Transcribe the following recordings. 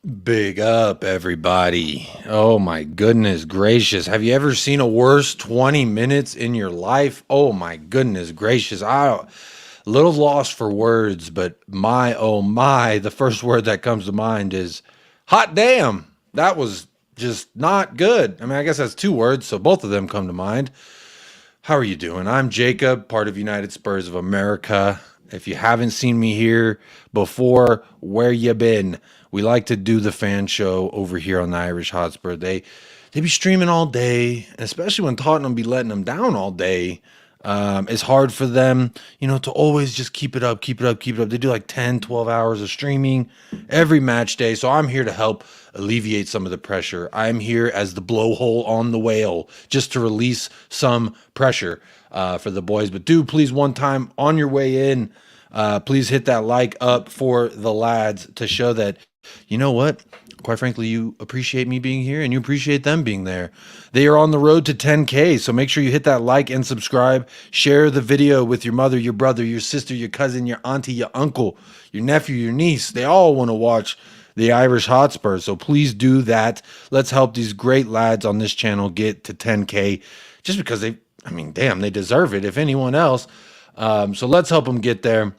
Big up, everybody. Oh my goodness gracious. Have you ever seen a worse 20 minutes in your life? Oh my goodness gracious. I little lost for words, but my oh my, the first word that comes to mind is hot damn. That was just not good. I mean, I guess that's two words, so both of them come to mind. How are you doing? I'm Jacob, part of United Spurs of America. If you haven't seen me here before, where you been? We like to do the fan show over here on the Irish Hotspur. They be streaming all day, especially when Tottenham be letting them down all day. It's hard for them, to always just keep it up, keep it up, keep it up. They do like 10, 12 hours of streaming every match day. So I'm here to help alleviate some of the pressure. I'm here as the blowhole on the whale just to release some pressure for the boys. But do please, one time on your way in, please hit that like up for the lads to show that, you know what? Quite frankly, you appreciate me being here and you appreciate them being there. They are on the road to 10K, so make sure you hit that like and subscribe. Share the video with your mother, your brother, your sister, your cousin, your auntie, your uncle, your nephew, your niece. They all want to watch the Irish Hotspur, so please do that. Let's help these great lads on this channel get to 10K just because they deserve it, if anyone else. So let's help them get there.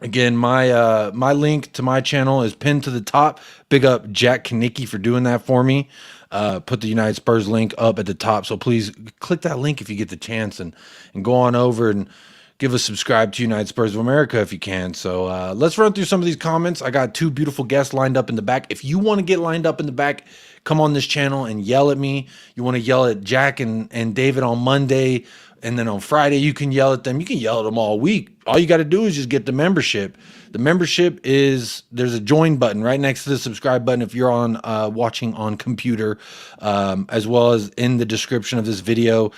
Again, my link to my channel is pinned to the top. Big up Jack Kanicki for doing that for me. Put the United Spurs link up at the top. So please click that link if you get the chance and go on over and give a subscribe to United Spurs of America if you can. So let's run through some of these comments. I got two beautiful guests lined up in the back. If you want to get lined up in the back, come on this channel and yell at me. You want to yell at Jack and David on Monday, and then on Friday, you can yell at them. You can yell at them all week. All you got to do is just get the membership. The membership is, there's a join button right next to the subscribe button if you're on watching on computer, as well as in the description of this video,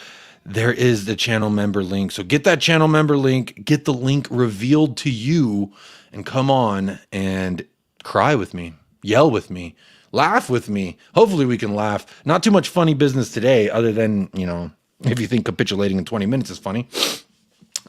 there is the channel member link. So get that channel member link, get the link revealed to you, and come on and cry with me, yell with me, laugh with me. Hopefully we can laugh. Not too much funny business today, other than, if you think capitulating in 20 minutes is funny.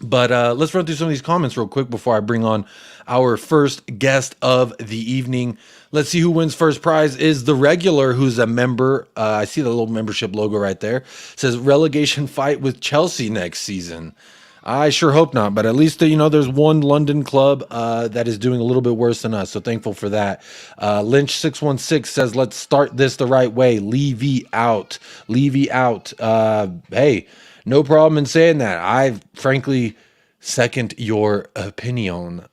But let's run through some of these comments real quick before I bring on our first guest of the evening. Let's see who wins first prize is the regular, who's a member. I see the little membership logo right there. It says relegation fight with Chelsea next season. I sure hope not, but at least, there's one London club that is doing a little bit worse than us, so thankful for that. Lynch616 says, let's start this the right way. Levy out. Levy out. Hey, no problem in saying that. I frankly second your opinion.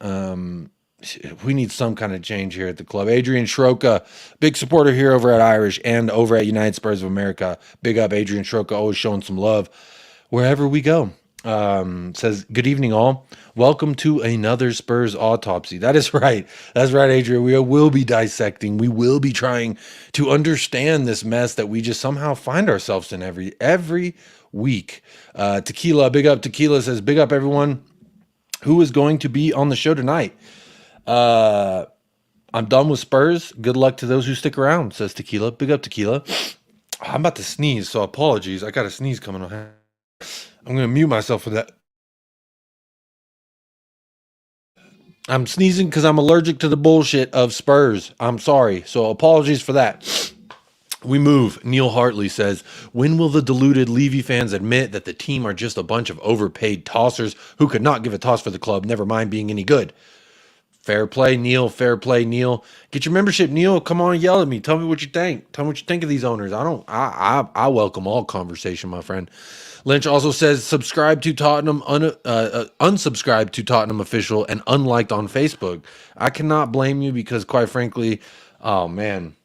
We need some kind of change here at the club. Adrian Schroka, big supporter here over at Irish and over at United Spurs of America. Big up Adrian Schroka, always showing some love wherever we go. Says, good evening all. Welcome to another Spurs autopsy. That is right. That's right, Adrian. We will be dissecting. We will be trying to understand this mess that we just somehow find ourselves in every week. Tequila, big up Tequila says, big up everyone who is going to be on the show tonight. I'm done with Spurs. Good luck to those who stick around, says Tequila. Big up Tequila. I'm about to sneeze, so apologies. I got a sneeze coming on. I'm going to mute myself for that. I'm sneezing because I'm allergic to the bullshit of Spurs. I'm sorry. So apologies for that. We move. Neil Hartley says, when will the deluded Levy fans admit that the team are just a bunch of overpaid tossers who could not give a toss for the club, never mind being any good? Fair play, Neil. Fair play, Neil. Get your membership, Neil. Come on and yell at me. Tell me what you think. Tell me what you think of these owners. I welcome all conversation, my friend. Lynch also says, subscribe to Tottenham, unsubscribe to Tottenham official and unliked on Facebook. I cannot blame you because, quite frankly, oh man,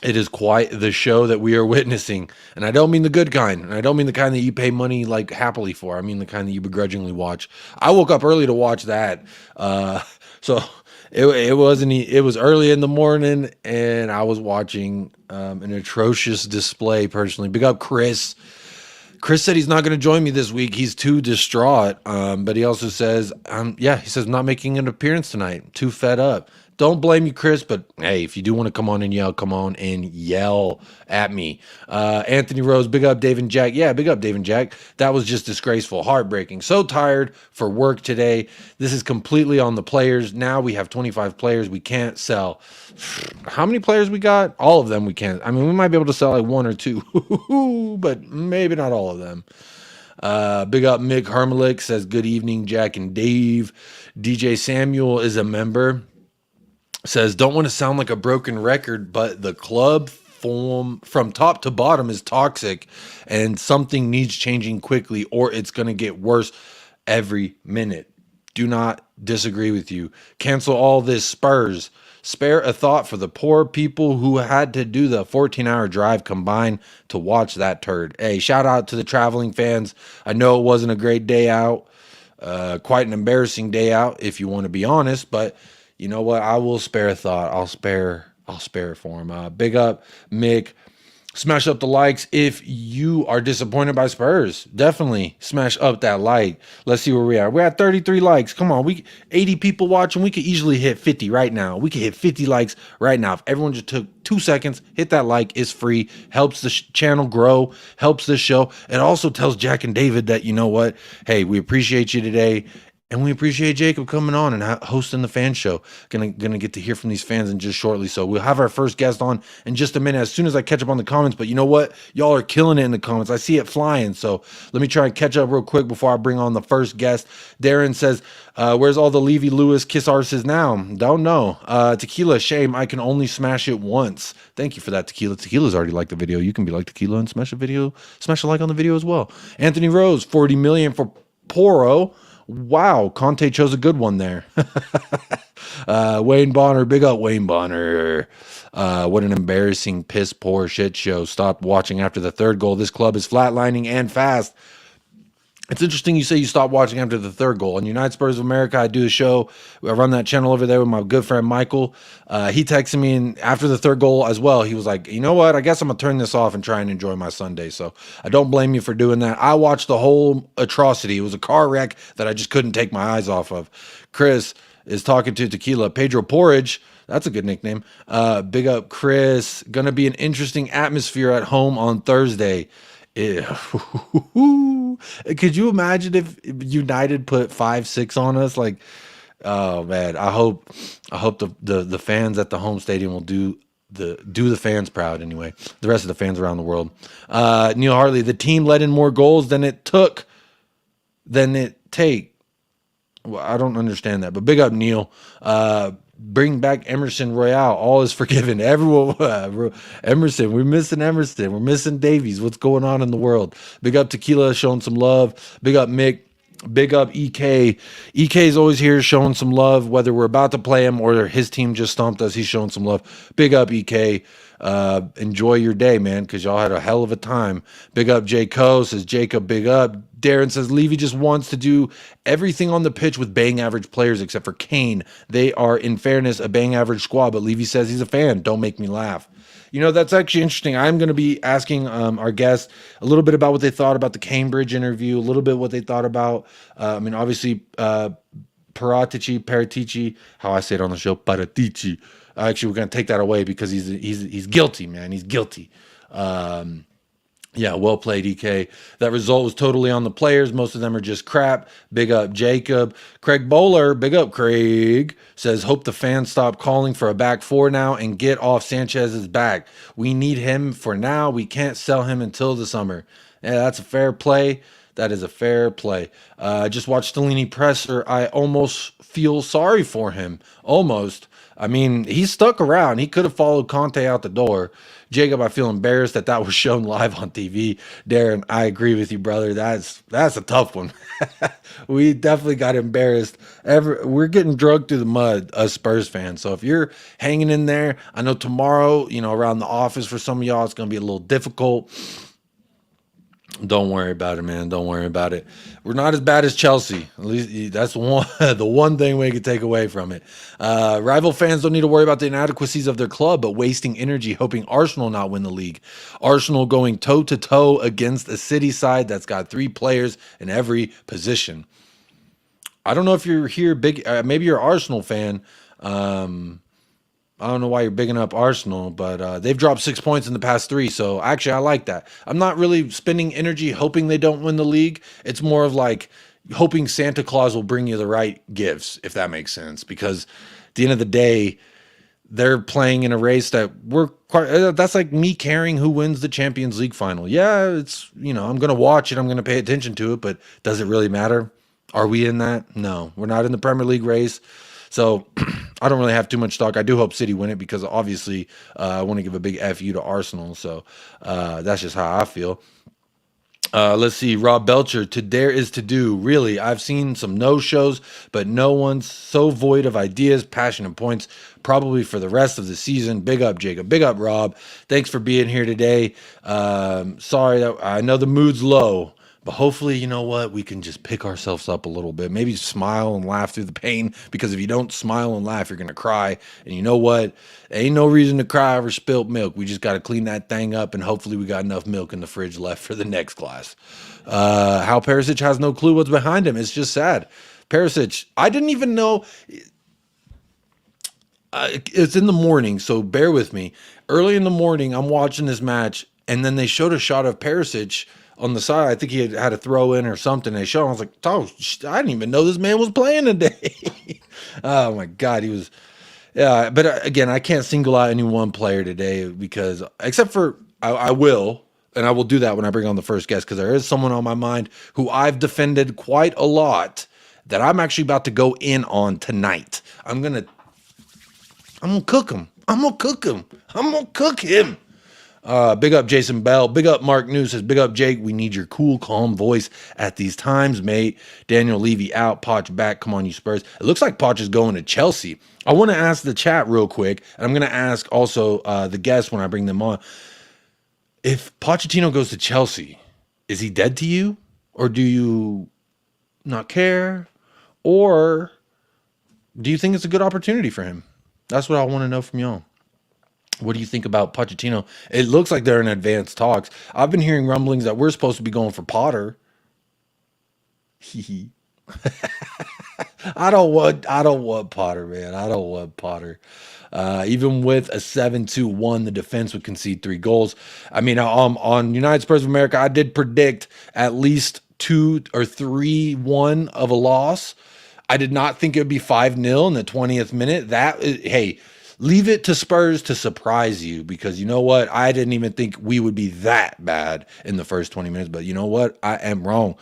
it is quite the show that we are witnessing. And I don't mean the good kind. And I don't mean the kind that you pay money like happily for. I mean the kind that you begrudgingly watch. I woke up early to watch that. So it was early in the morning and I was watching an atrocious display personally. Big up Chris. Chris said he's not going to join me this week. He's too distraught. But he also says, he says, I'm not making an appearance tonight. Too fed up. Don't blame you, Chris, but hey, if you do want to come on and yell, come on and yell at me. Anthony Rose, big up Dave and Jack. Yeah, big up Dave and Jack. That was just disgraceful, heartbreaking. So tired for work today. This is completely on the players. Now we have 25 players we can't sell. How many players we got? All of them we can't. I mean, we might be able to sell like one or two, but maybe not all of them. Big up Mick Hermelick says, good evening, Jack and Dave. DJ Samuel is a member. Says, don't want to sound like a broken record, but the club form from top to bottom is toxic and something needs changing quickly or it's going to get worse every minute. Do not disagree with you. Cancel all this, Spurs. Spare a thought for the poor people who had to do the 14-hour drive combined to watch that turd. Hey, shout out to the traveling fans. I know it wasn't a great day out. Quite an embarrassing day out, if you want to be honest, but you know what? I will spare a thought. I'll spare it for him. Big up, Mick. Smash up the likes if you are disappointed by Spurs. Definitely smash up that like. Let's see where we are. We're at 33 likes. Come on, 80 people watching. We could easily hit 50 right now. We could hit 50 likes right now. If everyone just took 2 seconds, hit that like. It's free. Helps the channel grow. Helps the show. It also tells Jack and David that, you know what? Hey, we appreciate you today. And we appreciate Jacob coming on and hosting the fan show. Gonna get to hear from these fans in just shortly. So we'll have our first guest on in just a minute as soon as I catch up on the comments. But you know what? Y'all are killing it in the comments. I see it flying. So let me try and catch up real quick before I bring on the first guest. Darren says, where's all the Levy Lewis kiss arses now? Don't know. Tequila, shame. I can only smash it once. Thank you for that, Tequila. Tequila's already liked the video. You can be like Tequila and smash a like on the video as well. Anthony Rose, 40 million for Poro. Wow, Conte chose a good one there. Wayne Bonner, big up Wayne Bonner. What an embarrassing, piss poor shit show. Stopped watching after the third goal. This club is flatlining and fast. It's interesting you say you stopped watching after the third goal. On United Spurs of America, I do a show. I run that channel over there with my good friend Michael. He texted me and after the third goal as well. He was like, you know what? I guess I'm going to turn this off and try and enjoy my Sunday. So I don't blame you for doing that. I watched the whole atrocity. It was a car wreck that I just couldn't take my eyes off of. Chris is talking to Tequila. Pedro Porridge. That's a good nickname. Big up Chris. Going to be an interesting atmosphere at home on Thursday. Yeah. Could you imagine if United put 5-6 on us? Like, oh man, I hope the fans at the home stadium will do the fans proud anyway. The rest of the fans around the world. Neil Hartley, the team let in more goals than it take. Well, I don't understand that, but big up Neil. Bring back Emerson Royale. All is forgiven. Everyone, Emerson. We're missing Emerson. We're missing Davies. What's going on in the world? Big up Tequila, showing some love. Big up Mick. Big up EK. EK is always here showing some love, whether we're about to play him or his team just stomped us. He's showing some love. Big up EK. Enjoy your day, man, because y'all had a hell of a time. Big up J. Co. Says Jacob, big up. Darren says Levy just wants to do everything on the pitch with bang average players except for Kane. They are, in fairness, a bang average squad, but Levy says he's a fan. Don't make me laugh. You know, that's actually interesting. I'm going to be asking our guests a little bit about what they thought about the Cambridge interview, a little bit what they thought about, obviously, Paratici, how I say it on the show, Paratici. Actually, we're going to take that away because he's guilty, man. He's guilty. Yeah, well played, EK. That result was totally on the players. Most of them are just crap. Big up, Jacob. Craig Bowler, big up, Craig, says, hope the fans stop calling for a back four now and get off Sanchez's back. We need him for now. We can't sell him until the summer. Yeah, that's a fair play. That is a fair play. Just watched Stellini presser. I almost feel sorry for him. Almost. I mean, he stuck around. He could have followed Conte out the door. Jacob, I feel embarrassed that was shown live on TV. Darren, I agree with you, brother. That's a tough one. We definitely got embarrassed. We're getting drugged through the mud, us Spurs fans. So if you're hanging in there, I know tomorrow, around the office for some of y'all, it's going to be a little difficult. Don't worry about it, man. Don't worry about it. We're not as bad as Chelsea. At least that's the one thing we can take away from it. Rival fans don't need to worry about the inadequacies of their club, but wasting energy hoping Arsenal not win the league. Arsenal going toe-to-toe against a City side that's got 3 players in every position. I don't know if you're here, maybe you're an Arsenal fan. I don't know why you're bigging up Arsenal, but they've dropped 6 points in the past three. So actually, I like that. I'm not really spending energy hoping they don't win the league. It's more of like hoping Santa Claus will bring you the right gifts, if that makes sense. Because at the end of the day, they're playing in a race that we're quite, that's like me caring who wins the Champions League final. Yeah, it's, I'm going to watch it. I'm going to pay attention to it, but does it really matter? Are we in that? No, we're not in the Premier League race. So I don't really have too much stock. I do hope City win it because obviously I want to give a big FU to Arsenal. So that's just how I feel. Let's see. Rob Belcher, to dare is to do. Really, I've seen some no-shows, but no one's so void of ideas, passion, and points, probably for the rest of the season. Big up, Jacob. Big up, Rob. Thanks for being here today. Sorry that I know the mood's low, but hopefully, you know what? We can just pick ourselves up a little bit. Maybe smile and laugh through the pain, because if you don't smile and laugh, you're going to cry. And you know what? Ain't no reason to cry over spilt milk. We just got to clean that thing up, and hopefully we got enough milk in the fridge left for the next glass. How Perisic has no clue what's behind him. It's just sad. Perisic, I didn't even know. It's in the morning, so bear with me. Early in the morning, I'm watching this match, and then they showed a shot of Perisic on the side. I think he had a throw in or something. They showed him. I was like, oh, I didn't even know this man was playing today. Oh my God, he was. Yeah, but again, I can't single out any one player today because, except for, I will, and I will do that when I bring on the first guest, because there is someone on my mind who I've defended quite a lot that I'm actually about to go in on tonight. I'm gonna cook him. I'm gonna cook him. I'm gonna cook him. Big up Jason Bell. Big up Mark News says, big up Jake. We need your cool, calm voice at these times, mate. Daniel Levy out. Poch back. Come on, you Spurs. It looks like Poch is going to Chelsea. I want to ask the chat real quick, and I'm going to ask also the guests when I bring them on. If Pochettino goes to Chelsea, is he dead to you? Or do you not care? Or do you think it's a good opportunity for him? That's what I want to know from y'all. What do you think about Pochettino? It looks like they're in advanced talks. I've been hearing rumblings that we're supposed to be going for Potter. I don't want Potter, man. I don't want Potter. Even with a 7-2-1, the defense would concede 3 goals. I mean, on United Spurs of America, I did predict at least 2 or 3-1 of a loss. I did not think it would be 5-0 in the 20th minute. Hey, leave it to Spurs to surprise you, because you know what? I didn't even think we would be that bad in the first 20 minutes, but you know what? I am wrong.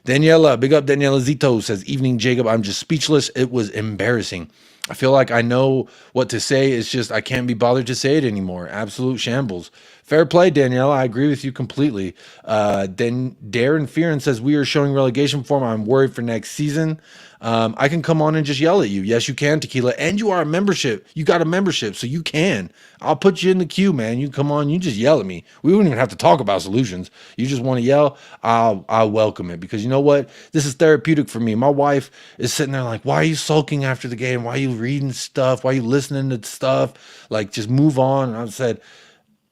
Daniela, big up Daniela Zito says, evening, Jacob. I'm just speechless. It was embarrassing. I feel like I know what to say. It's just I can't be bothered to say it anymore. Absolute shambles. Fair play, Danielle. I agree with you completely. Then Darren Fearon says, we are showing relegation form. I'm worried for next season. I can come on and just yell at you. Yes, you can, Tequila. And you are a membership. You got a membership, so you can. I'll put you in the queue, man. You come on, you just yell at me. We wouldn't even have to talk about solutions. You just want to yell, I'll welcome it, because you know what? This is therapeutic for me. My wife is sitting there like, why are you sulking after the game? Why are you reading stuff? Why are you listening to stuff? Like, just move on. And I said,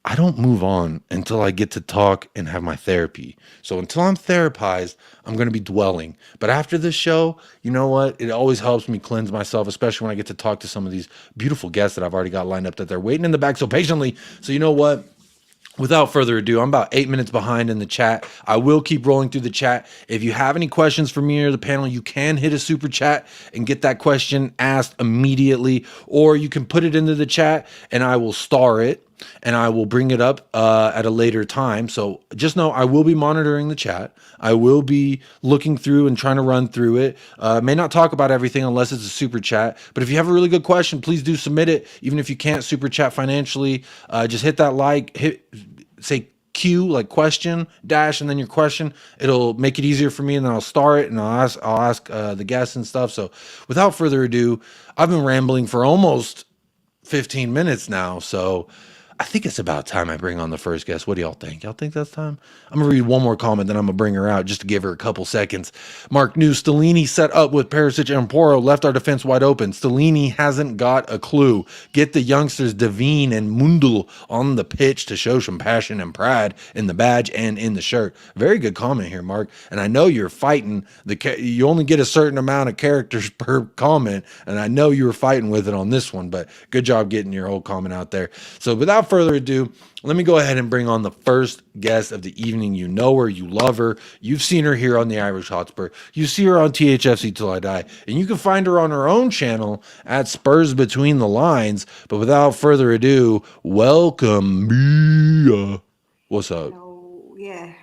I don't move on until I get to talk and have my therapy. So until I'm therapized, I'm going to be dwelling. But after this show, you know what? It always helps me cleanse myself, especially when I get to talk to some of these beautiful guests that I've already got lined up that they're waiting in the back so patiently. So you know what? Without further ado, I'm about 8 minutes behind in the chat. I will keep rolling through the chat. If you have any questions for me or the panel, you can hit a super chat and get that question asked immediately, or you can put it into the chat and I will star it and I will bring it up at a later time. So just know I will be monitoring the chat. I will be looking through and trying to run through it. May not talk about everything unless it's a super chat, but if you have a really good question, please do submit it. Even if you can't super chat financially, just hit that like, say Q, like question dash, and then your question. It'll make it easier for me, and then I'll star it and I'll ask the guests and stuff. So without further ado, I've been rambling for almost 15 minutes now. So I think it's about time I bring on the first guest. What do y'all think? Y'all think that's time? I'm gonna read one more comment, then I'm gonna bring her out just to give her a couple seconds. Mark News, Stellini set up with Perisic and Poro, left our defense wide open. Stellini hasn't got a clue. Get the youngsters Devine and Mundul on the pitch to show some passion and pride in the badge and in the shirt. Very good comment here, Mark. And I know you're fighting you only get a certain amount of characters per comment, and I know you were fighting with it on this one, but good job getting your whole comment out there. So without further ado, let me go ahead and bring on the first guest of the evening. You know her, you love her, you've seen her here on the Irish Hotspur, you see her on THFC Till I Die, and you can find her on her own channel at Spurs Between the Lines. But without further ado, welcome Mia. What's up? Oh, yeah.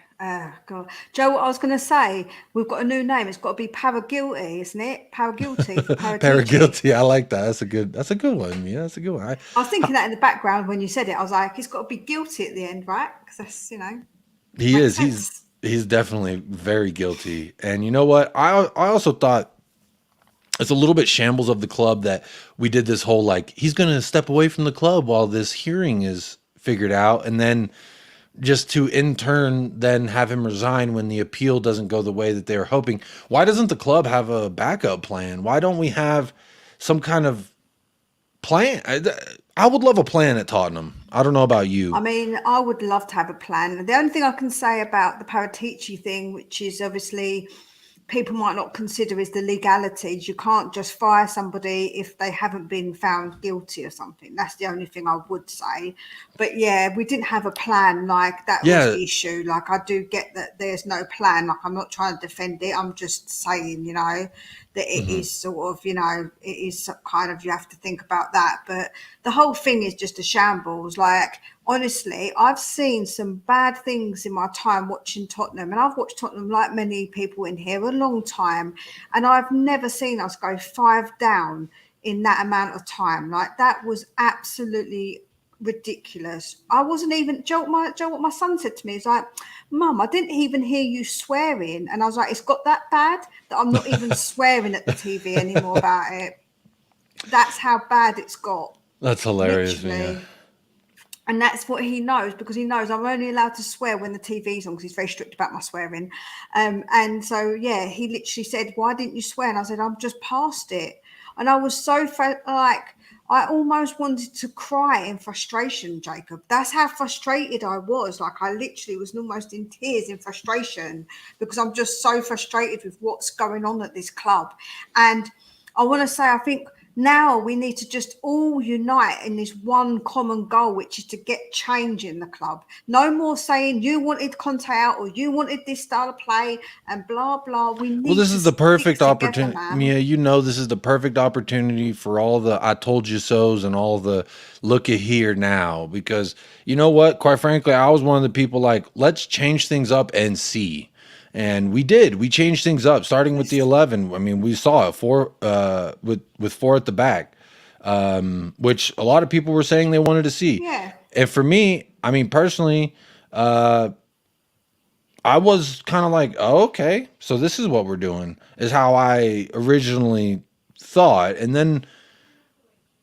God. Joe, what I was going to say, we've got a new name. It's got to be Paraguilty, isn't it? Paraguilty for Paraguilty. I like that. That's a good one. Yeah, that's a good one. I was thinking that in the background when you said it. I was like, it's got to be guilty at the end, right? Because that's, he is. Sense. He's definitely very guilty. And you know what? I also thought it's a little bit shambles of the club that we did this whole like he's going to step away from the club while this hearing is figured out, and then just to in turn then have him resign when the appeal doesn't go the way that they were hoping. Why doesn't the club have a backup plan? Why don't we have some kind of plan? I would love a plan at Tottenham. I don't know about you. I mean, I would love to have a plan. The only thing I can say about the Paratici thing, which is obviously people might not consider, is the legalities. You can't just fire somebody if they haven't been found guilty or something. That's the only thing I would say. But yeah, we didn't have a plan. Like that was the issue. Like I do get that there's no plan. Like I'm not trying to defend it. I'm just saying, that it is sort of, it is kind of, you have to think about that. But the whole thing is just a shambles. Like, honestly, I've seen some bad things in my time watching Tottenham, and I've watched Tottenham like many people in here a long time, and I've never seen us go 5 down in that amount of time. Like that was absolutely ridiculous. I wasn't even Joe. What my son said to me is like, "Mum, I didn't even hear you swearing," and I was like, "It's got that bad that I'm not even swearing at the TV anymore about it." That's how bad it's got. That's hilarious, man. And that's what he knows, because he knows I'm only allowed to swear when the TV's on, because he's very strict about my swearing. And so, yeah, he literally said, "Why didn't you swear?" And I said, "I'm just past it." And I was so I almost wanted to cry in frustration, Jacob. That's how frustrated I was. Like I literally was almost in tears in frustration, because I'm just so frustrated with what's going on at this club. And I want to say, I think now we need to just all unite in this one common goal, which is to get change in the club. No more saying you wanted Conte out or you wanted this style of play and blah, blah. Well, this is the perfect opportunity. Mia, this is the perfect opportunity for all the I told you so's and all the look at here now. Because you know what? Quite frankly, I was one of the people like, let's change things up and see. And we did. We changed things up, starting with the 11. I mean, we saw it with 4 at the back, which a lot of people were saying they wanted to see. Yeah. And for me, I mean, personally, I was kind of like, oh, okay, so this is what we're doing, is how I originally thought. And then,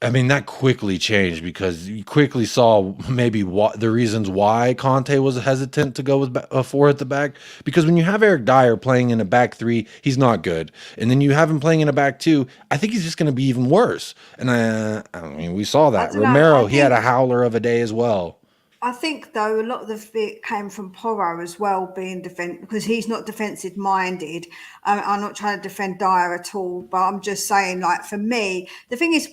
I mean, that quickly changed, because you quickly saw maybe the reasons why Conte was hesitant to go with 4 at the back. Because when you have Eric Dyer playing in a back 3, he's not good. And then you have him playing in a back 2, I think he's just going to be even worse. And I mean, we saw that. Romero, he had a howler of a day as well. I think, though, a lot of it came from Porro as well, being because he's not defensive minded. I'm not trying to defend Dyer at all, but I'm just saying, like, for me, the thing is,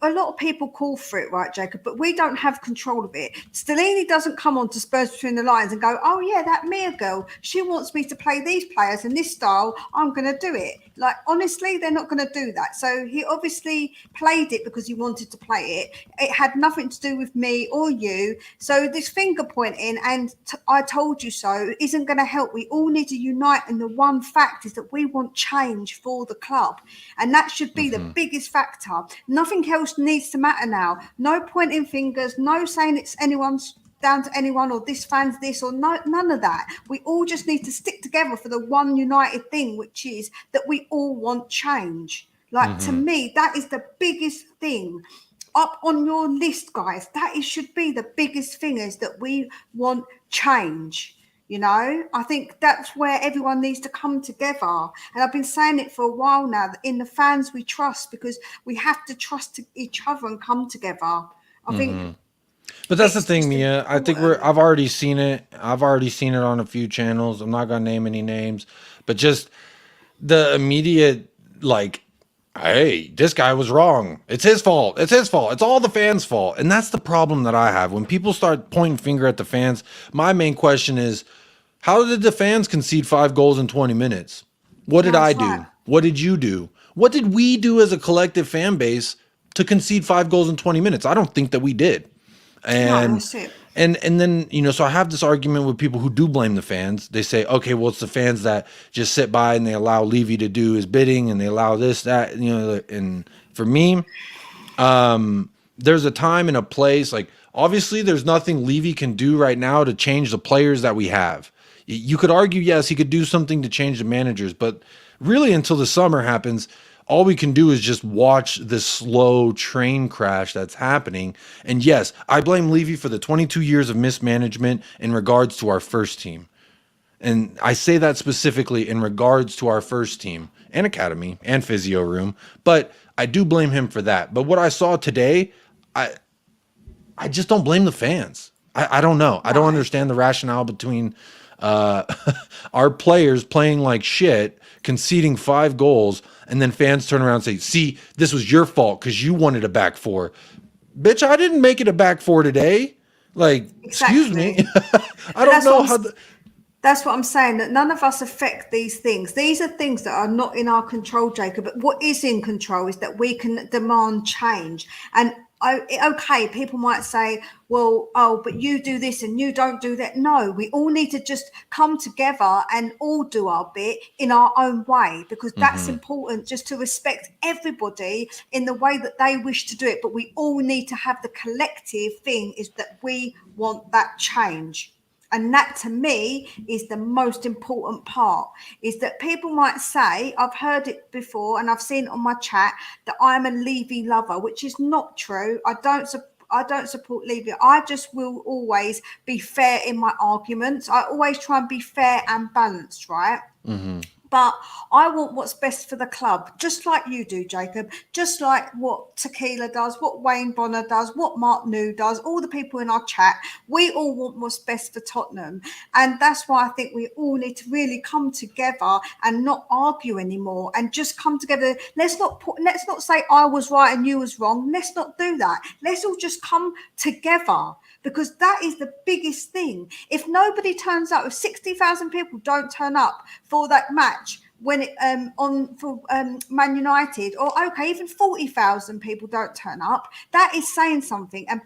a lot of people call for it, right, Jacob, but we don't have control of it. Stellini doesn't come on to Spurs Between the Lines and go, "Oh yeah, that Mia girl, she wants me to play these players in this style, I'm going to do it." Like, honestly, they're not going to do that. So he obviously played it because he wanted to play it. It had nothing to do with me or you. So this finger pointing and I told you so isn't going to help. We all need to unite, and the one fact is that we want change for the club, and that should be the biggest factor. Nothing else needs to matter now. No pointing fingers, no saying it's anyone's down to anyone or this fan's this or no, none of that. We all just need to stick together for the one united thing, which is that we all want change. Like, to me, that is the biggest thing. up on your list, guys. Should be the biggest thing, is that we want change. You know, I think that's where everyone needs to come together. And I've been saying it for a while now, that in the fans we trust, because we have to trust each other and come together. I think But that's the it's thing, just Mia. I think important. I've already seen it. I've already seen it on a few channels. I'm not gonna name any names, but just the immediate, like, hey, this guy was wrong. It's his fault. It's his fault. It's all the fans' fault. And that's the problem that I have. When people start pointing finger at the fans, my main question is, how did the fans concede 5 goals in 20 minutes? What did I That's right. do? What did you do? What did we do as a collective fan base to concede 5 goals in 20 minutes? I don't think that we did. No, And that's it. and then, so I have this argument with people who do blame the fans. They say, okay, well, it's the fans that just sit by and they allow Levy to do his bidding and they allow this, that, and for me, there's a time and a place. Like, obviously there's nothing Levy can do right now to change the players that we have. You could argue, yes, he could do something to change the managers, but really until the summer happens, all we can do is just watch this slow train crash that's happening. And yes, I blame Levy for the 22 years of mismanagement in regards to our first team. And I say that specifically in regards to our first team and academy and physio room, but I do blame him for that. But what I saw today, I just don't blame the fans. I don't know. I don't No. understand the rationale between our players playing like shit, conceding 5 goals, and then fans turn around and say, see, this was your fault because you wanted a back four. Bitch, I didn't make it a back four today. Like, excuse me. Exactly. I But don't know how the, that's what I'm saying, that none of us affect these things. These are things that are not in our control, Jacob. But what is in control is that we can demand change. And okay, people might say, well, oh, but you do this and you don't do that. No, we all need to just come together and all do our bit in our own way, because that's important, just to respect everybody in the way that they wish to do it. But we all need to have the collective thing, is that we want that change. And that, to me, is the most important part. Is that people might say, I've heard it before and I've seen it on my chat, that I'm a Levy lover, which is not true. I don't support Levy. I just will always be fair in my arguments. I always try and be fair and balanced, right? But I want what's best for the club, just like you do, Jacob, just like what Tequila does, what Wayne Bonner does, what Mark New does, all the people in our chat. We all want what's best for Tottenham. And that's why I think we all need to really come together and not argue anymore, and just come together. Let's not say I was right and you was wrong. Let's not do that. Let's all just come together, because that is the biggest thing. If nobody turns up, if 60,000 people don't turn up for that match when it for Man United, or okay, even 40,000 people don't turn up, that is saying something. And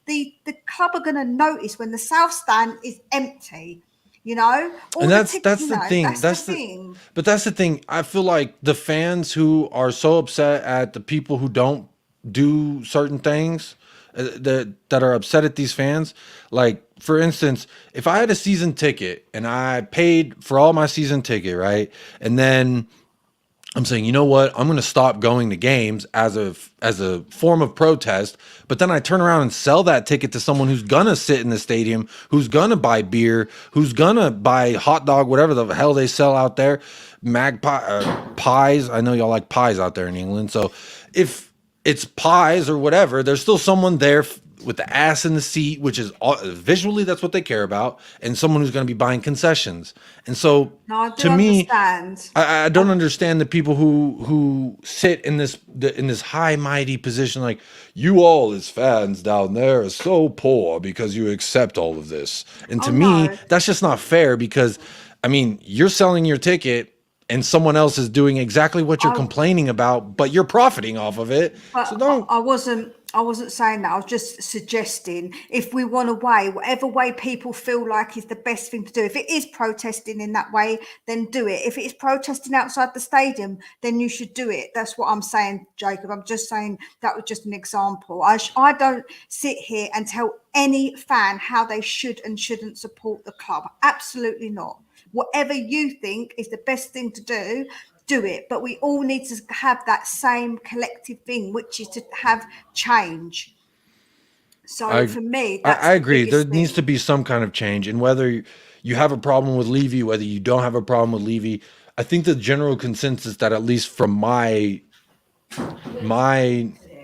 the club are going to notice when the South Stand is empty. and that's the thing. That's the thing. But that's the thing. I feel like the fans who are so upset at the people who don't do certain things, that are upset at these fans. Like, for instance, if I had a season ticket and I paid for all my season ticket, right? And then I'm saying, you know what? I'm going to stop going to games as a form of protest. But then I turn around and sell that ticket to someone who's going to sit in the stadium, who's going to buy beer, who's going to buy hot dog, whatever the hell they sell out there, magpie pies. I know y'all like pies out there in England. So if it's pies or whatever, there's still someone there with the ass in the seat, which is visually, that's what they care about, and someone who's going to be buying concessions. And so, No, I do to me, understand. I don't understand the people who sit in this high mighty position, like, you all as fans down there are so poor because you accept all of this. And to me, No. that's just not fair, because I mean, you're selling your ticket and someone else is doing exactly what you're complaining about, but you're profiting off of it. But So don't. I wasn't saying that. I was just suggesting, if we want a way, whatever way people feel like is the best thing to do. If it is protesting in that way, then do it. If it is protesting outside the stadium, then you should do it. That's what I'm saying, Jacob. I'm just saying that was just an example. I don't sit here and tell any fan how they should and shouldn't support the club. Absolutely not. Whatever you think is the best thing to do do it, but we all need to have that same collective thing, which is to have change. So for me, that's I the agree. There biggest needs to thing. be some kind of change, and whether you have a problem with Levy, whether you don't have a problem with Levy, I think the general consensus that at least from my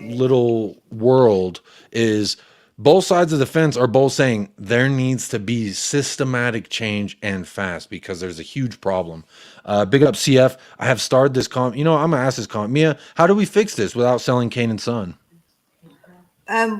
little world is both sides of the fence are both saying there needs to be systematic change and fast because there's a huge problem. Big up CF. I have started this comment. You know, I'm gonna ask this comment. Mia, how do we fix this without selling Kane and Son?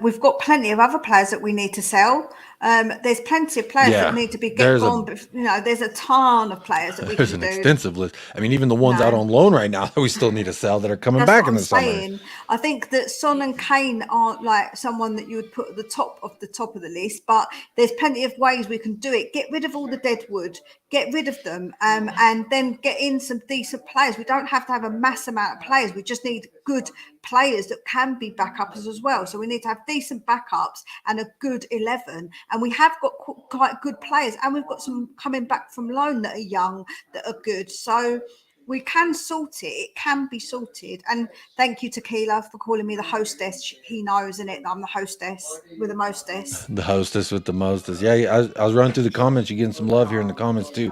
We've got plenty of other players that we need to sell. There's plenty of players that Yeah, need to be get there's a gone, but there's a ton of players that we there's can an do. extensive list. I mean, even the You ones out know, on loan right now that we still need to sell that are coming That's back what in I'm the summer. saying. I think that Son and Kane aren't like someone that you would put at the top of the list, but there's plenty of ways we can do it. Get rid of all the dead wood, get rid of them, and then get in some decent players. We don't have to have a mass amount of players. We just need good players that can be backups as well. So we need to have decent backups and a good 11. And we have got quite good players, and we've got some coming back from loan that are young, that are good. So we can sort it. It can be sorted. And thank you, Tequila, for calling me the hostess. He knows, isn't it, that I'm the hostess with the mostess. The hostess with the mostest. Yeah, I was running through the comments. You're getting some love here in the comments too.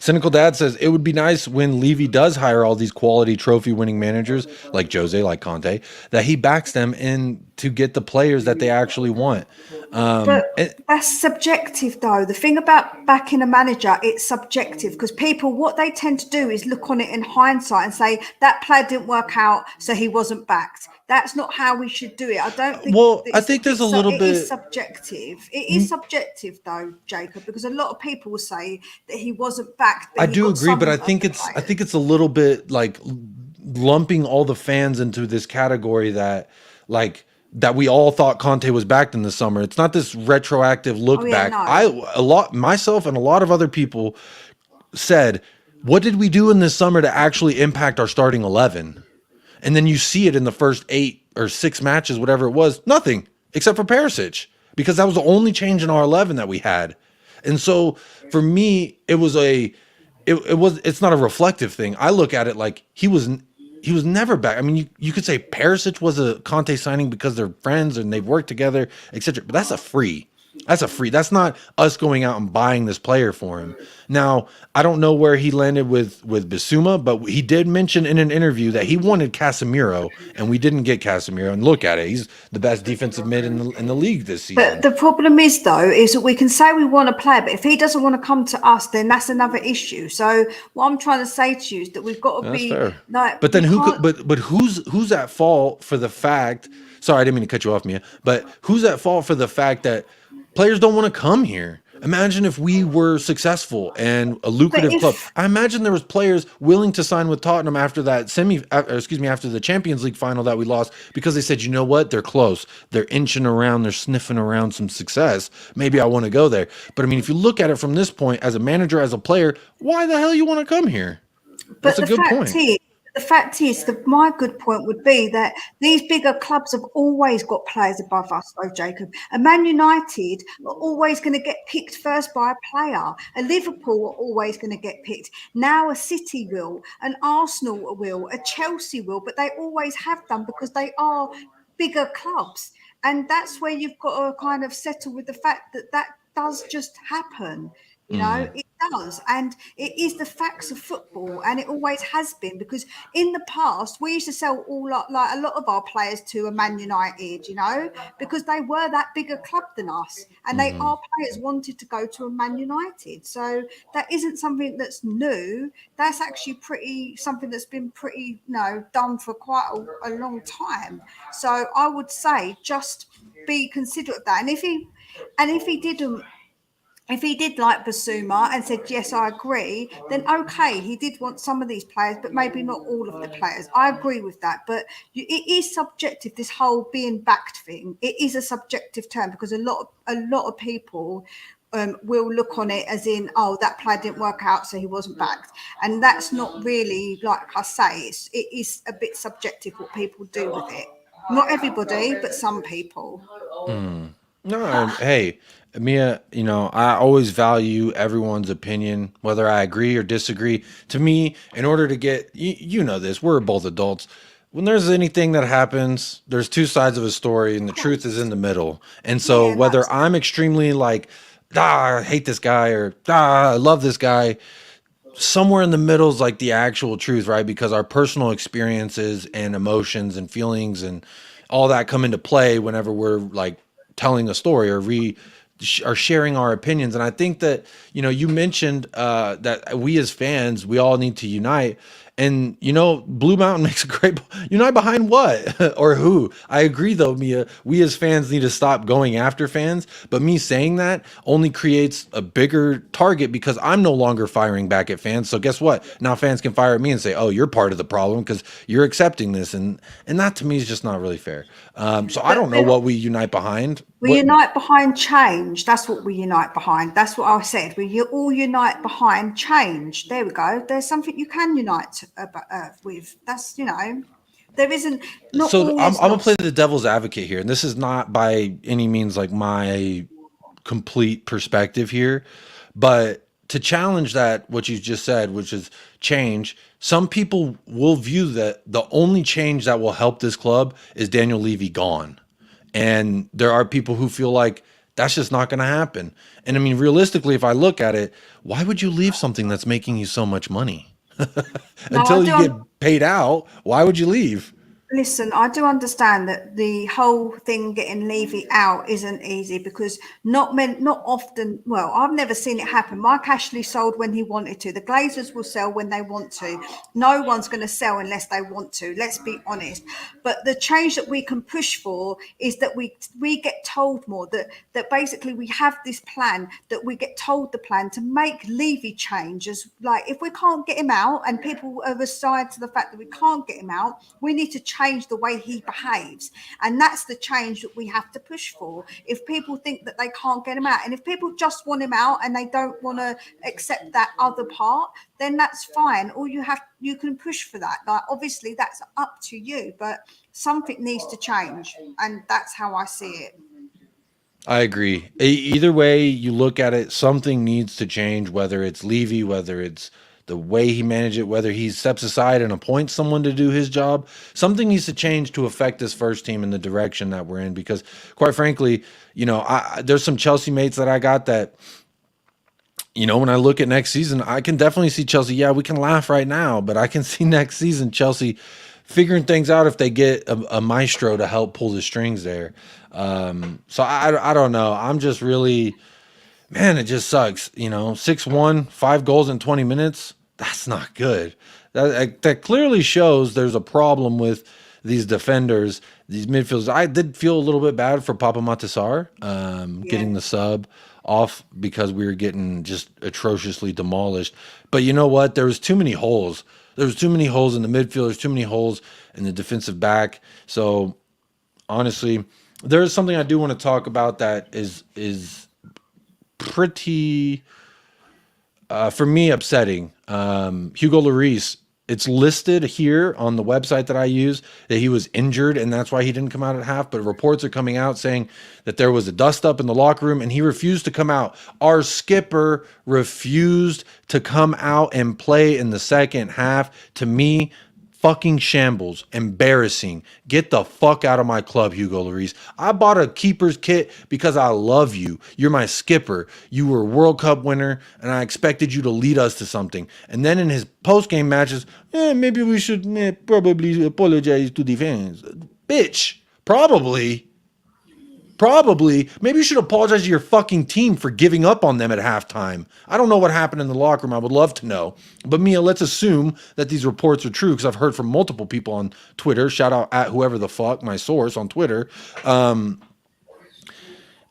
Cynical Dad says it would be nice when Levy does hire all these quality trophy winning managers like Jose, like Conte, that he backs them in to get the players that they actually want. But that's subjective, though. The thing about backing a manager, it's subjective because people, what they tend to do is look on it in hindsight and say that player didn't work out, so he wasn't backed. That's not how we should do it. I don't think Well, I it's, think there's a it's little it is bit. subjective. It is subjective, though, Jacob, because a lot of people will say that he wasn't backed, I but he do got agree, but some I of think the it's players. a little bit like lumping all the fans into this category that like that we all thought Conte was backed in the summer. It's not this retroactive Oh look yeah, back. no. A lot myself and a lot of other people said, "What did we do in this summer to actually impact our starting 11?" And then you see it in the first 8 or 6 matches, whatever it was, nothing except for Perisic, because that was the only change in our 11 that we had. And so for me, it's not a reflective thing. I look at it like he was never back. I mean, you could say Perisic was a Conte signing because they're friends and they've worked together, etc. But that's a free. That's a free. That's not us going out and buying this player for him. Now, I don't know where he landed with Bissouma, but he did mention in an interview that he wanted Casemiro, and we didn't get Casemiro. And look at it, he's the best defensive mid in the league this But season. the problem is, though, is that we can say we want to play, but if he doesn't want to come to us, then that's another issue. So what I'm trying to say to you is that we've got to That's be fair. like, But we then who could can't. but who's at fault for the fact, sorry, I didn't mean to cut you off, Mia, but who's at fault for the fact that players don't want to come here? Imagine if we were successful and a But lucrative club. if I imagine there was players willing to sign with Tottenham after that after the Champions League final that we lost because they said, you know what, they're close, they're inching around, they're sniffing around some success. Maybe I want to go there. But I mean, if you look at it from this point, as a manager, as a player, why the hell you want to come here? That's But a good point. the fact is that my good point would be that these bigger clubs have always got players above us, though, Jacob. And Man United are always going to get picked first by a player. A Liverpool are always going to get picked. Now a City will, an Arsenal will, a Chelsea will, but they always have done because they are bigger clubs. And that's where you've got to kind of settle with the fact that that does just happen. It does. And it is the facts of football. And it always has been because in the past, we used to sell like a lot of our players to a Man United, because they were that bigger club than us. And our players wanted to go to a Man United. So that isn't something that's new. That's actually something that's been pretty, done for quite a long time. So I would say just be considerate of that. And if he did like Basuma and said, yes, I agree, then okay, he did want some of these players, but maybe not all of the players. I agree with that. But it is subjective, this whole being backed thing. It is a subjective term because a lot of people will look on it as in, oh, that player didn't work out, so he wasn't backed. And that's not really, like I say, it is a bit subjective what people do with it. Not everybody, but some people. No, hey, Mia, I always value everyone's opinion, whether I agree or disagree. To me, in order to get, you know this, we're both adults. When there's anything that happens, there's two sides of a story, and the Of truth is in course. the middle. And so, Yeah, whether that's I'm extremely like, I hate this guy, or I love this guy, somewhere in the middle is like the actual truth, right? Because our personal experiences and emotions and feelings and all that come into play whenever we're like telling a story or are sharing our opinions. And I think that you mentioned that we as fans, we all need to unite. And Blue Mountain makes a great unite behind what or who. I agree though, Mia. We as fans need to stop going after fans. But me saying that only creates a bigger target because I'm no longer firing back at fans. So guess what? Now fans can fire at me and say, "Oh, you're part of the problem because you're accepting this," and that to me is just not really fair. So I but don't know what we unite behind. we What unite behind change. That's what we unite behind. That's what I said. All unite behind change. There we go. There's something you can unite with. There isn't, not so all I'm is gonna play lost. the devil's advocate here, and this is not by any means like my complete perspective here, but to challenge that, what you just said, which is change, some people will view that the only change that will help this club is Daniel Levy gone. And there are people who feel like that's just not going to happen. And I mean, realistically, if I look at it, why would you leave something that's making you so much money? No, I Until you do. get paid out, why would you leave? Listen, I do understand that the whole thing getting Levy out isn't easy because not often. Well, I've never seen it happen. Mike Ashley sold when he wanted to. The Glazers will sell when they want to. No one's going to sell unless they want to. Let's be honest. But the change that we can push for is that we get told more, that basically we have this plan, that we get told the plan to make Levy change. As like, if we can't get him out and people are aside to the fact that we can't get him out, we need to change the way he behaves, and that's the change that we have to push for. If people think that they can't get him out, and if people just want him out and they don't want to accept that other part, then that's fine. Or you can push for that. Like, obviously that's up to you, but something needs to change, and that's how I see it. I agree. Either way you look at it, something needs to change, whether it's Levy, whether it's the way he managed it, whether he steps aside and appoints someone to do his job. Something needs to change to affect this first team in the direction that we're in. Because, quite frankly, there's some Chelsea mates that I got that, when I look at next season, I can definitely see Chelsea. Yeah, we can laugh right now, but I can see next season Chelsea figuring things out if they get a maestro to help pull the strings there. So I don't know. I'm just really, man, it just sucks. 6-1, 5 goals in 20 minutes. That's not good. That clearly shows there's a problem with these defenders, these midfielders. I did feel a little bit bad for Papa Matasar Yeah. getting the sub off because we were getting just atrociously demolished. But you know what? There was too many holes. There was too many holes in the midfield. There's too many holes in the defensive back. So honestly, there is something I do want to talk about that is pretty for me upsetting. Hugo Lloris. It's listed here on the website that I use that he was injured and that's why he didn't come out at half. But reports are coming out saying that there was a dust up in the locker room and he refused to come out. Our skipper refused to come out and play in the second half. To me, fucking shambles. Embarrassing. Get the fuck out of my club, Hugo Lloris. I bought a keeper's kit because I love you. You're my skipper. You were a World Cup winner, and I expected you to lead us to something. And then in his post-game matches, maybe we should probably apologize to the fans. Bitch, probably. Probably. Maybe you should apologize to your fucking team for giving up on them at halftime. I don't know what happened in the locker room. I would love to know. But Mia, let's assume that these reports are true because I've heard from multiple people on Twitter. Shout out at whoever the fuck, my source on Twitter.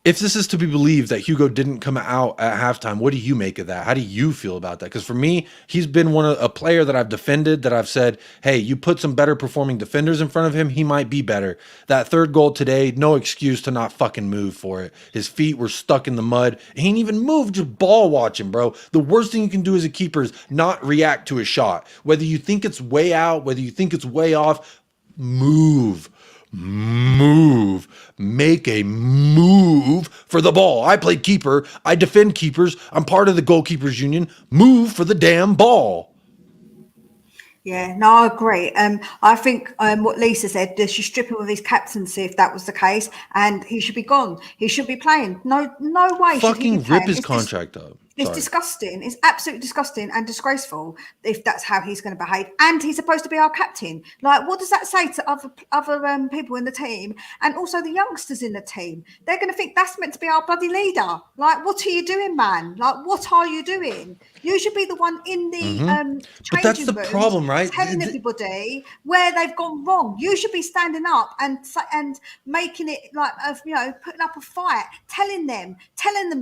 If this is to be believed that Hugo didn't come out at halftime, what do you make of that? How do you feel about that? Because for me, he's been a player that I've defended, that I've said, hey, you put some better performing defenders in front of him, he might be better. That third goal today, no excuse to not fucking move for it. His feet were stuck in the mud. He didn't even move, just ball watching, bro. The worst thing you can do as a keeper is not react to a shot. Whether you think it's way out, whether you think it's way off, move. Move. Make a move for the ball. I play keeper. I defend keepers. I'm part of the goalkeepers union. Move for the damn ball. Yeah, no, I agree. I think what Lisa said, they should strip him of his captaincy if that was the case, and he should be gone. He should be playing. No, no way should he be Fucking rip playing. his contract up. It's Sorry. disgusting. It's absolutely disgusting and disgraceful if that's how he's going to behave. And he's supposed to be our captain. Like, what does that say to other people in the team and also the youngsters in the team? They're going to think that's meant to be our bloody leader. Like, what are you doing, man? Like, what are you doing? You should be the one in the But that's changing the rooms problem, right? telling everybody where they've gone wrong. You should be standing up and making it like, putting up a fight, telling them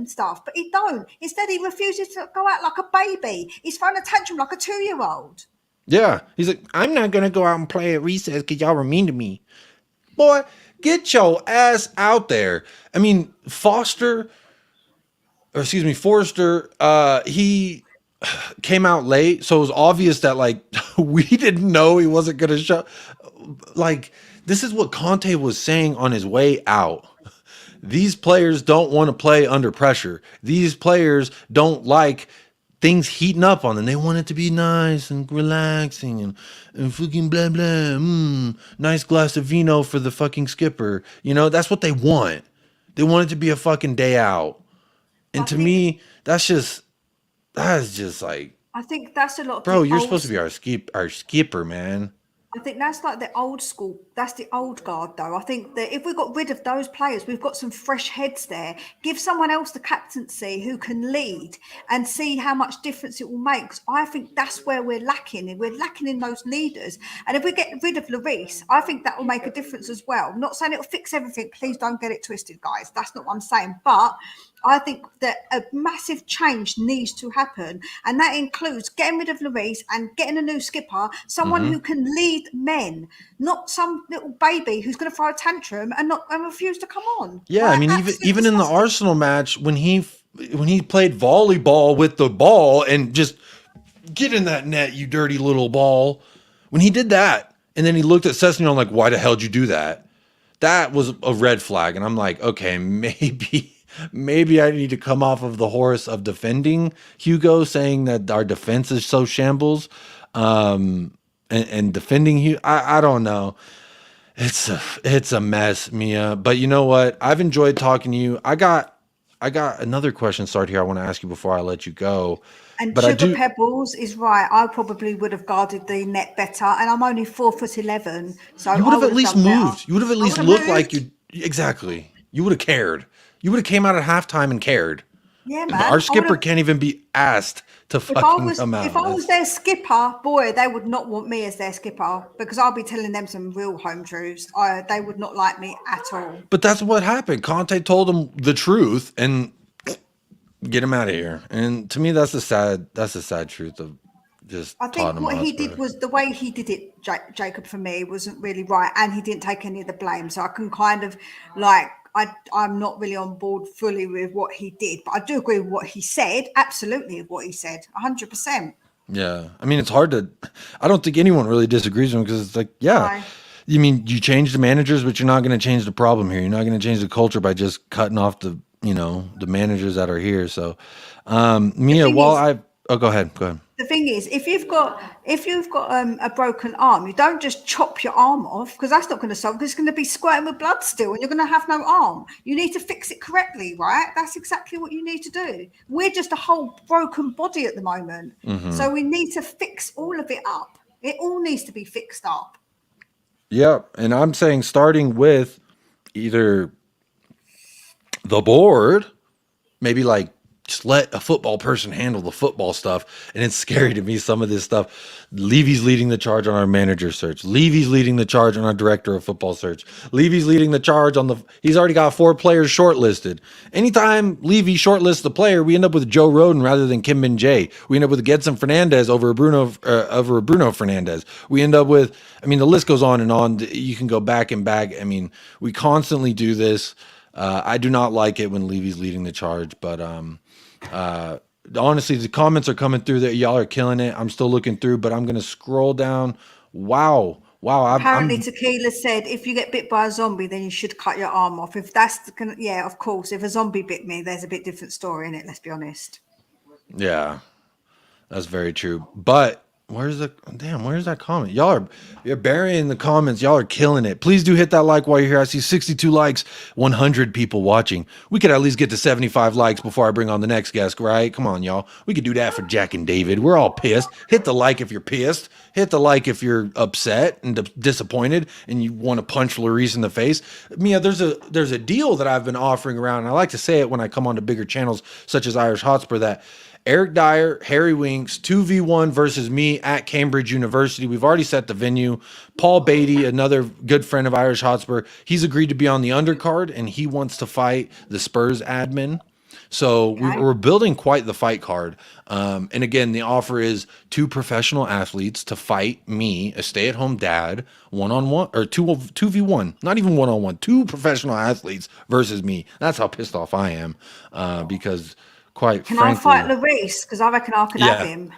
stuff. But he don't. Instead, he refuses to go out like a baby. He's throwing a tantrum like a 2-year-old. Yeah. He's like, I'm not going to go out and play at recess because y'all were mean to me. Boy, get your ass out there. I mean, Forster, he came out late. So it was obvious that, like, we didn't know he wasn't going to show. Like, this is what Conte was saying on his way out. These players don't want to play under pressure. These players don't like things heating up on them. They want it to be nice and relaxing and fucking blah, blah. Nice glass of vino for the fucking skipper. You know, that's what they want. They want it to be a fucking day out. And to me, that is just like, I think that's a lot of bro, you're supposed to be our skipper, man. I think that's like the old school. That's the old guard, though. I think that if we got rid of those players, we've got some fresh heads there. Give someone else the captaincy who can lead and see how much difference it will make. 'Cause I think that's where we're lacking. We're lacking in those leaders. And if we get rid of Lloris, I think that will make a difference as well. I'm not saying it'll fix everything. Please don't get it twisted, guys. That's not what I'm saying. But I think that a massive change needs to happen, and that includes getting rid of Lloris and getting a new skipper, someone who can lead men, not some little baby who's going to throw a tantrum and refuse to come on. Yeah, Like, I mean, even in the disgusting. Arsenal match when he played volleyball with the ball and just get in that net, you dirty little ball. When he did that, and then he looked at Sessegnon like, "Why the hell did you do that?" That was a red flag, and I'm like, okay, maybe I need to come off of the horse of defending Hugo, saying that our defense is so shambles, and defending Hugo. I don't know. It's a mess, Mia. But you know what? I've enjoyed talking to you. I got another question started here I want to ask you before I let you go. And But Sugar Pebbles is right. I probably would have guarded the net better, and I'm only 4'11", so you would I have at least done better. moved. You would have at least would have looked like moved. you exactly. You would have cared. You would have came out at halftime and cared. Yeah, But man. our I would skipper have. can't even be asked to fucking come out. If I was their skipper, boy, they would not want me as their skipper because I'll be telling them some real home truths. They would not like me at all. But that's what happened. Conte told him the truth and get him out of here. And to me, that's the sad truth of just I think Tottenham what he Hotspur. did was the way he did it, Jacob, for me, wasn't really right, and he didn't take any of the blame. So I can kind of like. I'm not really on board fully with what he did, but I do agree with what he said. Absolutely, what he said, 100%. Yeah. I mean, it's hard to, I don't think anyone really disagrees with him because it's like, yeah, No. you mean you change the managers, but you're not going to change the problem here. You're not going to change the culture by just cutting off the managers that are here. So, Mia, go ahead. The thing is, if you've got a broken arm, you don't just chop your arm off because that's not going to solve. Because it's going to be squirting with blood still, and you're going to have no arm. You need to fix it correctly, right? That's exactly what you need to do. We're just a whole broken body at the moment, so we need to fix all of it up. It all needs to be fixed up. Yeah. And I'm saying starting with either the board, maybe like just let a football person handle the football stuff. And it's scary to me, some of this stuff. Levy's leading the charge on our manager search. Levy's leading the charge on our director of football search. Levy's leading the charge on he's already got 4 players shortlisted. Anytime Levy shortlists the player, we end up with Joe Roden rather than Kim Min-jae. We end up with Gedson Fernandez over Bruno Fernandez. We end up with, I mean, the list goes on and on. You can go back and back. I mean, we constantly do this. I do not like it when Levy's leading the charge, but honestly, the comments are coming through that y'all are killing it. I'm still looking through, but I'm going to scroll down. Wow. Wow, Apparently, I'm Tequila said if you get bit by a zombie, then you should cut your arm off. If that's yeah, of course. If a zombie bit me, there's a bit different story in it. Let's be honest. yeah. That's very true. But where's that comment? You're burying the comments. Y'all are killing it. Please do hit that like while you're here. I see 62 likes, 100 people watching. We could at least get to 75 likes before I bring on the next guest, right? Come on, y'all. We could do that for Jack and David. We're all pissed. Hit the like if you're pissed. Hit the like if you're upset and disappointed and you want to punch Larice in the face. Mia, there's a deal that I've been offering around, and I like to say it when I come on to bigger channels such as Irish Hotspur, that Eric Dyer, Harry Winks, 2v1 versus me at Cambridge University. We've already set the venue. Paul Beatty, another good friend of Irish Hotspur, he's agreed to be on the undercard, and he wants to fight the Spurs admin. So Okay. we're building quite the fight card. And again, the offer is 2 professional athletes to fight me, a stay-at-home dad, one-on-one, or 2v1, not even one-on-one, 2 professional athletes versus me. That's how pissed off I am, because quite Can I fight frankly, Larice? Because I reckon I could have yeah, him.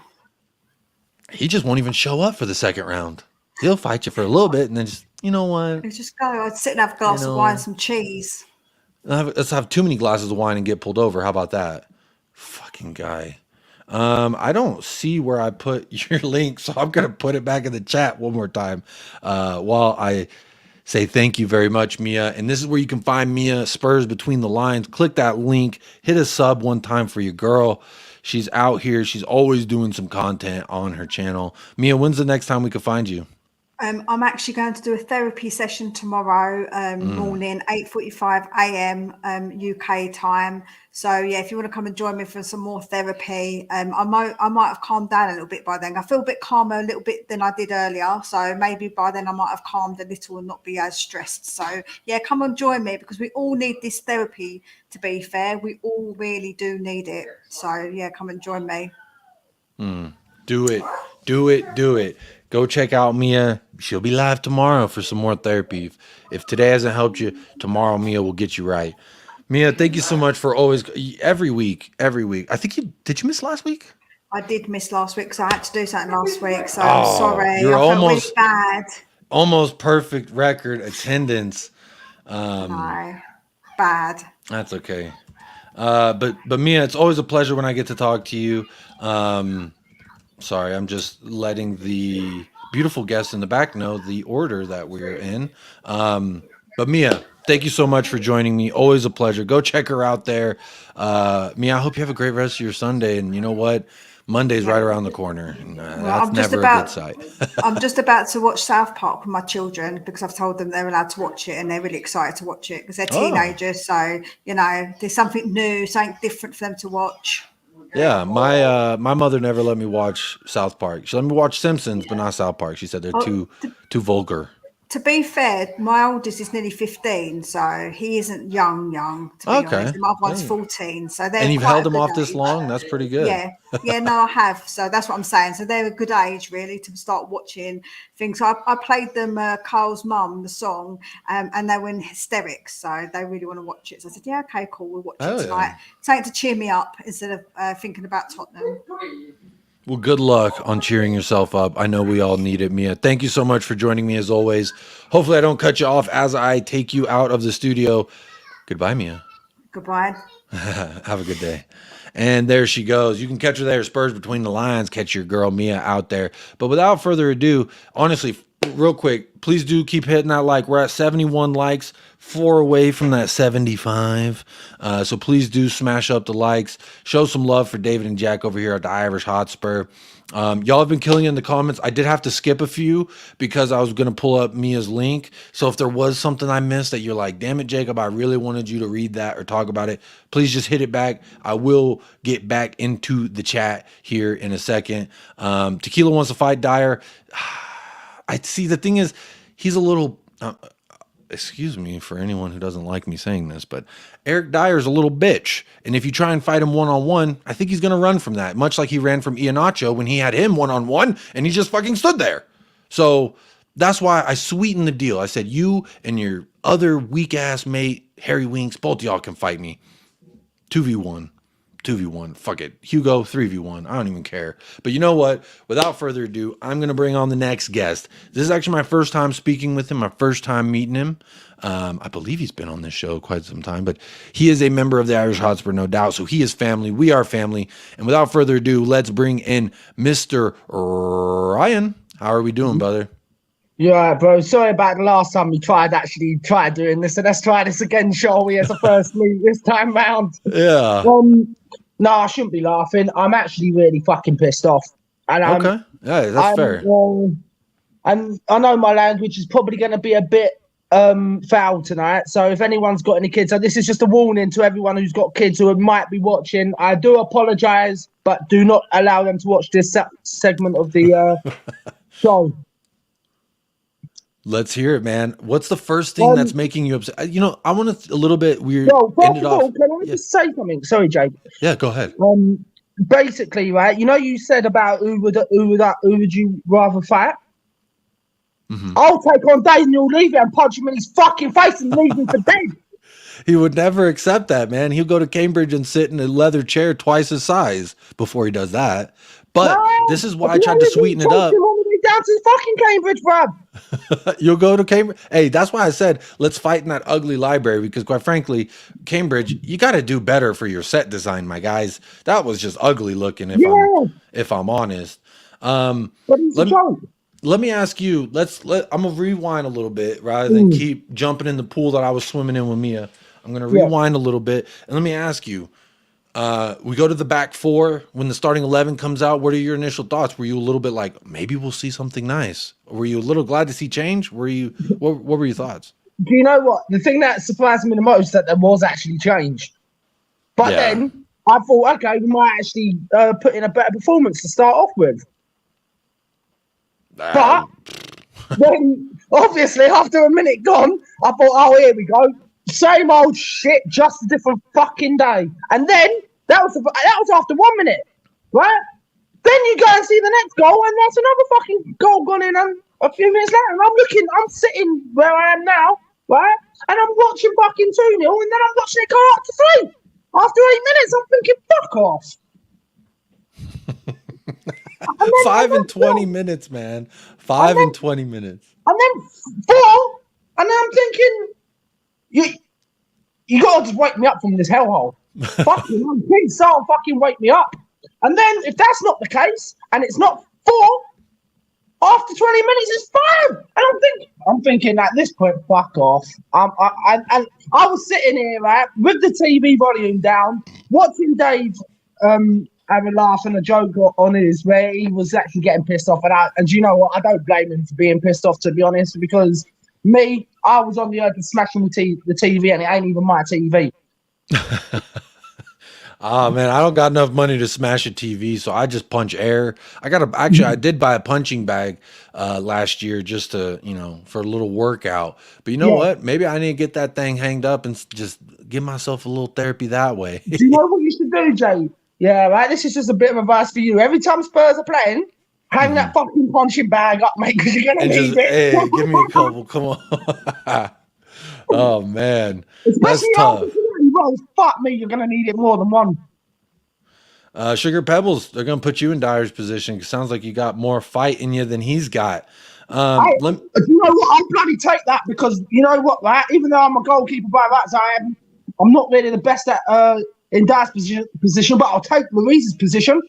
he just won't even show up for the second round. He'll fight you for a little bit and then just, you know what? Let's just go. I'd sit and have a You glass of wine, know, some cheese. let's have too many glasses of wine and get pulled over. How about that? Fucking guy. I don't see where I put your link, so I'm gonna put it back in the chat one more time. While I say thank you very much, Mia. And this is where you can find Mia Spurs Between the Lines. Click that link, hit a sub one time for your girl. She's out here. She's always doing some content on her channel. Mia, when's the next time we could find you? I'm actually going to do a therapy session tomorrow morning, 8:45 a.m. UK time. So yeah, if you want to come and join me for some more therapy, I might have calmed down a little bit by then. I feel a bit calmer a little bit than I did earlier. So maybe by then I might have calmed a little and not be as stressed. So yeah, come and join me because we all need this therapy. To be fair, we all really do need it. So yeah, come and join me. Do it. Do it. Do it. Go check out Mia. She'll be live tomorrow for some more therapy. If today hasn't helped you, tomorrow Mia will get you right. Mia, thank you so much for always every week. I think did you miss last week? I did miss last week because I had to do something last week. So I'm Oh, sorry. you're I felt really almost bad. perfect record attendance. No, bad. That's okay. But Mia, it's always a pleasure when I get to talk to you. Sorry, I'm just letting the beautiful guests in the back know the order that we're in. But Mia, thank you so much for joining me. Always a pleasure. Go check her out there. Mia, I hope you have a great rest of your Sunday. And you know what? Monday's right around the corner. And, Well, that's never a good sight. I'm just about to watch South Park with my children because I've told them they're allowed to watch it and they're really excited to watch it because they're Oh, teenagers. So, you know, there's something new, something different for them to watch. yeah. My mother never let me watch South Park. She let me watch Simpsons, but not South Park. She said they're Oh, too vulgar. to be fair, my oldest is nearly 15, so he isn't young, to be honest. Okay. The other one's Hey. 14, so they're And you've quite held a them good off this age. long? That's pretty good. Yeah, no, I have. So that's what I'm saying. So they're a good age, really, to start watching things. So I played them Carl's Mum, the song, and they were in hysterics. So they really want to watch it. So I said, yeah, okay, cool, we'll watch it Oh yeah. tonight. Something to cheer me up instead of thinking about Tottenham. Well, good luck on cheering yourself up. I know we all need it, Mia. Thank you so much for joining me as always. Hopefully, I don't cut you off as I take you out of the studio. Goodbye, Mia. Goodbye. Have a good day. And there she goes. You can catch her there. Spurs Between the Lines. Catch your girl Mia out there. But without further ado, honestly, real quick, please do keep hitting that like. We're at 71 likes, 4 away from that 75. So please do smash up the likes. Show some love for David and Jack over here at the Irish Hotspur. Y'all have been killing in the comments. I did have to skip a few because I was going to pull up Mia's link. So if there was something I missed that you're like, damn it, Jacob, I really wanted you to read that or talk about it, please just hit it back. I will get back into the chat here in a second. Tequila wants to fight Dyer. I see. The thing is, he's a little, excuse me for anyone who doesn't like me saying this, but Eric Dyer's a little bitch. And if you try and fight him one-on-one, I think he's going to run from that, much like he ran from Iheanacho when he had him one-on-one and he just fucking stood there. So that's why I sweetened the deal. I said, you and your other weak ass mate, Harry Winks, both y'all can fight me. 2v1. 2v1. Fuck it. Hugo, 3v1. I don't even care. But you know what? Without further ado, I'm going to bring on the next guest. This is actually my first time speaking with him, my first time meeting him. I believe he's been on this show quite some time, but he is a member of the Irish Hotspur, no doubt. So he is family. We are family. And without further ado, let's bring in Mr. Ryan. How are we doing, brother? Yeah, bro. Sorry about the last time we tried doing this. So let's try this again, shall we? As a first meet this time round. Yeah. No, I shouldn't be laughing. I'm actually really fucking pissed off. And okay. Yeah, that's fair. And I know my language is probably going to be a bit foul tonight. So if anyone's got any kids, so this is just a warning to everyone who's got kids who might be watching. I do apologize, but do not allow them to watch this segment of the show. Let's hear it, man. What's the first thing that's making you upset? You know, I want to a little bit weird. Well, first of all, can I just say something? Sorry, Jake. Yeah, go ahead. Basically, right. You know, you said about who would you rather fight? Mm-hmm. I'll take on Daniel Levy and punch him in his fucking face and leave him for dead. He would never accept that, man. He'll go to Cambridge and sit in a leather chair twice his size before he does that. But this is why I tried to sweeten it up. Down to fucking Cambridge, bruv. You'll go to Cambridge. Hey, that's why I said let's fight in that ugly library, because quite frankly, Cambridge, you got to do better for your set design, my guys. That was just ugly looking. If I'm honest. Let me ask you. I'm gonna rewind a little bit rather than keep jumping in the pool that I was swimming in with Mia. I'm gonna rewind a little bit and let me ask you. We go to the back four when the starting 11 comes out. What are your initial thoughts? Were you a little bit like, maybe we'll see something nice? Or were you a little glad to see change? What were your thoughts? Do you know what? The thing that surprised me the most is that there was actually change. But then I thought, okay, we might actually put in a better performance to start off with. But then, obviously, after a minute gone, I thought, oh, here we go. Same old shit, just a different fucking day. And then that was after 1 minute, right? Then you go and see the next goal, and there's another fucking goal gone in, and a few minutes later, and I'm sitting where I am now, right? And I'm watching fucking 2-0, and then I'm watching it go up to 3. After 8 minutes, I'm thinking, fuck off. 5 and 20 minutes, man. 5 and 20 minutes. And then 4, and then I'm thinking, you gotta just wake me up from this hellhole. Fucking please, someone fucking wake me up. And then if that's not the case, and it's not 4, after 20 minutes it's 5. And I'm thinking at this point, fuck off. I was sitting here, right, with the TV volume down, watching Dave have a laugh and a joke on his where he was actually getting pissed off. And you know what? I don't blame him for being pissed off, to be honest, because I was on the earth smashing the TV, and it ain't even my TV. Oh man, I don't got enough money to smash a TV, so I just punch air. I did buy a punching bag last year just to, for a little workout. But you know what? Maybe I need to get that thing hanged up and just give myself a little therapy that way. Do you know what you should do, Jay? Yeah, right. This is just a bit of advice for you. Every time Spurs are playing, hang that fucking punching bag up, mate, because you're gonna need it. Hey, give me a couple. Come on. Oh man, especially that's tough. Fuck me, you're gonna need it more than one. Sugar Pebbles, they're gonna put you in Dyer's position. It sounds like you got more fight in you than he's got. You know what? I'll bloody take that, because you know what, right? Even though I'm a goalkeeper by that time, I'm not really the best at in Dyer's position, but I'll take Louise's position.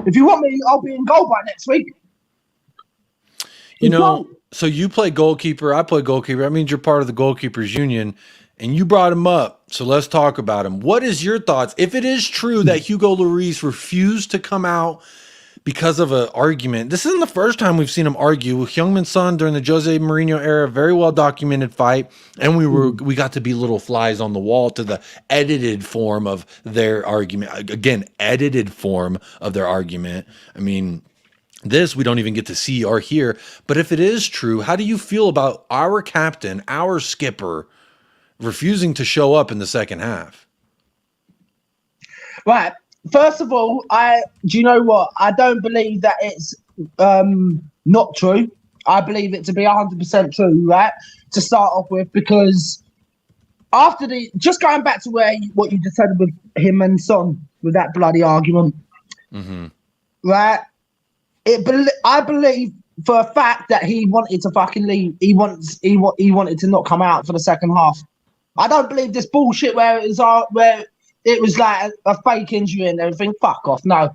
If you want me, I'll be in goal by next week. So you play goalkeeper, I play goalkeeper. That means you're part of the goalkeepers union, and you brought him up. So let's talk about him. What is your thoughts? If it is true that Hugo Lloris refused to come out because of an argument, this isn't the first time we've seen him argue with Heung-min Son during the Jose Mourinho era, very well documented fight, and we got to be little flies on the wall to the edited form of their argument. Again, edited form of their argument. I mean, this we don't even get to see or hear. But if it is true, how do you feel about our captain, our skipper, refusing to show up in the second half? Right. First of all, do you know what? I don't believe that it's not true. I believe it to be 100% true, right? To start off with, because after just going back to what you just said with him and Son with that bloody argument, right? I believe for a fact that he wanted to fucking leave. He wanted to not come out for the second half. I don't believe this bullshit where it was like a fake injury and everything. Fuck off. No.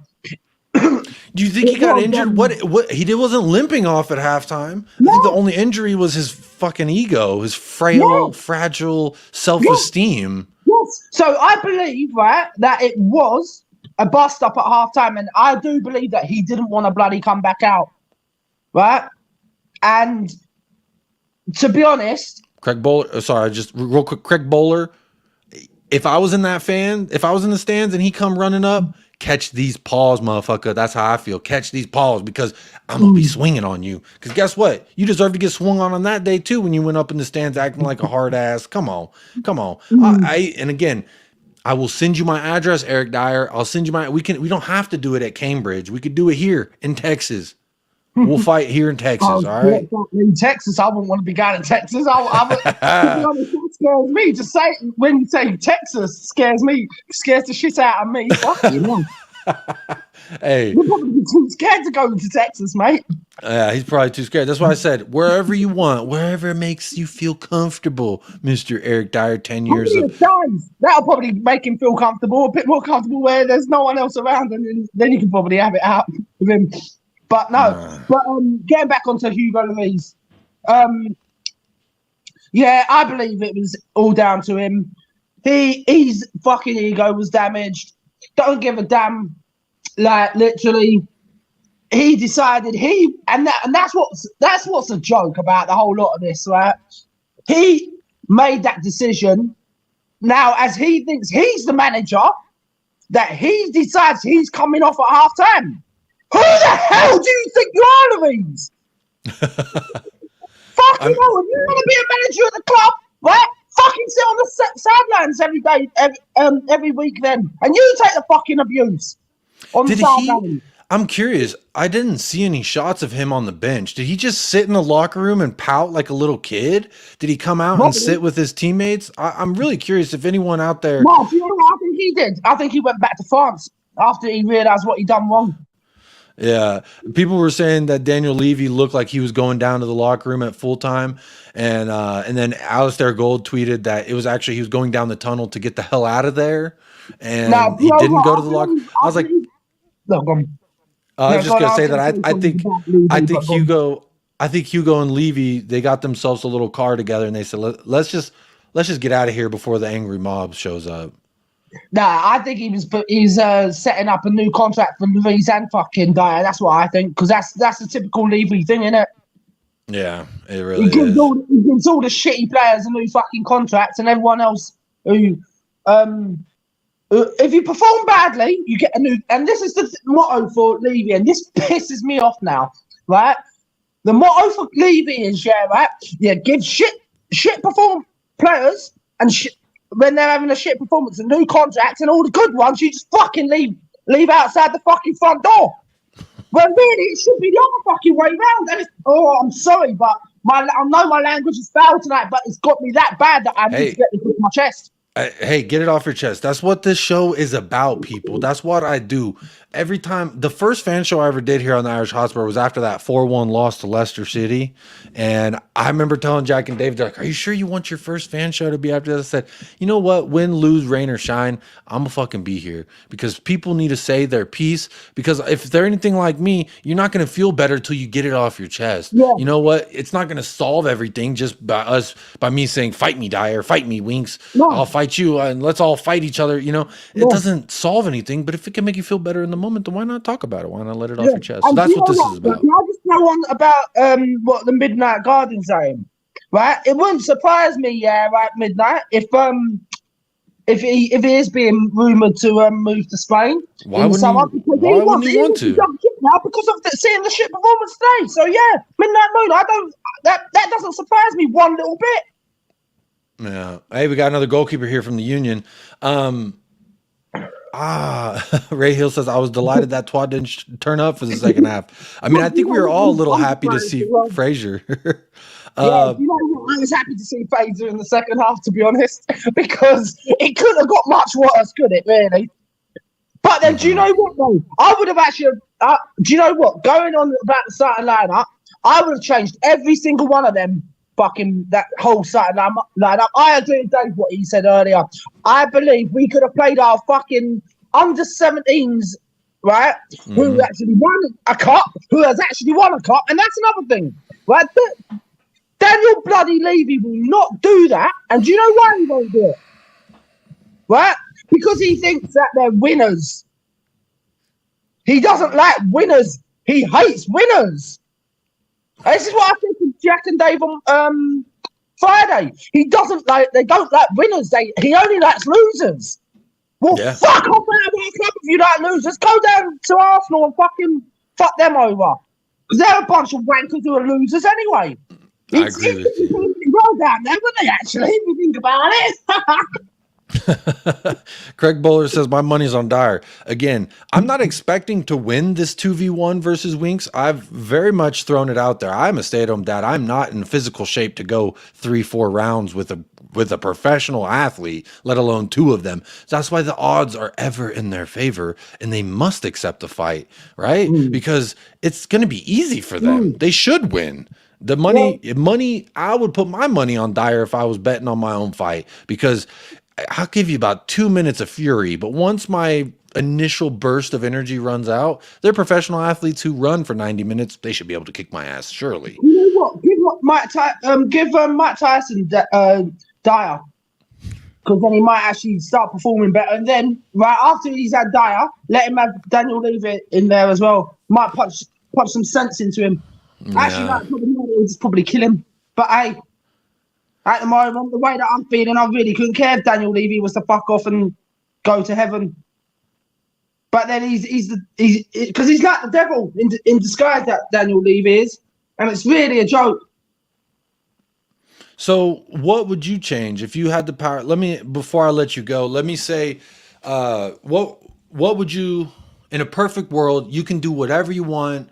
Do you think he got injured? What he did wasn't limping off at halftime. I think the only injury was his fucking ego, his fragile self-esteem. Yes. So I believe, right, that it was a bust up at halftime, and I do believe that he didn't want to bloody come back out, right? And to be honest, Craig Bowler, sorry, just real quick, Craig Bowler, if I was in the stands and he come running up, catch these paws, motherfucker. That's how I feel. Catch these paws because I'm going to be swinging on you. Because guess what? You deserve to get swung on that day too when you went up in the stands acting like a hard ass. Come on. And again, I will send you my address, Eric Dyer. I'll send you we don't have to do it at Cambridge. We could do it here in Texas. We'll fight here in Texas, all right? In Texas, I wouldn't want to be going to Texas. That scares me. Just say when you say Texas, scares the shit out of me. Fuck you, man. Hey, you're probably too scared to go to Texas, mate. Yeah, he's probably too scared. That's why I said wherever you want, wherever makes you feel comfortable, Mr. Eric Dyer. 10 years of that'll probably make him feel comfortable, a bit more comfortable where there's no one else around, and then you can probably have it out with him. But no, getting back onto Hugo Lloris, yeah, I believe it was all down to him. His fucking ego was damaged. Don't give a damn. Like literally, he decided and that's what's a joke about the whole lot of this, right? He made that decision. Now, as he thinks he's the manager, that he decides he's coming off at half time. Who the hell do you think you are, Louise? Fucking hell, if you want to be a manager at the club, right? Fucking sit on the sidelines every day, every week then. And you take the fucking abuse. I'm curious. I didn't see any shots of him on the bench. Did he just sit in the locker room and pout like a little kid? Did he come out and sit with his teammates? I'm really curious if anyone out there. No, you know what I think he did? I think he went back to France after he realized what he'd done wrong. Yeah, people were saying that Daniel Levy looked like he was going down to the locker room at full time, and then Alistair Gold tweeted that it was actually he was going down the tunnel to get the hell out of there, and he didn't go to the locker. I was like, I was just gonna say that I think Hugo and Levy, they got themselves a little car together, and they said let's just get out of here before the angry mob shows up. Nah, I think he's setting up a new contract for Lloris and fucking Dyer. That's what I think, because that's the typical Levy thing, isn't it? Yeah, it really is. He gives all the shitty players a new fucking contracts, and everyone else who, if you perform badly, you get a new. And this is the motto for Levy, and this pisses me off now, right? The motto for Levy is, give shit perform players and when they're having a shit performance, a new contract, and all the good ones, you just fucking leave outside the fucking front door. Well, really, it should be the other fucking way round. I'm sorry, but I know my language is foul tonight, but it's got me that bad that I need to get this off my chest. Hey, get it off your chest. That's what this show is about, people. That's what I do. Every time, the first fan show I ever did here on the Irish Hotspur was after that 4-1 loss to Leicester City. And I remember telling Jack and Dave, they're like, are you sure you want your first fan show to be after this? I said, you know what? Win, lose, rain, or shine, I'm going to fucking be here. Because people need to say their piece. Because if they're anything like me, you're not going to feel better till you get it off your chest. Yeah. You know what? It's not going to solve everything just by me saying, fight me, Dyer, fight me, Winks. No. I'll fight you, and let's all fight each other. You know, it doesn't solve anything. But if it can make you feel better in the moment, then why not talk about it? Why not let it off your chest? So that's what this is about. Can I just go on about what the Midnight Guardian's saying? Right? It wouldn't surprise me, Midnight, if he is being rumoured to move to Spain. Why wouldn't he want to? Now because of seeing the shit performance today. So yeah, Midnight Moon. That doesn't surprise me one little bit. Yeah. Hey, we got another goalkeeper here from the Union. Ray Hill says, I was delighted that Twat didn't turn up for the second half. I mean, I think we were all a little happy to see Frazier. Yeah, you know what? I was happy to see Fraser in the second half, to be honest, because it couldn't have got much worse, could it, really? But then, do you know what, though? I would have actually, do you know what? Going on about the starting lineup, I would have changed every single one of them, fucking, that whole starting lineup. I agree with Dave, what he said earlier. I believe we could have played our fucking under-17s, right? Who actually won a cup, and that's another thing, right? Daniel bloody Levy will not do that, and do you know why he won't do it? Right? Because he thinks that they're winners. He doesn't like winners. He hates winners. And this is what I said to Jack and Dave on Friday. They don't like winners. He only likes losers. Well, fuck off out of our club if you like losers. Go down to Arsenal and fucking fuck them over. Because they're a bunch of wankers who are losers anyway. I agree with you. Well down there, wouldn't they, actually, if you think about it? Craig Bowler says, my money's on Dyer. Again, I'm not expecting to win this 2v1 versus Winks. I've very much thrown it out there. I'm a stay-at-home dad. I'm not in physical shape to go 3-4 rounds with a professional athlete, let alone two of them. So that's why the odds are ever in their favor, and they must accept the fight, right? Because it's going to be easy for them. They should win. The money, I would put my money on Dyer if I was betting on my own fight, because I'll give you about 2 minutes of fury. But once my initial burst of energy runs out, they're professional athletes who run for 90 minutes. They should be able to kick my ass, surely. You know what? Give Mike Tyson Dyer, because then he might actually start performing better. And then right after he's had Dyer, let him have Daniel Levy in there as well. Might punch some sense into him. Actually, it'll probably kill him. But hey, at the moment, the way that I'm feeling, I really couldn't care if Daniel Levy was to fuck off and go to heaven. But then he's because he's like the devil in disguise, that Daniel Levy is, and it's really a joke. So, what would you change if you had the power? Before I let you go, let me say, what would you, in a perfect world, you can do whatever you want.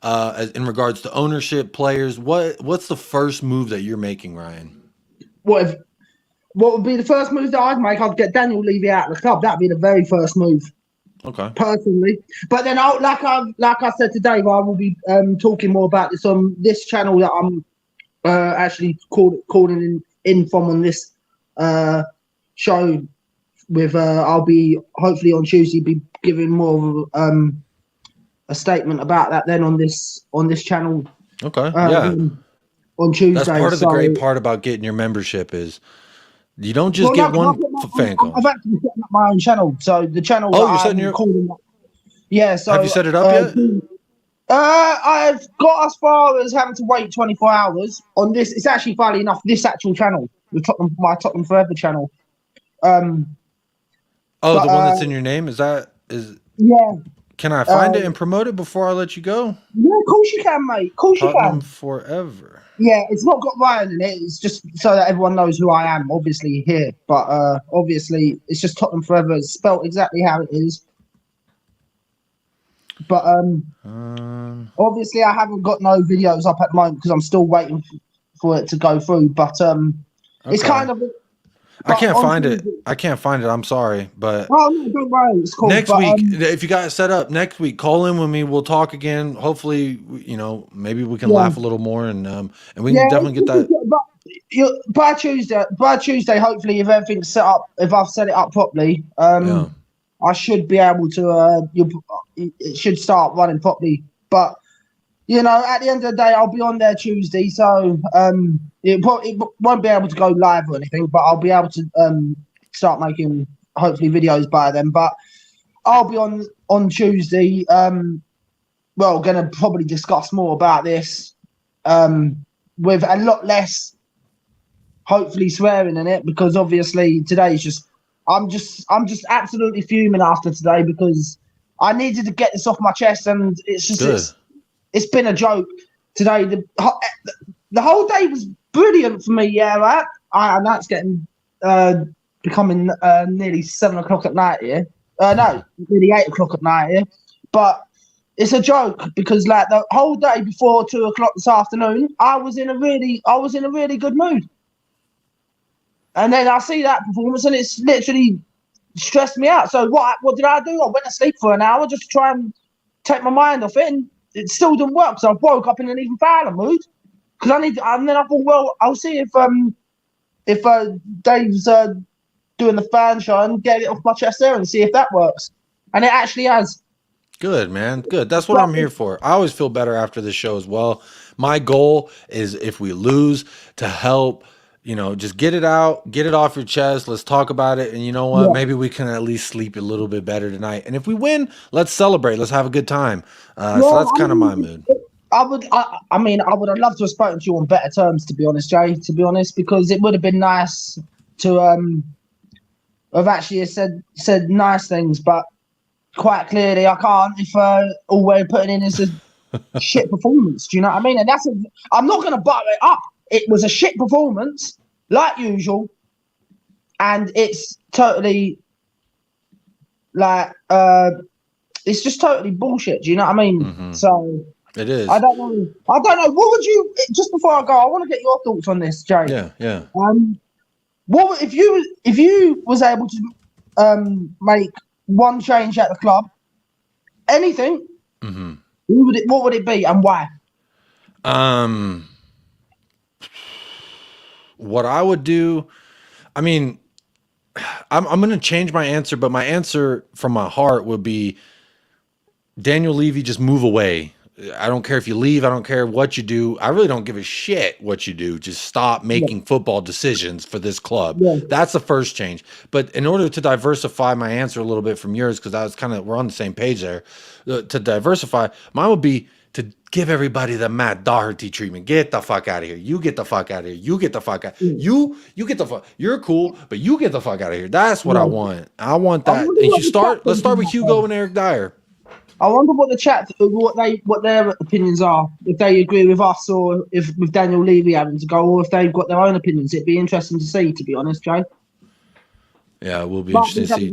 In regards to ownership, players, what's the first move that you're making, Ryan? What would be the first move that I'd make? I'd get Daniel Levy out of the club. That'd be the very first move. Okay. Personally, but then like I said to Dave, I will be talking more about this on this channel that I'm actually calling in from on this show. With I'll be hopefully on Tuesday be giving more of a statement about that then on this channel. Okay. On Tuesday. That's part of the great part about getting your membership is you don't just get one fan call. I've actually set up my own channel. So the channel. Oh, you're setting your. Yeah. So have you set it up yet? I've got as far as having to wait 24 hours on this. It's actually, funnily enough, this actual channel, my Tottenham Forever channel. The one that's in your name is. Yeah. Can I find it and promote it before I let you go? Yeah, of course you can, mate. Of course you can. Forever. Yeah, it's not got Ryan in it. It's just so that everyone knows who I am, obviously, here. But obviously, it's just Tottenham Forever. It's spelt exactly how it is. But obviously, I haven't got no videos up at the moment because I'm still waiting for it to go through. But it's kind of... I can't find it. I'm sorry, but oh no, don't worry. It's cool. Next week, if you got it set up next week, call in with me. We'll talk again. Hopefully, maybe we can laugh a little more, and we can definitely get that. But by Tuesday, hopefully, if everything's set up, if I've set it up properly, I should be able to. It should start running properly, but. At the end of the day, I'll be on there Tuesday, so it won't be able to go live or anything, but I'll be able to start making, hopefully, videos by then. But I'll be on Tuesday. Going to probably discuss more about this with a lot less, hopefully, swearing in it, because obviously today's just, I'm just absolutely fuming after today because I needed to get this off my chest, and it's just. It's been a joke today. The whole day was brilliant for me. Yeah, right. I know it's getting becoming nearly 7 o'clock at night here. No, nearly 8 o'clock at night here. But it's a joke because like the whole day before 2 o'clock this afternoon, I was in a really good mood. And then I see that performance and it's literally stressed me out. So what did I do? I went to sleep for an hour just to try and take my mind off it. And it still didn't work. So I woke up in an even fouler mood. And then I thought, well, I'll see if Dave's doing the fan show and get it off my chest there and see if that works. And it actually has. Good, man. Good. That's what I'm here for. I always feel better after the show as well. My goal is if we lose to help, just get it out, get it off your chest. Let's talk about it. And you know what? Yeah. Maybe we can at least sleep a little bit better tonight. And if we win, let's celebrate. Let's have a good time. So that's kind of my mood. I would have loved to have spoken to you on better terms, to be honest, Jay, because it would have been nice to have actually said nice things, but quite clearly I can't if all we're putting in is a shit performance. Do you know what I mean? And I'm not going to butter it up. It was a shit performance, like usual, and it's totally like it's just totally bullshit. Do you know what I mean? Mm-hmm. So it is. I don't know. What would you? Just before I go, I want to get your thoughts on this, Jay. Yeah. What if you was able to make one change at the club? Anything? Mm-hmm. What would it be and why? What I would do, I mean, I'm going to change my answer, but my answer from my heart would be Daniel Levy, just move away. I don't care if you leave. I don't care what you do. I really don't give a shit what you do. Just stop making football decisions for this club. Yeah. That's the first change. But in order to diversify my answer a little bit from yours, because we're on the same page there, to diversify, mine would be to give everybody the Matt Doherty treatment. Get the fuck out of here. You get the fuck out of here. You get the fuck out. You get the fuck. You're cool, but you get the fuck out of here. That's what I want. I want that. And let's start with Hugo and Eric Dyer. I wonder what their opinions are, if they agree with us or if with Daniel Levy having to go, or if they've got their own opinions. It'd be interesting to see, to be honest, Jay. Yeah, it will be interesting to see.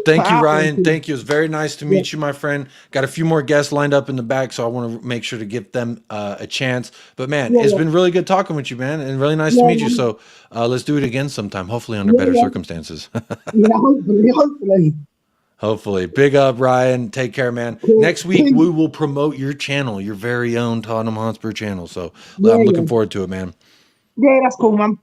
Thank you, Ryan. Thank you. It was very nice to meet you, my friend. Got a few more guests lined up in the back, so I want to make sure to give them a chance. But, man, it's been really good talking with you, man, and really nice to meet you. So let's do it again sometime, hopefully under better circumstances. Hopefully. Hopefully. Big up, Ryan. Take care, man. Next week, we will promote your channel, your very own Tottenham Hotspur channel. So I'm looking forward to it, man. Yeah, that's cool, man.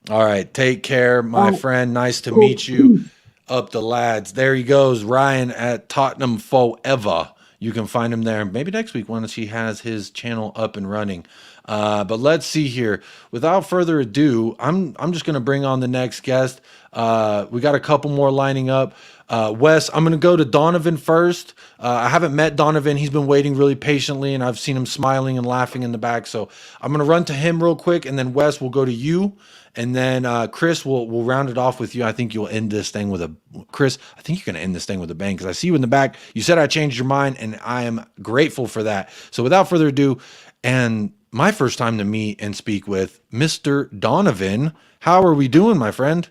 All right. Take care, my friend. Nice to meet you. Up the lads. There he goes, Ryan at Tottenham Forever. You can find him there. Maybe next week once he has his channel up and running. But let's see here. Without further ado, I'm just going to bring on the next guest. We got a couple more lining up. Wes, I'm going to go to Donovan first. I haven't met Donovan. He's been waiting really patiently, and I've seen him smiling and laughing in the back. So I'm going to run to him real quick, and then Wes will go to you. And then Chris will round it off with you. I think you'll end this thing with Chris, I think you're going to end this thing with a bang, because I see you in the back. You said I changed your mind, and I am grateful for that. So without further ado, and my first time to meet and speak with Mr. Donovan. How are we doing, my friend?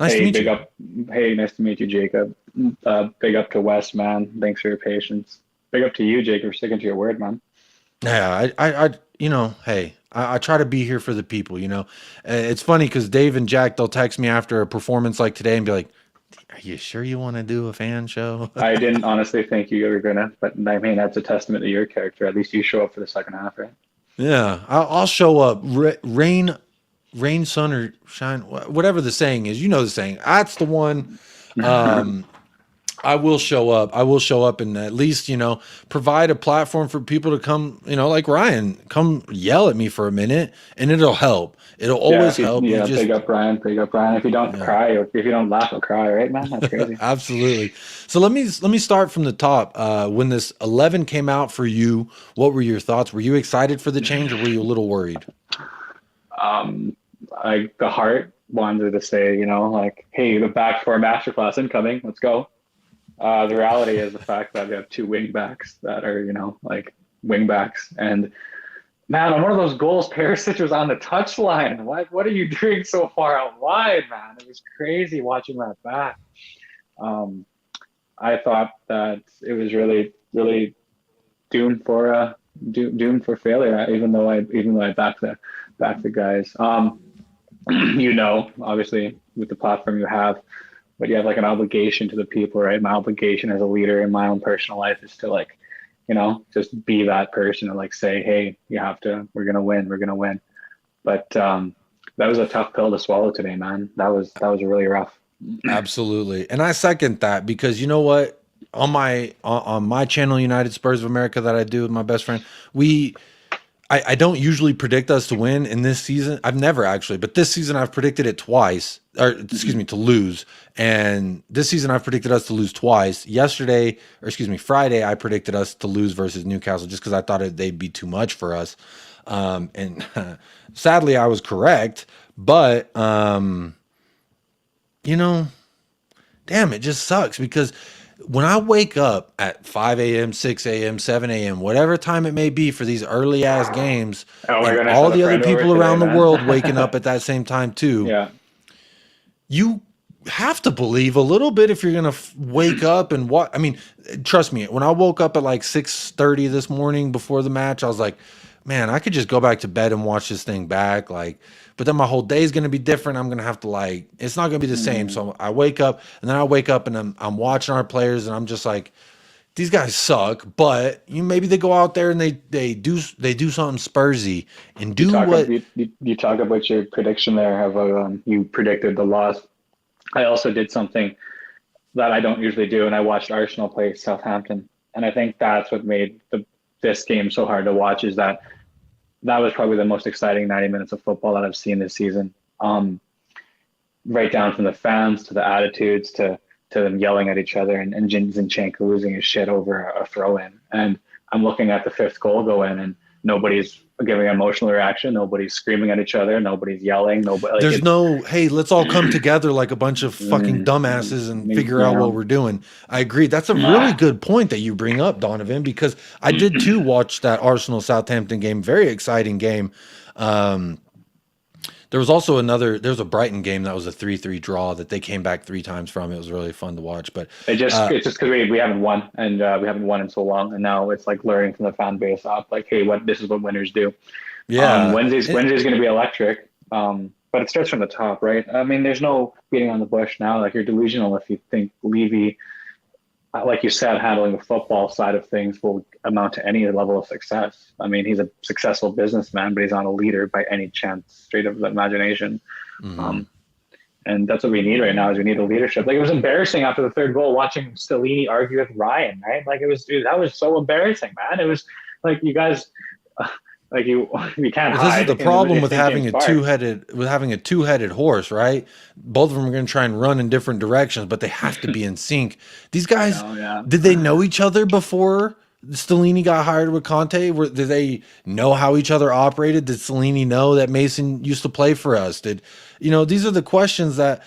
Nice to meet you. Hey, nice to meet you, Jacob. Big up to Wes, man. Thanks for your patience. Big up to you, Jacob, for sticking to your word, man. Yeah, I try to be here for the people, It's funny because Dave and Jack, they'll text me after a performance like today and be like, are you sure you want to do a fan show? I didn't honestly think you were going to, but I mean, that's a testament to your character. At least you show up for the second half, right? Yeah, I'll show up. Rain, sun, or shine, whatever the saying is. You know the saying. That's the one. I will show up. I will show up and at least, provide a platform for people to come, like Ryan, come yell at me for a minute, and it'll help. It'll always help. Yeah, big up Ryan. If you don't cry, or if you don't laugh, I'll cry, right, man? That's crazy. Absolutely. So let me start from the top. When this 11 came out for you, what were your thoughts? Were you excited for the change, or were you a little worried? The heart wanted to say, hey, the back four masterclass incoming. Let's go. The reality is the fact that we have two wing backs that are, wing backs. And man, on one of those goals, Perisic was on the touchline. What are you doing so far out wide, man? It was crazy watching that back. I thought that it was really, really doomed for failure. Even though I back the guys. Obviously with the platform you have, but you have like an obligation to the people, right? My obligation as a leader in my own personal life is to like, just be that person and like say, hey, we're gonna win. But that was a tough pill to swallow today, man. That was really rough. Absolutely. And I second that because you know what? On my channel, United Spurs of America, that I do with my best friend, I don't usually predict us to win in this season. I've never actually, but this season I've predicted it twice, or excuse me, to lose. And this season I've predicted us to lose twice. Friday, I predicted us to lose versus Newcastle just because I thought they'd be too much for us. And sadly, I was correct. But, damn, it just sucks because when I wake up at 5 a.m., 6 a.m., 7 a.m., whatever time it may be for these early ass games, Oh my and goodness, all had a the other friend over people today, around the man. world waking up at that same time too, Yeah. you have to believe a little bit if you're gonna wake up and what. I mean, trust me, when I woke up at like 6:30 this morning before the match, I was like, man, I could just go back to bed and watch this thing back. Like, but then my whole day is gonna be different. I'm gonna have to it's not gonna be the same. So I wake up and then I wake up and I'm watching our players and I'm just like, these guys suck, but maybe they go out there and they do something Spursy and do what. You talk about your prediction there of you predicted the loss. I also did something that I don't usually do, and I watched Arsenal play Southampton, and I think that's what made this game so hard to watch. Is that was probably the most exciting 90 minutes of football that I've seen this season. Right down from the fans to the attitudes to them yelling at each other and Zinchenko losing his shit over a throw in. And I'm looking at the fifth goal go in and nobody's giving an emotional reaction. Nobody's screaming at each other. Nobody's yelling. Nobody. There's no, hey, let's all come together like a bunch of fucking dumbasses and figure out what we're doing. I agree. That's a really good point that you bring up, Donovan, because I did too watch that Arsenal Southampton game. Very exciting game. There was also there's a Brighton game that was a 3-3 draw that they came back 3 times from. It was really fun to watch. But it's just because we haven't won and we haven't won in so long, and now it's like learning from the fan base up like, hey, this is what winners do. Yeah, Wednesday's going to be electric, but it starts from the top, right? I mean, there's no beating on the bush now. Like, you're delusional if you think Levy, like you said, handling the football side of things will amount to any level of success. I mean, he's a successful businessman, but he's not a leader by any chance, straight up the imagination. Mm-hmm. And that's what we need right now is we need a leadership. Like, it was embarrassing after the third goal watching Stellini argue with Ryan, right? Like, that was so embarrassing, man. It was like, you guys, like you can't hide. This is the problem with having a two-headed horse, right? Both of them are going to try and run in different directions, but they have to be in sync. These guys, did they know each other before Stellini got hired with Conte? Did they know how each other operated? Did Stellini know that Mason used to play for us? These are the questions that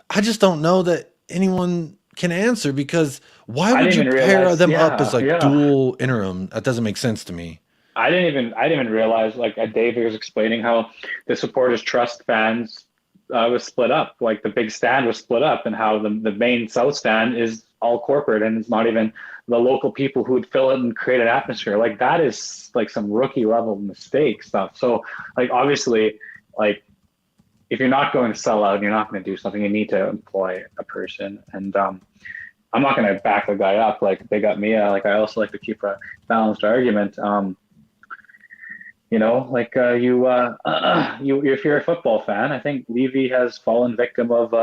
I just don't know that anyone can answer, because why would you pair them up as dual interim? That doesn't make sense to me. I didn't even realize, like, David was explaining how the supporters trust fans was split up. Like, the big stand was split up, and how the main south stand is all corporate, and it's not even the local people who would fill it and create an atmosphere. Like, that is like some rookie level mistake stuff. So, like, obviously, like, if you're not going to sell out and you're not going to do something, you need to employ a person. And I'm not going to back the guy up like big up Mia. Like, I also like to keep a balanced argument. If you're a football fan, I think Levy has fallen victim of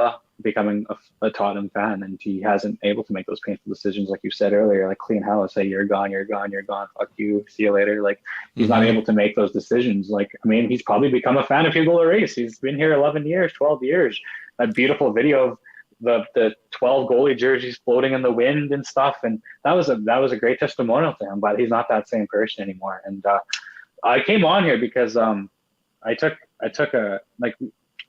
becoming a Tottenham fan, and he hasn't able to make those painful decisions, like you said earlier, like clean house, say you're gone, fuck you, see you later. Like, he's not able to make those decisions. Like, I mean, he's probably become a fan of Hugo Lloris. He's been here 11 years, 12 years. That beautiful video of the 12 goalie jerseys floating in the wind and stuff, and that was a great testimonial to him. But he's not that same person anymore. And I came on here because I took a, like,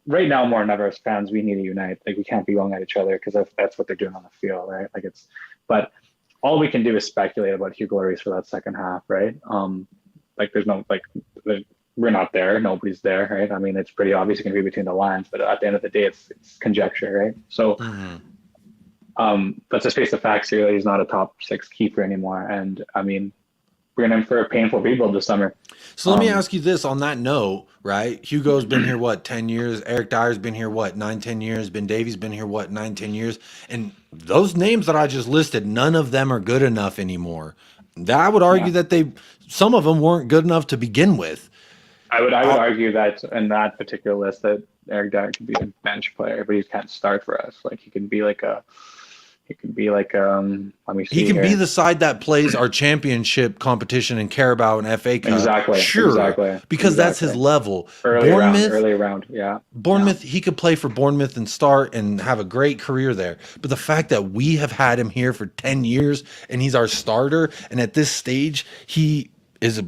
right now more than ever as fans, we need to unite. Like, we can't be going at each other because that's what they're doing on the field, right? Like, but all we can do is speculate about Hugo Lloris for that second half, right? Like, there's no, like, we're not there, nobody's there, right? I mean, it's pretty obvious it can be between the lines, but at the end of the day, it's conjecture, right? So Let's just face the facts here. He's not a top 6 keeper anymore. And I mean, we're in for a painful rebuild this summer. So let me ask you this on that note, right? Hugo's been here, what, 10 years? Eric Dyer's been here, what, 9, 10 years? Ben Davies been here, what, 9, 10 years? And those names that I just listed, none of them are good enough anymore. I would argue that some of them weren't good enough to begin with. I would argue that in that particular list that Eric Dyer could be a bench player, but he can't start for us. Like he can be like let me see. He can here. be the side that plays our championship competition in Carabao and FA Cup. Exactly. Sure. Exactly. Because that's his level. Early round. Yeah. Bournemouth, he could play for Bournemouth and start and have a great career there. But the fact that we have had him here for 10 years and he's our starter, and at this stage, he is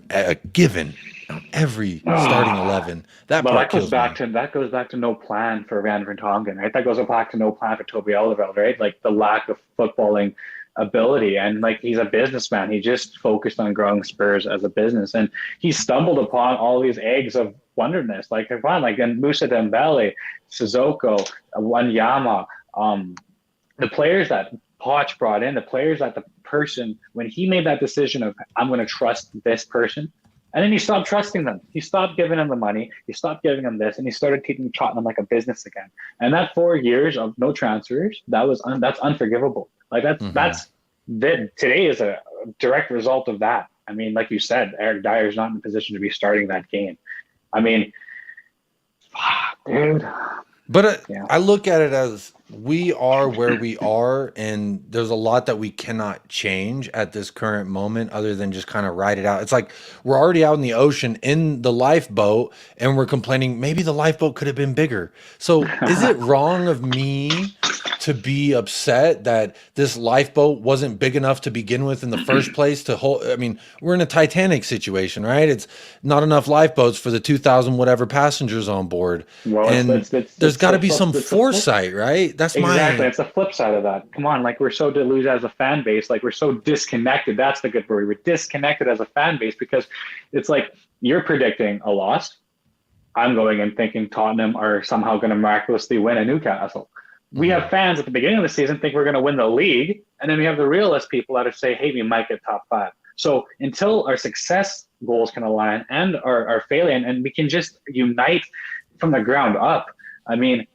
a given on every starting 11. That goes back to no plan for Van Vertonghen, right? That goes back to no plan for Toby Alderweireld, right? Like the lack of footballing ability, and like he's a businessman. He just focused on growing Spurs as a business, and he stumbled upon all these eggs of wonderness. Like and Moussa Dembele, Sissoko, Wanyama, the players that Poch brought in, the players that the person, when he made that decision of I'm going to trust this person. And then he stopped trusting them. He stopped giving them the money. He stopped giving them this, and he started treating Tottenham like a business again. And that 4 years of no transfers, that's unforgivable. Like today is a direct result of that. I mean, like you said, Eric Dyer is not in a position to be starting that game. I mean, dude. But I look at it as we are where we are, and there's a lot that we cannot change at this current moment other than just kind of ride it out. It's like we're already out in the ocean in the lifeboat, and we're complaining maybe the lifeboat could have been bigger. So is it wrong of me to be upset that this lifeboat wasn't big enough to begin with in the first place to hold? I mean, we're in a Titanic situation, right? It's not enough lifeboats for the 2,000 whatever passengers on board. Well, and there's got to be some foresight, right? That's exactly. It's the flip side of that. Come on, like we're so deluded as a fan base, like we're so disconnected. That's the good word. We're disconnected as a fan base because it's like you're predicting a loss. I'm going and thinking Tottenham are somehow going to miraculously win a Newcastle. We have fans at the beginning of the season think we're going to win the league, and then we have the realist people that are say, hey, we might get top 5. So until our success goals can align and our failure, and we can just unite from the ground up. I mean,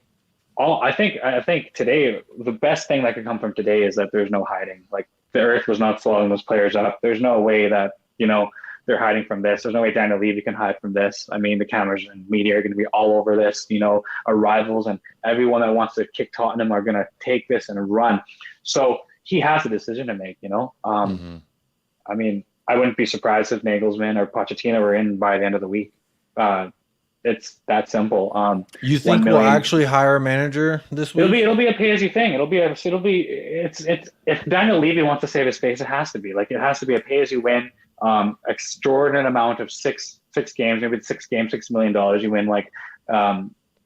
I think today the best thing that could come from today is that there's no hiding. Like the earth was not swallowing those players up. There's no way that they're hiding from this. There's no way Daniel Levy can hide from this. I mean, the cameras and media are going to be all over this. Our rivals and everyone that wants to kick Tottenham are going to take this and run. So he has a decision to make. I mean, I wouldn't be surprised if Nagelsmann or Pochettino were in by the end of the week. It's that simple. You think we'll actually hire a manager this week? It'll be a pay as you thing. It's if Daniel Levy wants to save his face, it has to be a pay as you win. Extraordinary amount of six games, maybe 6 games, $6 million. You win like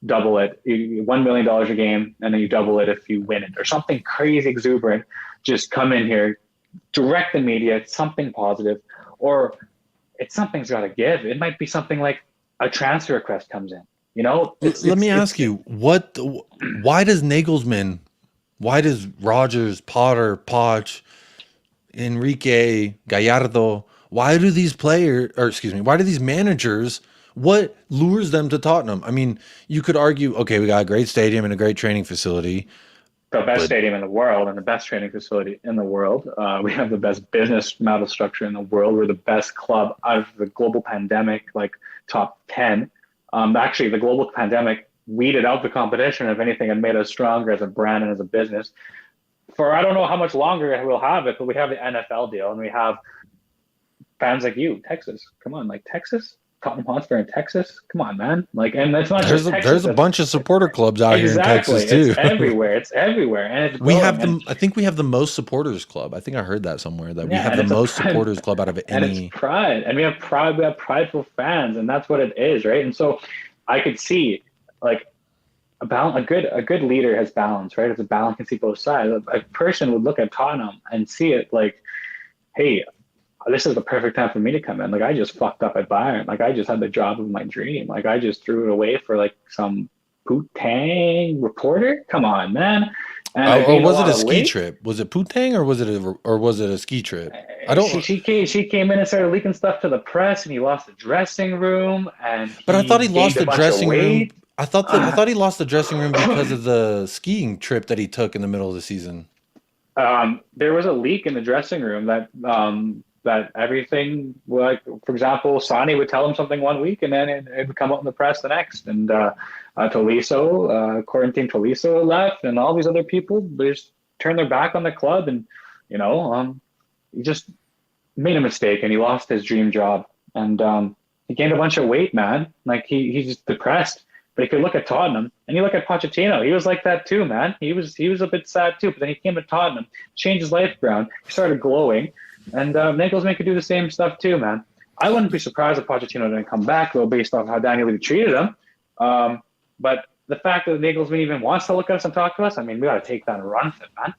double it, $1 million a game, and then you double it if you win it, or something crazy exuberant. Just come in here, direct the media. It's something positive, or it's something's got to give. It might be something like a transfer request comes in. Let me ask you, why does Nagelsmann, why does Rodgers, Potter, Poch, Enrique, Gallardo, why do these managers, what lures them to Tottenham? I mean, you could argue, okay, we got a great stadium and a great training facility. The best stadium in the world and the best training facility in the world. We have the best business model structure in the world. We're the best club out of the global pandemic, like top 10. Actually, the global pandemic weeded out the competition. If anything, it made us stronger as a brand and as a business. For I don't know how much longer we'll have it, but we have the NFL deal, and we have fans like you, Texas. Come on, like Texas, Tottenham Hotspur in Texas. Come on, man. Like, and it's not just Texas. There's a bunch of supporter clubs out here in Texas too. It's everywhere. It's everywhere, and it's we have the. I think we have the most supporters club. I think I heard that somewhere that we have the most supporters club out of any. And it's pride, and we have pride. We have prideful fans, and that's what it is, right? And so, I could see like. A good leader has balance, right? It's a balance, can see both sides. A person would look at Tottenham and see it like, hey, this is the perfect time for me to come in. Like, I just fucked up at Bayern. Like, I just had the job of my dream. Like, I just threw it away for like some Putang reporter. Come on, man. and I Or gained a was it lot a of ski weight. trip? Was it Putang or was it a ski trip? I She don't. she came she came in and started leaking stuff to the press, and he lost the dressing room, and But I thought he he lost gained a the bunch of dressing room. weight. I thought he lost the dressing room because of the skiing trip that he took in the middle of the season. There was a leak in the dressing room that everything, like for example, Sani would tell him something one week and then it would come out in the press the next. And quarantine Tolisso left, and all these other people they just turned their back on the club, and he just made a mistake and he lost his dream job, and he gained a bunch of weight, man. Like he's just depressed. But if you look at Tottenham and you look at Pochettino, he was like that too, man. He was a bit sad too. But then he came to Tottenham, changed his life around. He started glowing, and Nagelsmann could do the same stuff too, man. I wouldn't be surprised if Pochettino didn't come back though, based off how Daniel Levy treated him. But the fact that Nagelsmann even wants to look at us and talk to us, I mean, we got to take that and run with it, man.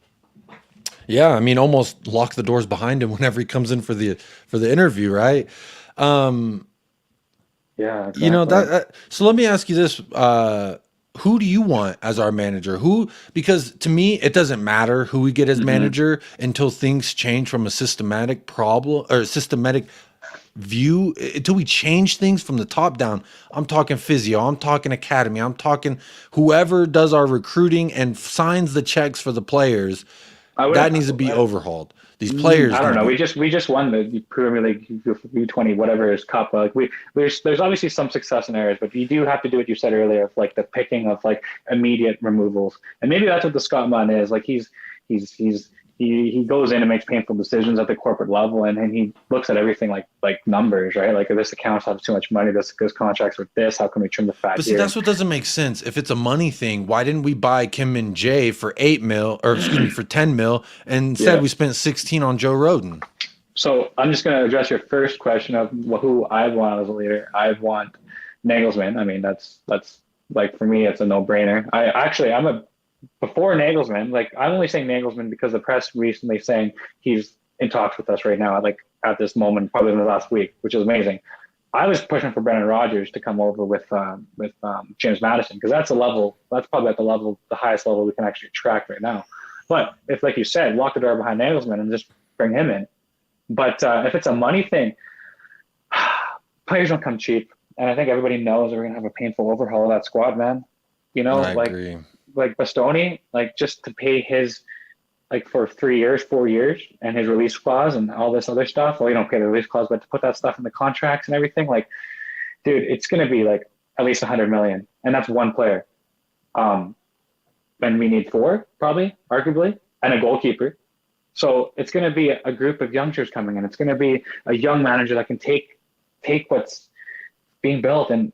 Yeah, I mean, almost lock the doors behind him whenever he comes in for the interview, right? Um, Yeah, you know exactly. so let me ask you this: who do you want as our manager? Who? Because to me, it doesn't matter who we get as Hmm. manager until things change from a systematic problem or systematic view. Until we change things from the top down. I'm talking physio. I'm talking academy. I'm talking whoever does our recruiting and signs the checks for the players. I would. That needs to be overhauled. These players I need don't to know. be. We just won the Premier League U20 whatever is cup. Like there's obviously some success in areas, but you do have to do what you said earlier of like the picking of like immediate removals, and maybe that's what the Scott Munn is. Like he's he goes in and makes painful decisions at the corporate level, and he looks at everything like numbers, right? Like if this account has too much money, this contracts with this. How can we trim the fat But see, here? that's what doesn't make sense. If it's a money thing, why didn't we buy Kim and Jay for 8 mil, or excuse me, for 10 mil, and instead Yeah. we spent 16 on Joe Roden? So I'm just going to address your first question of who I want as a leader. I want Nagelsmann. I mean, that's like for me, it's a no-brainer. I'm a before Nagelsmann. Like I'm only saying Nagelsmann because the press recently saying he's in talks with us right now. Like at this moment, probably in the last week, which is amazing. I was pushing for Brendan Rodgers to come over with James Madison because that's a level. That's probably at the level, the highest level we can actually track right now. But if, like you said, lock the door behind Nagelsmann and just bring him in, but if it's a money thing, players don't come cheap, and I think everybody knows we're gonna have a painful overhaul of that squad, man. You know, I agree. like Bastoni, like just to pay his like for 3 years, 4 years, and his release clause and all this other stuff. Well, you don't pay the release clause, but to put that stuff in the contracts and everything, like, dude, it's gonna be like at least 100 million, and that's one player. Um, and we need four, probably, arguably, and a goalkeeper. So it's going to be a group of youngsters coming in. It's going to be a young manager that can take what's being built. And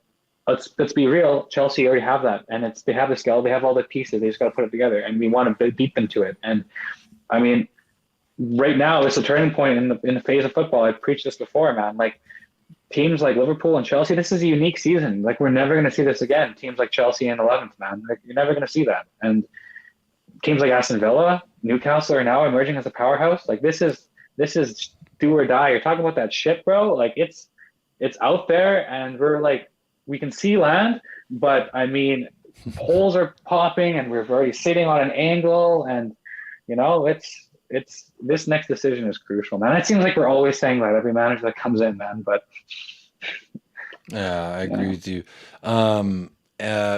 let's be real. Chelsea already have that, and they have the skill. They have all the pieces. They just got to put it together, and we want to beat them to it. And I mean, right now it's a turning point in the phase of football. I've preached this before, man. Like teams like Liverpool and Chelsea, this is a unique season. Like we're never going to see this again. Teams like Chelsea in 11th, man. Like you're never going to see that. And teams like Aston Villa, Newcastle are now emerging as a powerhouse. Like this is do or die. You're talking about that shit, bro. Like it's out there, and we can see land, but I mean, holes are popping, and we're already sitting on an angle, and it's this next decision is crucial, man. It seems like we're always saying that every manager that comes in, man. But Yeah, I agree yeah, with you.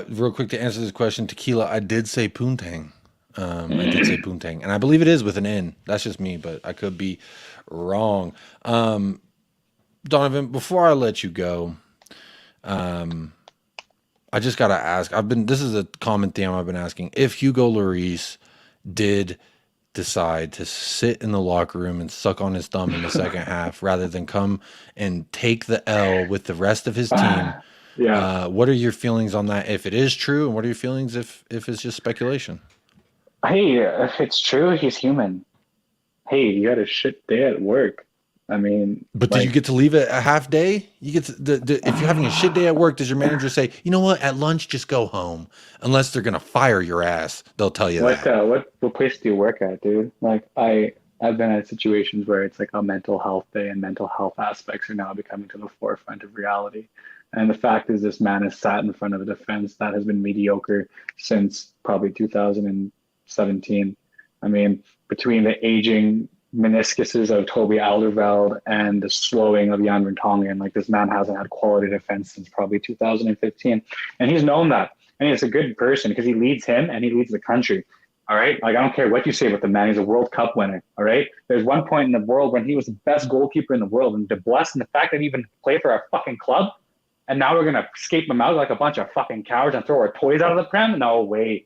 Real quick to answer this question, Tequila, I did say Poontang. I did say Poontang, and I believe it is with an N. That's just me, but I could be wrong. Donovan, before I let you go, I just gotta ask. This is a common theme I've been asking. If Hugo Lloris did decide to sit in the locker room and suck on his thumb in the second half rather than come and take the L with the rest of his team, yeah. what are your feelings on that? If it is true, and what are your feelings if it's just speculation? Hey, if it's true, he's human. Hey, you had a shit day at work. I mean, But did you like, get to leave it a half day? You get to, if you're having a shit day at work, does your manager say, you know what, at lunch just go home? Unless they're gonna fire your ass, they'll tell you what that. uh, what place do you work at, dude? Like, I've been at situations where it's like a mental health day, and mental health aspects are now becoming to the forefront of reality. And the fact is, this man has sat in front of a defense that has been mediocre since probably 2006, 17. I mean, between the aging meniscuses of Toby Alderweireld and the slowing of Jan Vertonghen, like this man hasn't had quality defense since probably 2015. And he's known that. And he's a good person because he leads him and he leads the country. All right. Like, I don't care what you say about the man. He's a World Cup winner. All right. There's one point in the world when he was the best goalkeeper in the world, and blessed in the fact that he even played for our fucking club. And now we're going to escape him out like a bunch of fucking cowards and throw our toys out of the prem? No way.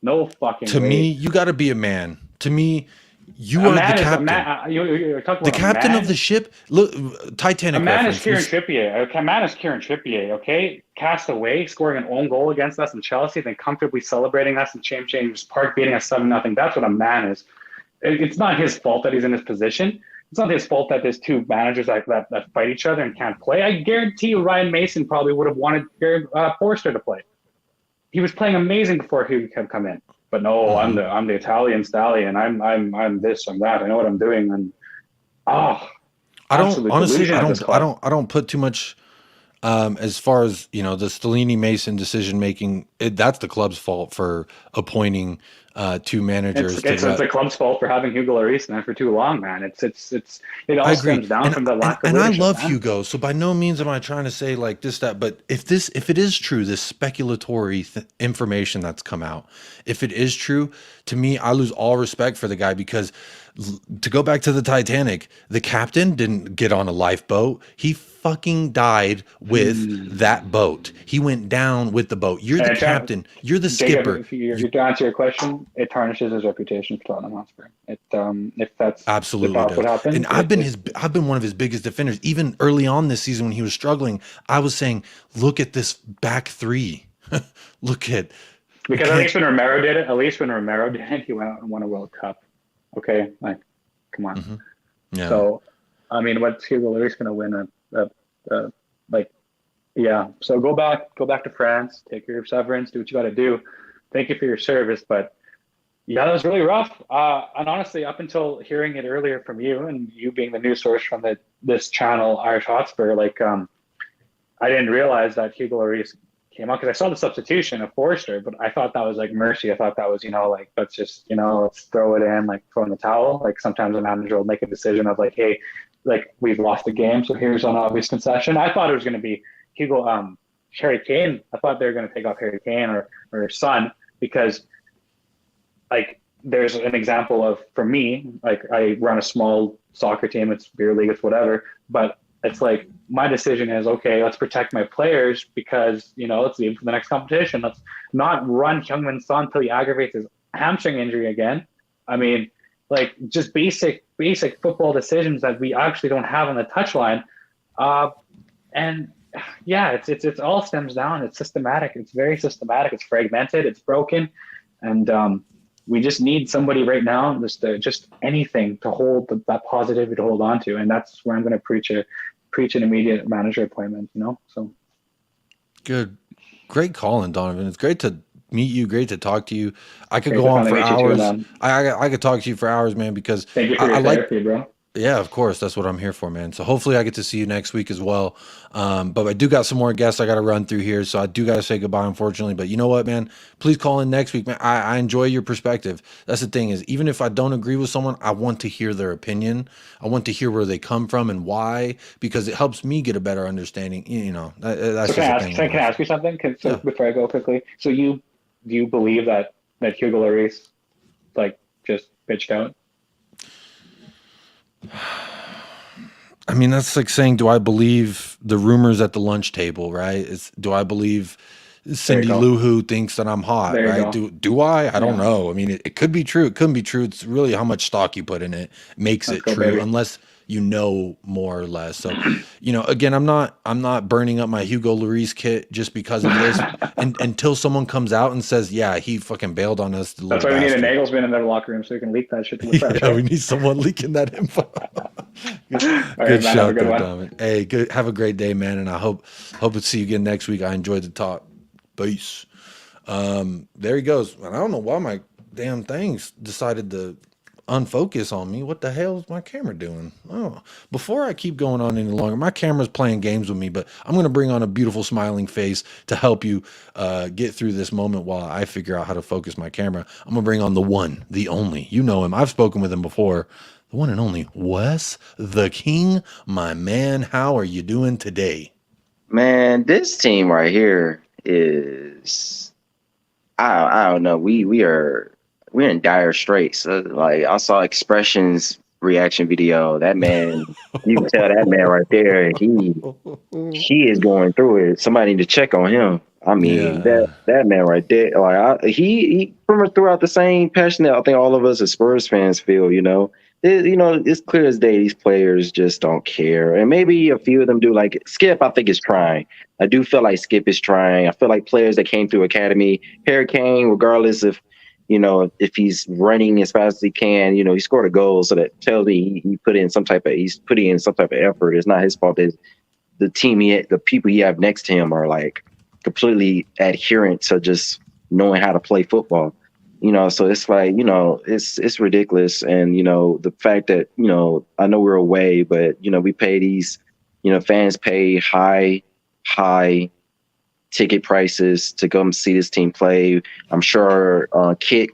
No fucking way. To me, you got to be a man. To me, you are the captain. You're talking the about captain of the ship. Look, Titanic. A man is reference. Kieran Trippier. A man is Kieran Trippier. Okay, cast away, scoring an own goal against us in Chelsea, then comfortably celebrating us in James Park, beating us 7-0. That's what a man is. It's not his fault that he's in this position. It's not his fault that there's two managers that fight each other and can't play. I guarantee you, Ryan Mason probably would have wanted Forster to play. He was playing amazing before he had come in. But no, I'm the Italian stallion. I'm this, I'm that. I know what I'm doing, and I don't put too much as far as the Stellini Mason decision making. That's the club's fault for appointing two managers. It's the club's fault for having Hugo Lloris there for too long, man. It all stems down from the lack of and leadership. I love man. Hugo, so by no means am I trying to say like this, that. But if it is true, this speculatory information that's come out, if it is true, to me, I lose all respect for the guy because. To go back to the Titanic, the captain didn't get on a lifeboat. He fucking died with that boat. He went down with the boat. You're the captain. You're the skipper. To answer your question, it tarnishes his reputation for Tottenham Hotspur. If that's absolutely what happened. And I've been one of his biggest defenders. Even early on this season when he was struggling, I was saying, look at this back three. Because at least when Romero did it, he went out and won a World Cup. Okay, like, come on. Mm-hmm. Yeah. So, I mean, what's Hugo Lloris going to win? So go back to France, take your severance, do what you got to do. Thank you for your service, but yeah, that was really rough. And honestly, up until hearing it earlier from you, and you being the news source from this channel, Irish Hotspur, I didn't realize that Hugo Lloris came out because I saw the substitution of Forster, but I thought that was like mercy. I thought that was, let's just, let's throw it in, like throw in the towel. Like sometimes a manager will make a decision of like, hey, like we've lost the game, so here's an obvious concession. I thought it was going to be Harry Kane. I thought they were going to take off Harry Kane or Son because like there's an example of, for me, like I run a small soccer team, it's beer league, it's whatever, but it's like my decision is, okay, let's protect my players because, let's leave for the next competition. Let's not run Heung-min Son until he aggravates his hamstring injury again. I mean, like just basic football decisions that we actually don't have on the touchline. And yeah, it's all stems down. It's systematic. It's very systematic. It's fragmented. It's broken. And we just need somebody right now, just anything to hold that positivity to hold on to. And that's where I'm going to preach an immediate manager appointment, so. Good. Great calling, Donovan. It's great to meet you. Great to talk to you. I could go on for hours. I could talk to you for hours, man, because thank you for your therapy, bro. Yeah, of course. That's what I'm here for, man. So hopefully I get to see you next week as well. But I do got some more guests I got to run through here. So I do got to say goodbye, unfortunately. But you know what, man? Please call in next week, man. I enjoy your perspective. That's the thing is, even if I don't agree with someone, I want to hear their opinion. I want to hear where they come from and why, because it helps me get a better understanding. That's so can I ask you something? Before I go quickly. So do you believe that Hugo Lloris just pitched out? I mean, that's like saying, do I believe the rumors at the lunch table, right? Do I believe Cindy Lou Who thinks that I'm hot, right? Do I? I don't know. I mean, it could be true. It couldn't be true. It's really how much stock you put in it makes it true, baby. Unless you know more or less. So, again, I'm not burning up my Hugo Lloris kit just because of this. Until someone comes out and says, yeah, he fucking bailed on us. That's why we need a Nagelsmann in their locker room so we can leak that shit to the press. Yeah, we need someone leaking that info. Good shout there, Donovan. Hey, good. Have a great day, man. And I hope to see you again next week. I enjoyed the talk. Peace. There he goes. And I don't know why my damn things decided to unfocus on me. What the hell is my camera doing? Oh, before I keep going on any longer, my camera's playing games with me, but I'm going to bring on a beautiful smiling face to help you get through this moment while I figure out how to focus my camera. I'm going to bring on the one, the only. You know him. I've spoken with him before. The one and only Wes, the King. My man, how are you doing today? Man, this team right here is I don't know. We're in dire straits. Like I saw Expressions reaction video. That man, you can tell that man right there. He is going through it. Somebody need to check on him. I mean Yeah. that man right there. Like he pretty much threw out the same passion that I think all of us as Spurs fans feel. It's clear as day these players just don't care, and maybe a few of them do. Like Skip, I think is trying. I do feel like Skip is trying. I feel like players that came through academy, Harry Kane, regardless if he's running as fast as he can, he scored a goal, so that tells me he's putting in some type of effort. It's not his fault that the the people he have next to him are like completely adherent to just knowing how to play football. So it's like, it's ridiculous. And, the fact that, I know we're away, but, we pay these, fans pay high ticket prices to come see this team play. I'm sure kit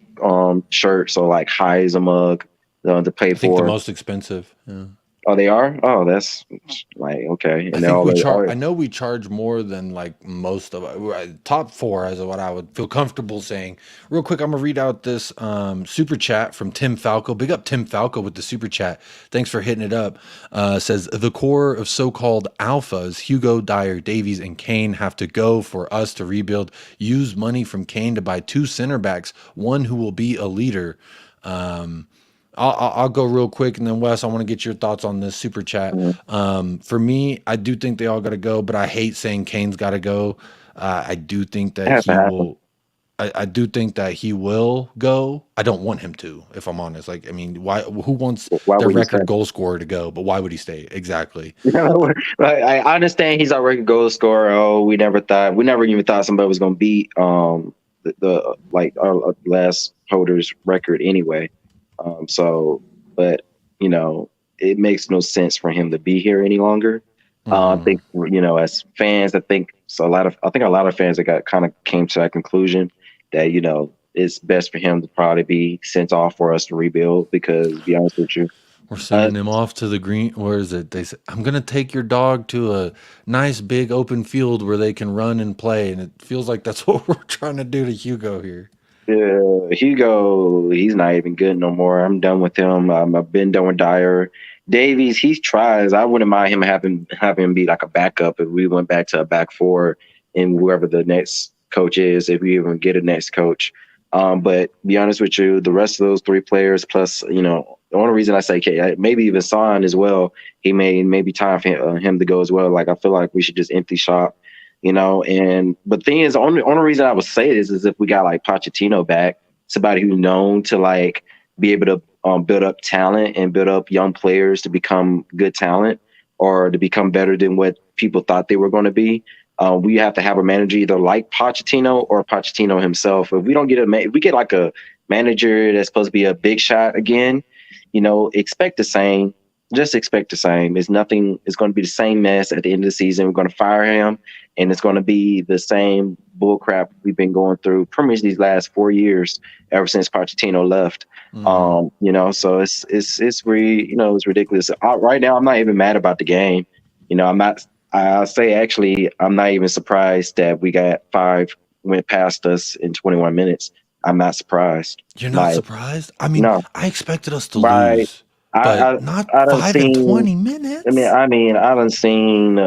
shirts are like high as a mug to pay I think the for. most expensive. Yeah. Oh, they are? Oh, that's like, okay. And I they're think we all charge. I know we charge more than like most of top four, as what I would feel comfortable saying. Real quick, I'm gonna read out this super chat from Tim Falco. Big up Tim Falco with the super chat. Thanks for hitting it up. Says the core of so-called alphas, Hugo, Dyer, Davies, and Kane have to go for us to rebuild. Use money from Kane to buy 2 center backs, one who will be a leader. I'll go real quick, and then Wes, I want to get your thoughts on this super chat. For me, I do think they all got to go, but I hate saying Kane's got to go. I do think it that has to he happen. will. I do think that he will go. I don't want him to, if I'm honest. Like, I mean, why? Who wants Why their would he stay? record goal scorer to go? But why would he stay? Exactly. I understand he's our record goal scorer. Oh, we never even thought somebody was going to beat the like our last holder's record anyway. But it makes no sense for him to be here any longer. I think as fans, I think a lot of fans that got kind of came to that conclusion that it's best for him to probably be sent off for us to rebuild. Because to be honest with you, We're sending him off to the green. Where is it? They said, I'm going to take your dog to a nice big open field where they can run and play. And it feels like that's what we're trying to do to Hugo here. Hugo, he's not even good no more. I'm done with him. I've been done with Dyer. Davies, he tries. I wouldn't mind him having him be like a backup if we went back to a back four and whoever the next coach is, if we even get a next coach. But be honest with you, the rest of those 3 players, plus, the only reason I say maybe even Son as well, he maybe time for him to go as well. Like, I feel like we should just empty shop. But thing is, only reason I would say this is if we got like Pochettino back, somebody who's known to like be able to build up talent and build up young players to become good talent or to become better than what people thought they were going to be. We have to have a manager either like Pochettino or Pochettino himself. If we don't get if we get like a manager that's supposed to be a big shot again, expect the same. Just expect the same. It's nothing. It's going to be the same mess at the end of the season. We're going to fire him, and it's going to be the same bullcrap we've been going through pretty much these last 4 years, ever since Pochettino left. So it's really, it's ridiculous. Right now, I'm not even mad about the game. I'm not. I'll say actually, I'm not even surprised that we got 5 went past us in 21 minutes. I'm not surprised. You're not surprised? I mean, no, I expected us to by lose, I but not I done 5 and seen. 20 minutes. I done seen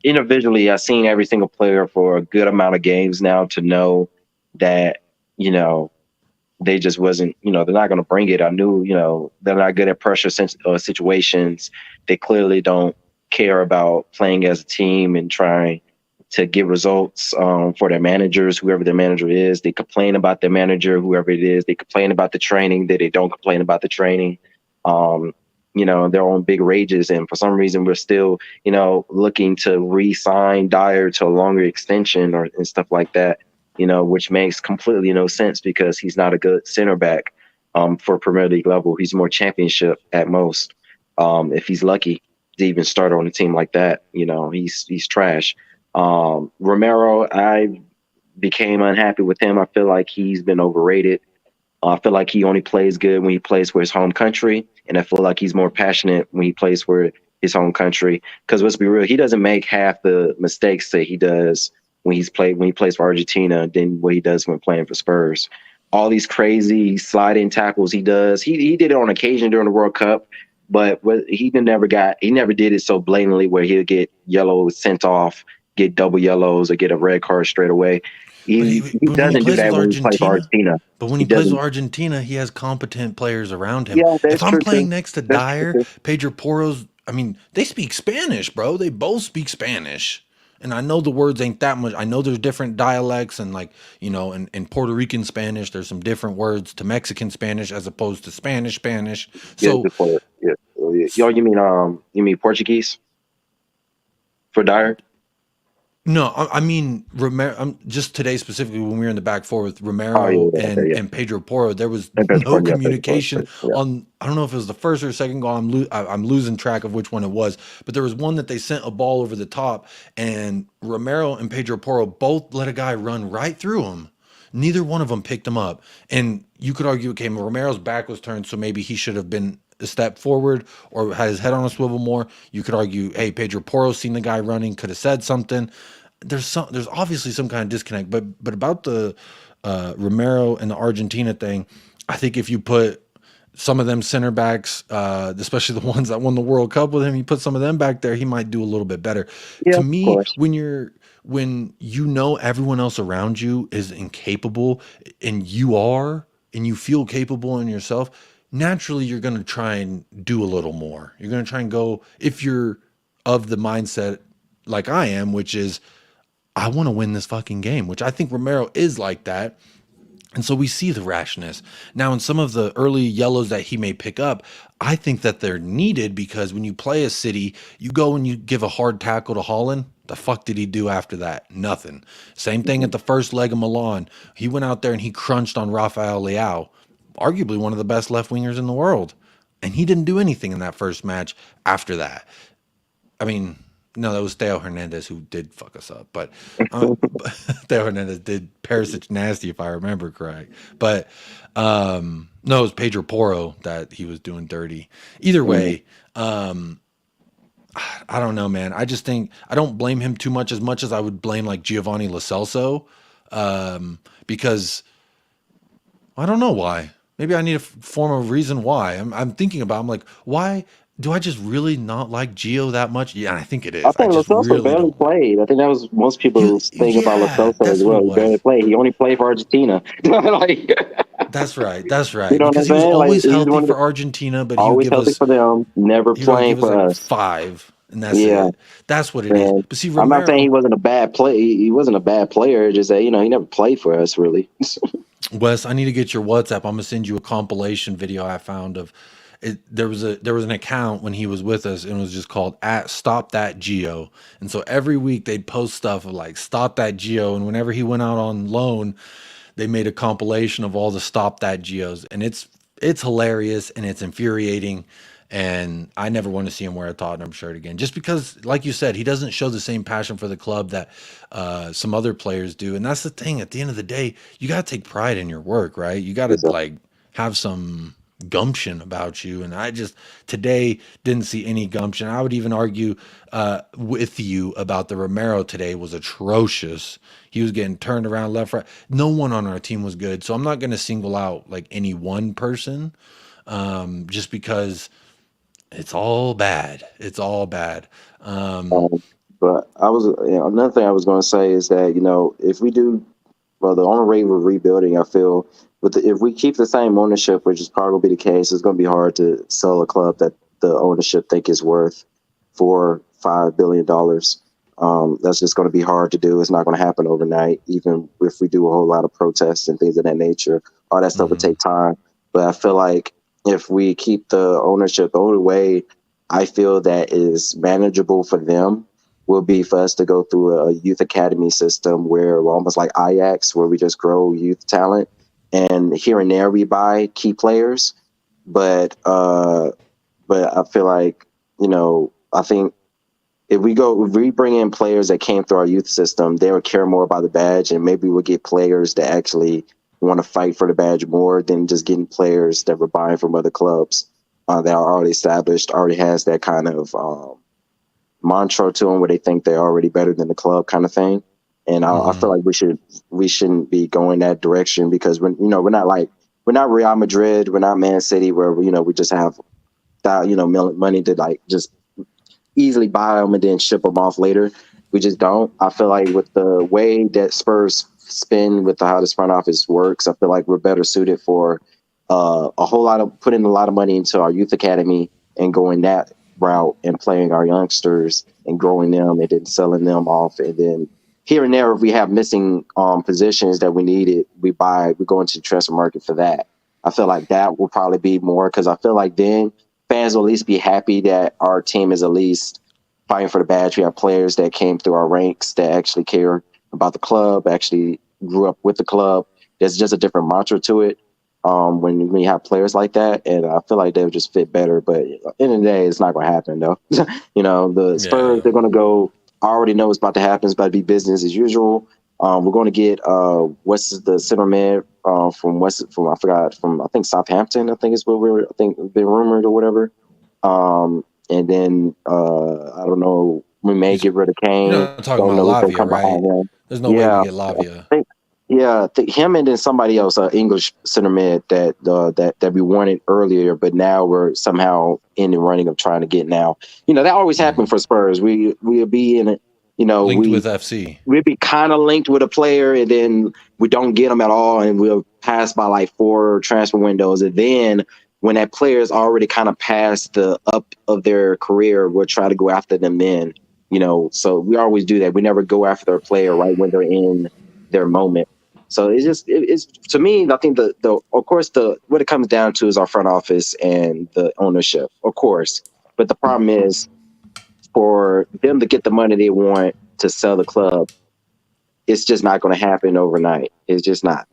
individually. I've seen every single player for a good amount of games now to know that they just wasn't. They're not going to bring it. I knew they're not good at pressure situations. They clearly don't care about playing as a team and trying to get results for their managers, whoever their manager is. They complain about their manager, whoever it is. They complain about the training. They don't complain about the training. Their own big rages. And for some reason, we're still, looking to re-sign Dyer to a longer extension and stuff like that, which makes completely no sense because he's not a good center back. for Premier League level. He's more championship at most. If he's lucky to even start on a team like that, he's trash. Romero, I became unhappy with him. I feel like he's been overrated. I feel like he only plays good when he plays for his home country, and I feel like he's more passionate when he plays for his home country. Because let's be real, he doesn't make half the mistakes that he does when he plays for Argentina than what he does when playing for Spurs. All these crazy sliding tackles he does, he did it on occasion during the World Cup, but he never did it so blatantly where he'll get yellow sent off, get double yellows, or get a red card straight away. He doesn't do that when he plays for Argentina. But when he plays with Argentina, he has competent players around him. Yeah, if I'm playing next to Dyer, Pedro Porro's, I mean, they speak Spanish, bro. They both speak Spanish. And I know the words ain't that much. I know there's different dialects and in Puerto Rican Spanish, there's some different words to Mexican Spanish as opposed to Spanish. So, you mean Portuguese for Dyer? No, I mean Romero. Just today specifically when we were in the back four with Romero and Pedro Porro, there was no communication on. I don't know if it was the first or second goal. I'm losing track of which one it was, but there was one that they sent a ball over the top, and Romero and Pedro Porro both let a guy run right through him. Neither one of them picked him up, and you could argue, okay, Romero's back was turned, so maybe he should have been a step forward or had his head on a swivel more. You could argue, hey, Pedro Porro seen the guy running, could have said something. There's obviously some kind of disconnect, but about the Romero and the Argentina thing, I think if you put some of them center backs, especially the ones that won the World Cup with him, you put some of them back there, he might do a little bit better. To me, when you know everyone else around you is incapable and you feel capable in yourself, naturally you're going to try and do a little more. You're going to try and go, if you're of the mindset like I am, which is I want to win this fucking game, which I think Romero is like that. And so we see the rashness. Now, in some of the early yellows that he may pick up, I think that they're needed because when you play a City, you go and you give a hard tackle to Haaland. The fuck did he do after that? Nothing. Same thing at the first leg of Milan. He went out there and he crunched on Rafael Leao, arguably one of the best left wingers in the world. And he didn't do anything in that first match after that. I mean, no, that was Theo Hernandez who did fuck us up. But Theo Hernandez did Perisic nasty, if I remember correct. But no, it was Pedro Porro that he was doing dirty. Either way, I don't know, man. I just think I don't blame him too much as I would blame like Giovanni Lo Celso, because I don't know why. Maybe I need a form of reason why. I'm thinking about. I'm like, why do I just really not like Gio that much? Yeah, I think it is. I think Lo Celso barely played. I think that was most people's thing about Lo Celso as well. He barely played. He only played for Argentina. That's right. You know because he was always healthy for Argentina, but he would give us for them, never playing for us. 5. And that's it. That's what it is. But see, Romero, I'm not saying he wasn't a bad play. He wasn't a bad player. Just that he never played for us really. Wes, I need to get your WhatsApp. I'm gonna send you a compilation video I found of it. There was an account when he was with us, and it was just called @Stop That Gio. And so every week they'd post stuff of like Stop That Gio, and whenever he went out on loan, they made a compilation of all the Stop That Gios, and it's hilarious and it's infuriating. And I never want to see him wear a Tottenham shirt again, just because, like you said, he doesn't show the same passion for the club that some other players do. And that's the thing. At the end of the day, you got to take pride in your work, right? You got to like have some gumption about you. And I just today didn't see any gumption. I would even argue with you about the Romero today was atrocious. He was getting turned around left, right. No one on our team was good. So I'm not going to single out like any one person just because it's all bad. It's all bad. But another thing I was going to say is that, if we do, the only rate we're rebuilding, I feel, if we keep the same ownership, which is probably going to be the case, it's going to be hard to sell a club that the ownership think is worth $4-5 billion. That's just going to be hard to do. It's not going to happen overnight, even if we do a whole lot of protests and things of that nature. All that stuff would take time. But I feel like if we keep the ownership, the only way I feel that is manageable for them will be for us to go through a youth academy system where we're almost like Ajax, where we just grow youth talent and here and there we buy key players, but I feel like, I think if we bring in players that came through our youth system, they would care more about the badge, and maybe we'll get players that actually want to fight for the badge more than just getting players that we're buying from other clubs that are already established, already has that kind of mantra to them where they think they're already better than the club kind of thing. And I feel like we shouldn't be going that direction, because we're not Real Madrid, we're not Man City, where we just have money to like just easily buy them and then ship them off later. We just don't. I feel like with the way that Spurs spin with how this front office works, I feel like we're better suited for putting a lot of money into our youth academy and going that route and playing our youngsters and growing them and then selling them off. And then here and there, if we have missing positions that we needed, we go into the transfer market for that. I feel like that will probably be more, because I feel like then fans will at least be happy that our team is at least fighting for the badge. We have players that came through our ranks that actually care about the club, actually grew up with the club. There's just a different mantra to it when you have players like that, and I feel like they would just fit better. But at the end of the day, it's not going to happen, though. The Spurs, they're going to go. I already know what's about to happen. It's about to be business as usual. We're going to get what's the center man from I think Southampton. I think is what been rumored or whatever. And then I don't know. We may get rid of Kane. You're not talking about Lavia, right? There's no way we get Lavia. I think him and then somebody else, English center mid that we wanted earlier, but now we're somehow in the running of trying to get now. That always happened for Spurs. We'll be in it. Linked with FC. We'd be kind of linked with a player, and then we don't get them at all, and we'll pass by like 4 transfer windows, and then when that player is already kind of past the up of their career, we'll try to go after them then. So we always do that. We never go after their player right when they're in their moment. So it's to me, I think what it comes down to is our front office and the ownership, of course. But the problem is, for them to get the money they want to sell the club, it's just not going to happen overnight. It's just not,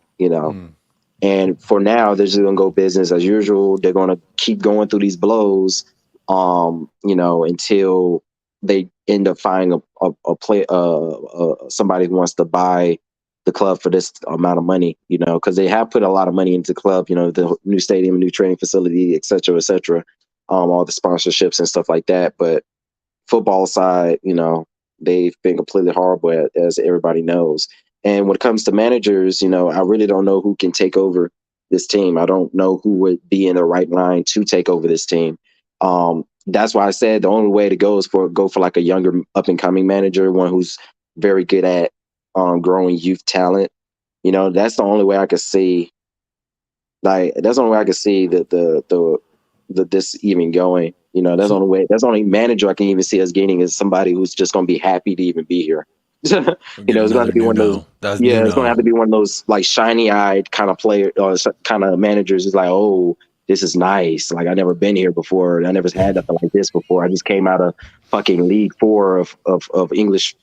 And for now, they're just going to go business as usual. They're going to keep going through these blows, until they end up finding somebody who wants to buy the club for this amount of money, because they have put a lot of money into the club, the new stadium, new training facility, et cetera, all the sponsorships and stuff like that. But football side, they've been completely horrible, as everybody knows. And when it comes to managers, I really don't know who can take over this team. I don't know who would be in the right line to take over this team. That's why I said the only way to go is go for like a younger up and coming manager, one who's very good at growing youth talent. That's the only way I could see. That's the only way I could see that this even going. That's the only way. That's the only manager I can even see us getting is somebody who's just going to be happy to even be here. It's going to have to be one of those. It's going to have to be one of those like shiny-eyed kind of player, kind of managers. It's like, oh, this is nice. Like, I've never been here before. I never had nothing like this before. I just came out of fucking League 4 of the English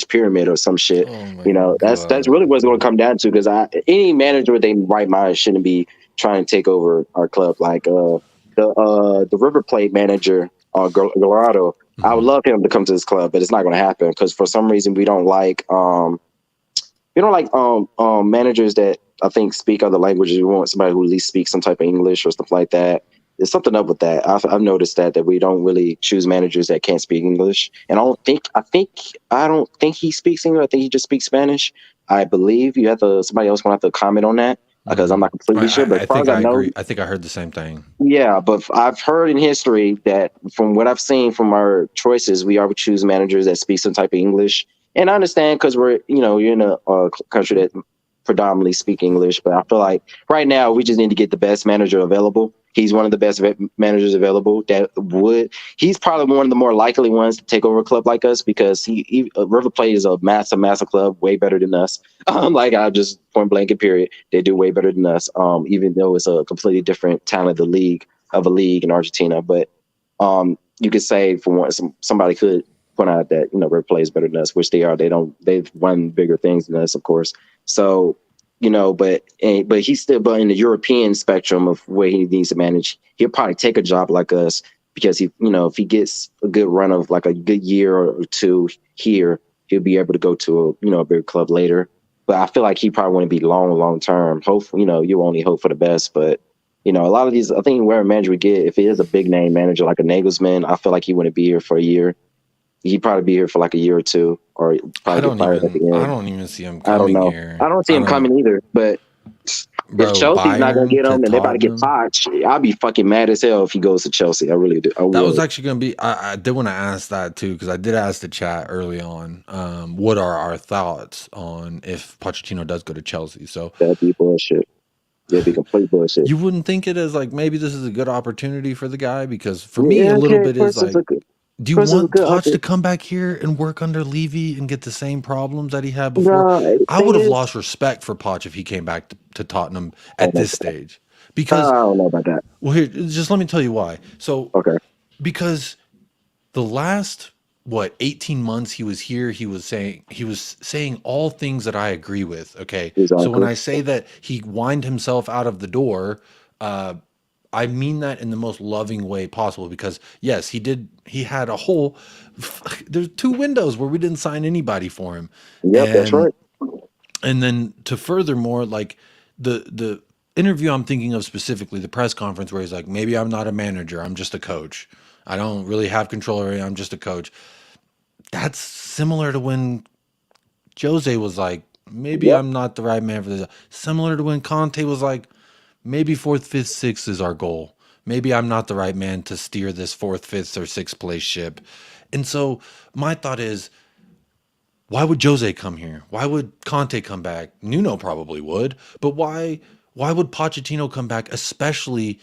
pyramid or some shit. That's really what it's going to come down to. Because any manager with a right mind shouldn't be trying to take over our club. Like the River Plate manager, Gallardo. I would love him to come to this club, but it's not going to happen because for some reason we don't like managers that I think speak other languages. We want somebody who at least speaks some type of English or stuff like that. There's something up with that. I've noticed that we don't really choose managers that can't speak English. And I don't think he speaks English. I think he just speaks Spanish. I believe somebody else gonna have to comment on that because I'm not completely sure. But I agree. I think I heard the same thing. Yeah, but I've heard in history that from what I've seen from our choices, we always choose managers that speak some type of English. And I understand because you're in a country that predominantly speak English. But I feel like right now we just need to get the best manager available. He's one of the best managers available. He's probably one of the more likely ones to take over a club like us because River Plate is a massive club, way better than us. Like I just point blank and period, they do way better than us. Even though it's a completely different talent of a league in Argentina, but you could say for one, somebody could point out that River Plate is better than us, which they are. They've won bigger things than us, of course. So but he's still but in the European spectrum of where he needs to manage, he'll probably take a job like us because if he gets a good run of like a good year or two here, he'll be able to go to a bigger club later. But I feel like he probably wouldn't be long term. Hope you only hope for the best, but a lot of these, I think where a manager we get, if it is a big name manager like a Nagelsmann, I feel like he wouldn't be here for a year. He'd probably be here for like a year or two, or probably get fired at the end. I don't even see him I don't coming know. here. I don't see him coming either. But Bro, if Chelsea's not gonna Bayern get him to and they're about to get Tottenham. Poch, I'll be fucking mad as hell if he goes to Chelsea. I really do. That was actually going to be. I did want to ask that too because I did ask the chat early on. What are our thoughts on if Pochettino does go to Chelsea? So that'd be bullshit. That'd be complete bullshit. You wouldn't think it as like maybe this is a good opportunity for the guy because for me a little bit is like, do you want Poch to come back here and work under Levy and get the same problems that he had before? No, I would have lost respect for Poch if he came back to Tottenham at this stage. Because I don't know about that. Well, here, just let me tell you why. So, okay, because the last 18 months he was here, he was saying all things that I agree with. Okay, exactly. So when I say that he whined himself out of the door, I mean that in the most loving way possible. Because yes, he did. He had a whole. There's 2 windows where we didn't sign anybody for him. Yep, that's right. And then to furthermore, like the interview I'm thinking of specifically, the press conference where he's like, maybe I'm not a manager, I'm just a coach. I don't really have control over it, I'm just a coach. That's similar to when Jose was like, maybe I'm not the right man for this. Similar to when Conte was like, maybe 4th, 5th, 6th is our goal. Maybe I'm not the right man to steer this 4th, 5th, or 6th place ship. And so my thought is, why would Jose come here? Why would Conte come back? Nuno probably would, but why would Pochettino come back, especially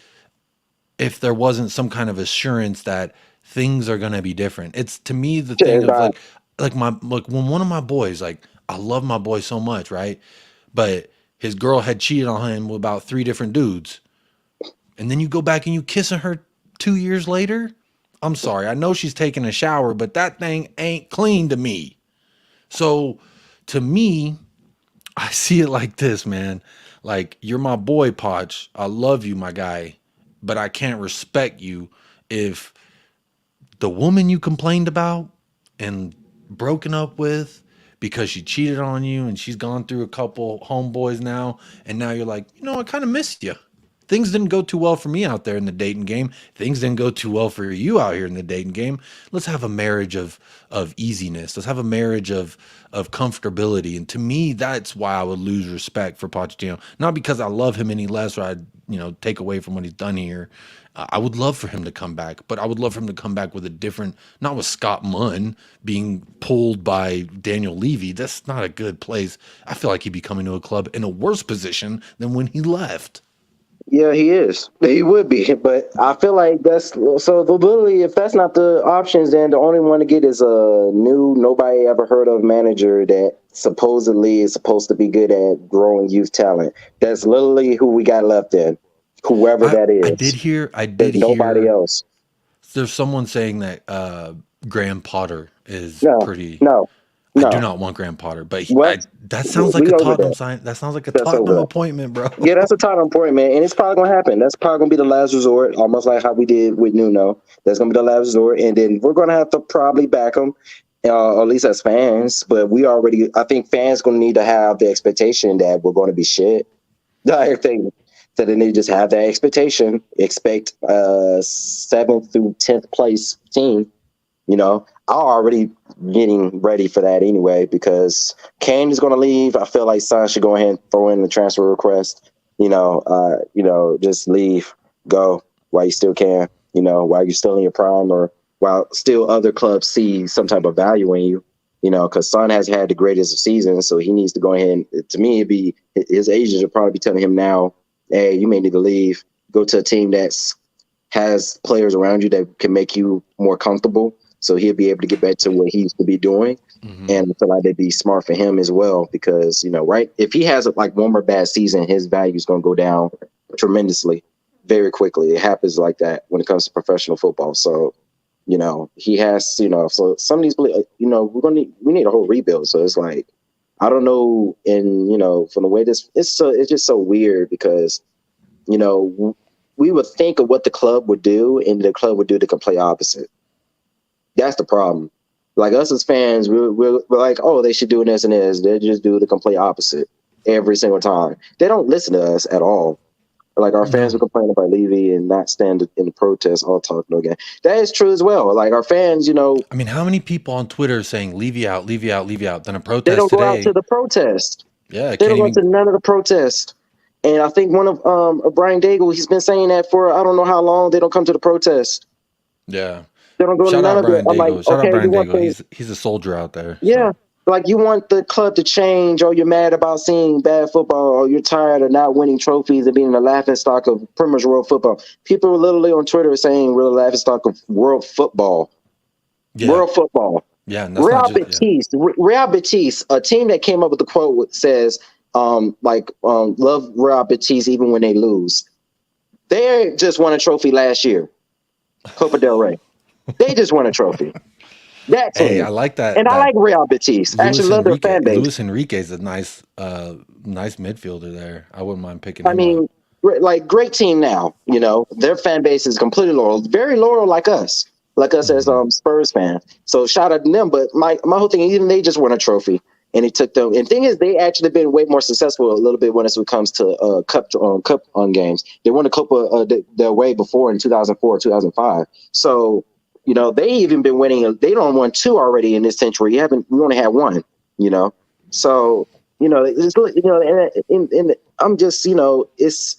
if there wasn't some kind of assurance that things are going to be different? It's to me the thing of like when one of my boys, like I love my boy so much, right? But his girl had cheated on him with about 3 different dudes. And then you go back and you kissing her 2 years later? I'm sorry. I know she's taking a shower, but that thing ain't clean to me. So to me, I see it like this, man. Like, you're my boy, Poch. I love you, my guy. But I can't respect you if the woman you complained about and broken up with because she cheated on you and she's gone through a couple homeboys now, and now you're like, I kind of missed you. Things didn't go too well for me out there in the dating game. Things didn't go too well for you out here in the dating game. Let's have a marriage of easiness. Let's have a marriage of comfortability. And to me, that's why I would lose respect for Pochettino. Not because I love him any less or I'd take away from what he's done here. I would love for him to come back, but I would love for him to come back with a different, not with Scott Munn being pulled by Daniel Levy. That's not a good place. I feel like he'd be coming to a club in a worse position than when he left. Yeah, he is. He would be, but I feel like that's so. Literally, if that's not the options, then the only one to get is a new, nobody ever heard of manager that supposedly is supposed to be good at growing youth talent. That's literally who we got left in. Whoever that is. I did hear. Nobody else. There's someone saying that Graham Potter is pretty. No. I do not want Graham Potter, but that sounds like a Tottenham sign. That sounds like a Tottenham appointment, bro. Yeah, that's a Tottenham appointment, and it's probably gonna happen. That's probably gonna be the last resort, almost like how we did with Nuno. That's gonna be the last resort, and then we're gonna have to probably back him, or at least as fans. But I think fans gonna need to have the expectation that we're gonna be shit. I think that they need to just have that expectation. Expect 7th through 10th place team. I'm already getting ready for that anyway because Kane is going to leave. I feel like Son should go ahead and throw in the transfer request. Just leave, go while you still can. While you're still in your prime, or while still other clubs see some type of value in you. Because Son has had the greatest of seasons, so he needs to go ahead. And, to me, it'd be his agents would probably be telling him now, "Hey, you may need to leave. Go to a team that's has players around you that can make you more comfortable." So he'll be able to get back to what he used to be doing. Mm-hmm. And I feel like they'd be smart for him as well because, right, if he has like one more bad season, his value is going to go down tremendously very quickly. It happens like that when it comes to professional football. So, he has, so some of these, we need a whole rebuild. So it's like, I don't know, and from the way it's just so weird because we would think of what the club would do, and the club would do the complete opposite. That's the problem. Like us as fans, we're like, oh, they should do this and this. They just do the complete opposite every single time. They don't listen to us at all. Like our fans will complain about Levy and not stand in the protest, all talk, no game. That is true as well. Like our fans, I mean, how many people on Twitter are saying Levy out, Levy out, Levy out? Then a protest they don't go out today. to the protest. Yeah, They can't don't go even. to none of the protests. And I think one of Brian Daigle, he's been saying that for I don't know how long. They don't come to the protest. Yeah. They don't go to Shout none out of it. Brian I'm like, Daigle. Shout out okay, Brian you want Daigle. He's a soldier out there. yeah. So. Like you want the club to change, or you're mad about seeing bad football, or you're tired of not winning trophies and being the laughing stock of pretty much world football. People are literally on Twitter saying we're the laughing stock of world football. Yeah. World football. Yeah, and that's not just, Real Betis, a team that came up with the quote says, love Real Betis even when they lose. They just won a trophy last year. Copa del Rey. They just won a trophy. That team. Hey, I like that. And I like Real Betis. I actually love their fan base. Luis Enrique's a nice midfielder there. I wouldn't mind picking him I mean, like great team now. Their fan base is completely loyal, very loyal like us as Spurs fans. So shout out to them. But my whole thing, even they just won a trophy, and it took them. And thing is, they actually been way more successful a little bit when it comes to cup games. They won the Copa their way before in 2004, 2005. So. They even been winning. They don't won 2 already in this century. We only had 1. So and I'm just it's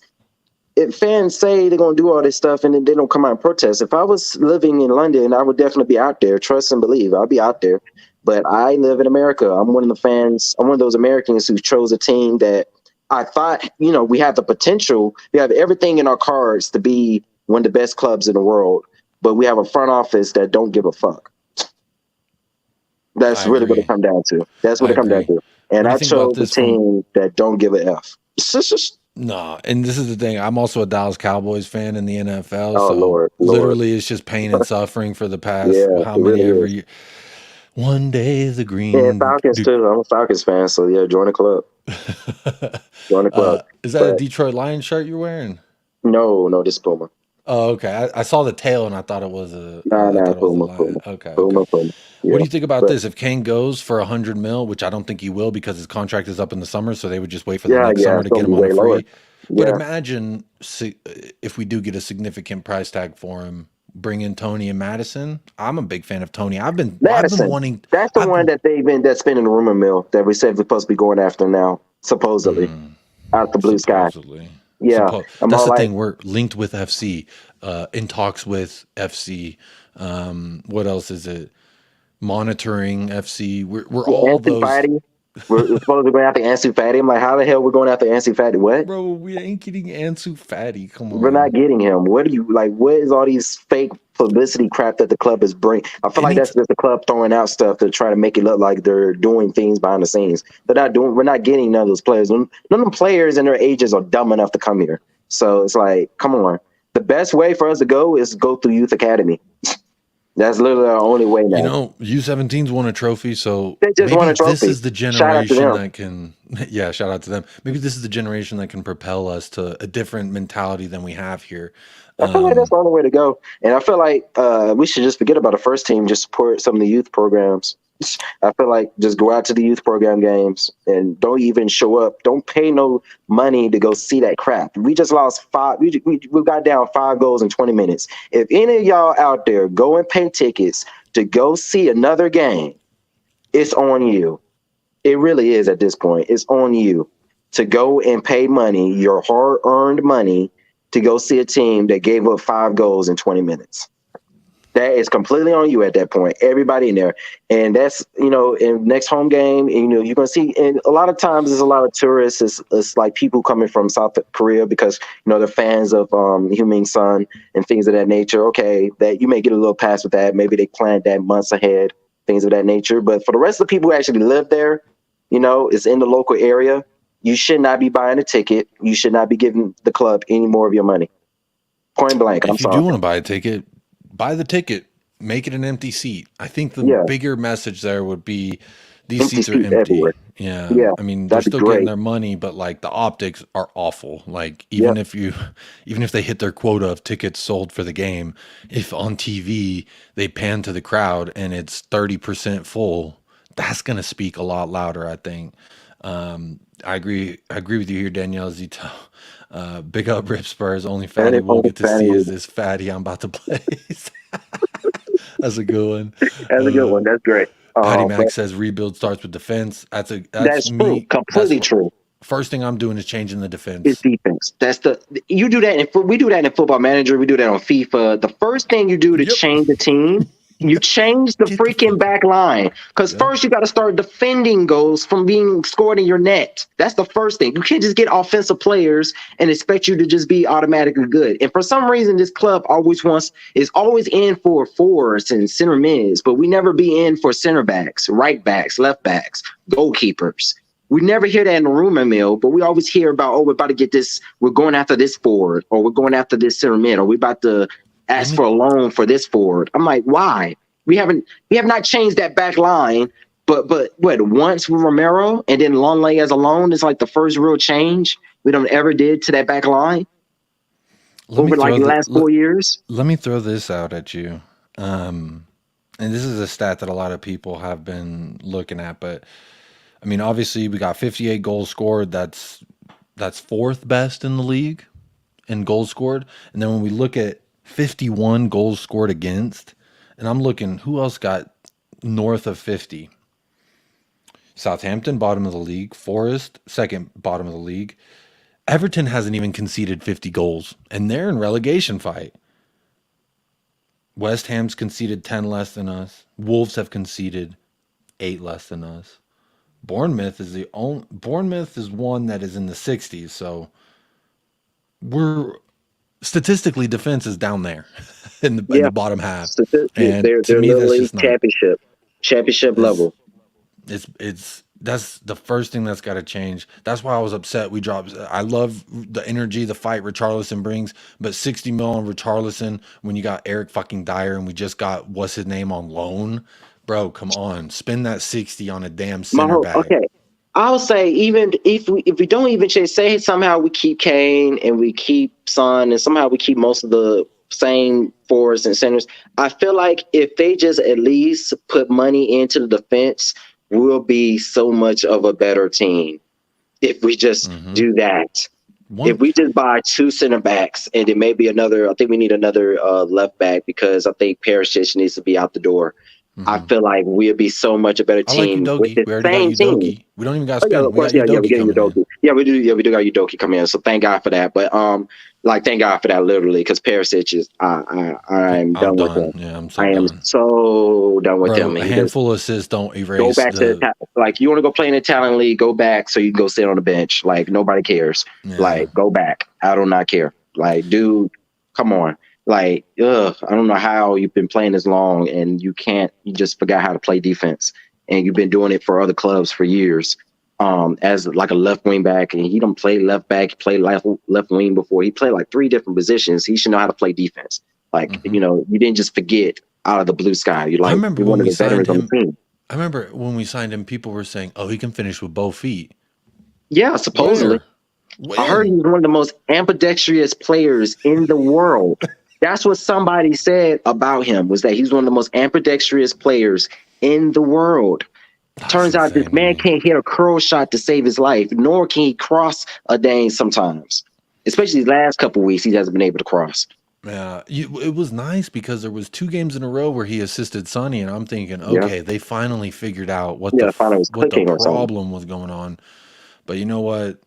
if fans say they're gonna do all this stuff and then they don't come out and protest. If I was living in London, I would definitely be out there. Trust and believe, I'll be out there. But I live in America. I'm one of the fans. I'm one of those Americans who chose a team that I thought we have the potential. We have everything in our cards to be one of the best clubs in the world. But we have a front office that don't give a fuck. That's really what it comes down to. That's what it comes down to. And I chose a team that don't give a F. No, and this is the thing. I'm also a Dallas Cowboys fan in the NFL. Oh, so Lord. literally, it's just pain and suffering for the past how many every year. One day the green. Yeah, Falcons too. I'm a Falcons fan, so yeah, join the club. Join the club. Is that a Detroit Lions shirt you're wearing? No, this is Puma. Oh, okay. I saw the tail and I thought it was a Puma. Okay. Puma. Yeah. What do you think about this? If Kane goes for $100 million, which I don't think he will because his contract is up in the summer, so they would just wait for the next summer to get him on a free. But imagine if we do get a significant price tag for him, bring in Tony and Madison. I'm a big fan of Tony. I've been wanting. That's the one that's been in the rumor mill that we said we're supposed to be going after now, supposedly, out the blue sky. Yeah, that's the thing. We're linked with FC, in talks with FC. What else is it? Monitoring FC. We're all those. We're supposed to go after Ansu Fati. I'm like, how the hell we're going after Ansu Fati? What? Bro, we ain't getting Ansu Fati. Come on. We're not getting him. What do you like? What is all these fake publicity crap that the club is bringing? I feel like that's just the club throwing out stuff to try to make it look like they're doing things behind the scenes. They're not doing. We're not getting none of those players. None of them players and their agents are dumb enough to come here. So it's like, come on. The best way for us to go is go through youth academy. That's literally our only way now. U17's won a trophy, so they just won a trophy. This is the generation that can. Yeah, shout out to them. Maybe this is the generation that can propel us to a different mentality than we have here. I feel like that's the only way to go, and I feel like we should just forget about the first team. Just support some of the youth programs. I feel like just go out to the youth program games and don't even show up. Don't pay no money to go see that crap. We just lost 5. We got down 5 goals in 20 minutes. If any of y'all out there go and pay tickets to go see another game, it's on you. It really is at this point. It's on you to go and pay money, your hard-earned money, to go see a team that gave up 5 goals in 20 minutes. That is completely on you at that point. Everybody in there. And that's, in next home game, and, you're going to see, and a lot of times there's a lot of tourists. It's like people coming from South Korea because, they're fans of Heung-min Son and things of that nature. Okay, that you may get a little pass with that. Maybe they planned that months ahead, things of that nature. But for the rest of the people who actually live there, it's in the local area, you should not be buying a ticket. You should not be giving the club any more of your money. Point blank. If you do want to buy a ticket, buy the ticket, make it an empty seat. I think the bigger message there would be These Empty seats are seats empty. everywhere. Yeah. Yeah, I mean, they're that'd be still getting great. their money, but like the optics are awful. Like Yep. even if they hit their quota of tickets sold for the game, if on TV they pan to the crowd and it's 30% full, that's gonna speak a lot louder, I think. I agree with you here, Danielle Zito. Big up Rip Spurs. Only And fatty if we'll only get to see is Fanny, this fatty I'm about to place. That's a good one. that's a good Uh, one. That's great. Patty But Mack says rebuild starts with defense. That's that's true. me. That's Completely true. first thing I'm doing is changing the Is defense. defense. That's you do that we do that in Football Manager. We do that on FIFA. The first thing you do to Yep. change the team, you change the Get the freaking fuck. back line. Because Yep. first you got to start defending goals from being scored in your net. That's the first thing. You can't just get offensive players and expect you to just be automatically good. And for some reason, this club is always in for forwards and center mids, but we never be in for center backs, right backs, left backs, goalkeepers. We never hear that in the rumor mill, but we always hear about, oh, we're about to get this, we're going after this forward, or we're going after this center mid, or we're about to ask for a loan for this forward. I'm like, why? We have not changed that back line, but what, once with Romero and then Longley as a loan is like the first real change we don't ever did to that back line over like the last 4 years. Let me throw this out at you. And this is a stat that a lot of people have been looking at, but I mean, obviously we got 58 goals scored. That's fourth best in the league in goals scored. And then when we look at 51 goals scored against, and I'm looking, who else got north of 50? Southampton, bottom of the league. Forest, second bottom of the league. Everton hasn't even conceded 50 goals, and they're in relegation fight. West Ham's conceded 10 less than us. Wolves have conceded 8 less than us. Bournemouth is one that is in the 60s, so we're statistically defense is down there in the bottom half. And they're to me, that's literally just not championship level. That's the first thing that's got to change. That's why I was upset we dropped. I love the energy, the fight Richarlison brings, but 60 mil on Richarlison when you got Eric fucking Dyer and we just got what's his name on loan. Bro, come on. Spend that 60 on a damn center back. Okay. I'll say even if we don't even say somehow we keep Kane and we keep Son and somehow we keep most of the same forwards and centers, I feel like if they just at least put money into the defense, we'll be so much of a better team. If we just do that. If we just buy 2 center backs and then maybe another, I think we need another left back because I think Perisic needs to be out the door. I feel like we'll be so much a better team. I like with Udogie. the We already got same Udogie. team. We don't even got to Oh, yeah, spend. of course, We got we're getting Udogie coming Udogie. Yeah, we do got Udogie coming in. So thank God for that. But like thank God for that literally because Perisic is I'm done with him. Yeah, I'm so I am done. so done with Bro, him. a handful of assists don't erase Go back to like you want to go play in the Italian league, go back so you can go sit on the bench. Like nobody cares. Yeah. Like go back. I do not care. Like dude, come on. Like, I don't know how you've been playing this long and you just forgot how to play defense. And you've been doing it for other clubs for years. As like a left wing back, and he don't play left back, he played left wing before. He played like 3 different positions. He should know how to play defense. Like, you didn't just forget out of the blue sky. You're like, you're one of the veterans on the team. I remember when we signed him, people were saying, oh, he can finish with both feet. Yeah, supposedly. Where? I heard he's one of the most ambidextrous players in the world. That's what somebody said about him, was that he's one of the most ambidextrous players in the world. Turns out this man can't hit a curl shot to save his life, nor can he cross a dang sometimes. Especially these last couple weeks, he hasn't been able to cross. Yeah, it was nice because there was 2 games in a row where he assisted Sonny, and I'm thinking, okay, they finally figured out what the problem was going on. But you know what?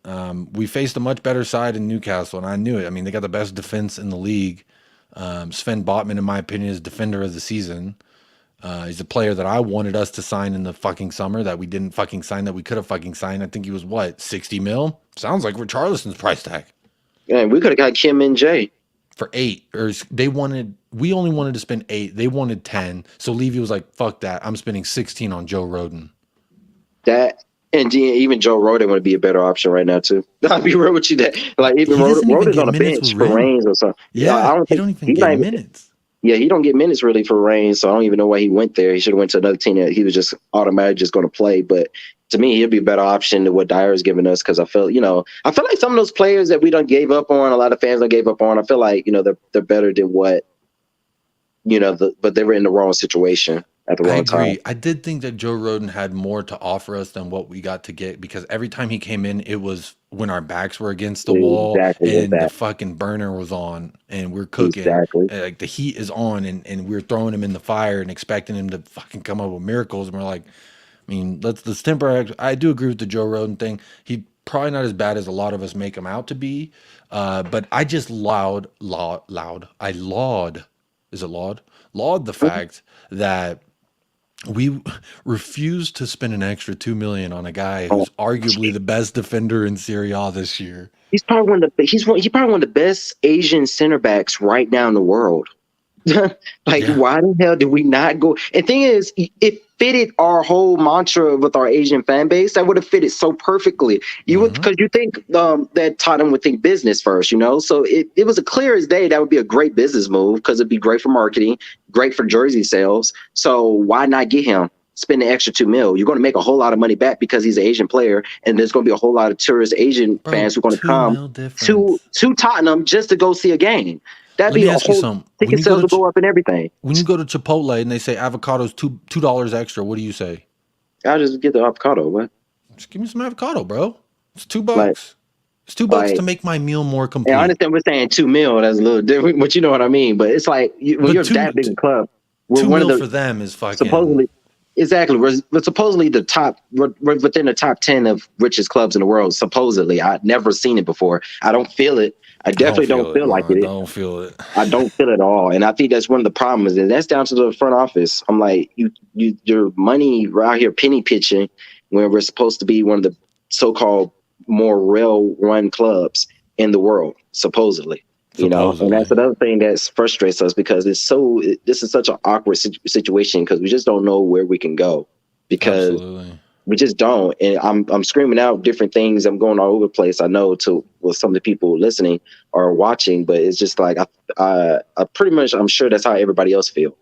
We faced a much better side in Newcastle, and I knew it. I mean, they got the best defense in the league. Sven Botman, in my opinion, is defender of the season. He's a player that I wanted us to sign in the fucking summer that we didn't fucking sign, that we could have fucking signed. I think he was, 60 mil? Sounds like Richarlison's price tag. Yeah, we could have got Kim and Jay. For 8. We only wanted to spend 8. They wanted 10. So Levy was like, fuck that. I'm spending 16 on Joe Rodon. And even Joe Rodon would be a better option right now too. I'll be real with you. That like even Rodon's on a bench for Reigns or something. Yeah, he don't even get minutes. Yeah, he don't get minutes really for Reigns, so I don't even know why he went there. He should have went to another team that he was just automatically just going to play. But to me, he'd be a better option than what Dyer is giving us because I feel like some of those players that we done gave up on, a lot of fans done gave up on. I feel like they're better than what but they were in the wrong situation at the I wrong agree. time. I did think that Joe Roden had more to offer us than what we got to get because every time he came in, it was when our backs were against the wall Exactly with and the that. fucking burner was on and we're cooking. Exactly. Like the heat is on and we're throwing him in the fire and expecting him to fucking come up with miracles. And we're like, I mean, let's temper. I do agree with the Joe Roden thing. He probably not as bad as a lot of us make him out to be. But I just laud is it laud? Laud the fact that we refused to spend an extra $2 million on a guy who's arguably the best defender in Serie A this year. He's probably he's probably one of the best Asian center backs right now in the world. Why the hell did we not go? And thing is, it fitted our whole mantra with our Asian fan base. That would have fitted so perfectly. You would, because you think that Tottenham would think business first, So it was a clear as day that would be a great business move because it'd be great for marketing, great for jersey sales. So why not get him? Spend the extra $2 million. You're going to make a whole lot of money back because he's an Asian player, and there's going to be a whole lot of tourist Asian fans who are going to come to Tottenham just to go see a game. That'd Let be me a ask you whole something. ticket sales will go up and everything. When you go to Chipotle and they say avocado's $2 extra, what do you say? I'll just get the avocado. What? Just give me some avocado, bro. It's $2. It's $2 to make my meal more complete. I understand we're saying $2 million. That's a little different, but you know what I mean. But it's like when you're that big a club, we're $2 one of million the for them is fucking supposedly. Exactly. We're supposedly the top. We're within the top 10 of richest clubs in the world. Supposedly, I've never seen it before. I don't feel it. I definitely don't feel like it. I don't feel it. I don't feel it at all. And I think that's one of the problems. And that's down to the front office. I'm like, your money out here penny pitching when we're supposed to be one of the so-called more well-run clubs in the world, supposedly. And that's another thing that frustrates us because this is such an awkward situation because we just don't know where we can go because we just don't. And I'm screaming out different things. I'm going all over the place. I know some of the people listening or watching, but it's just like I pretty much I'm sure that's how everybody else feel.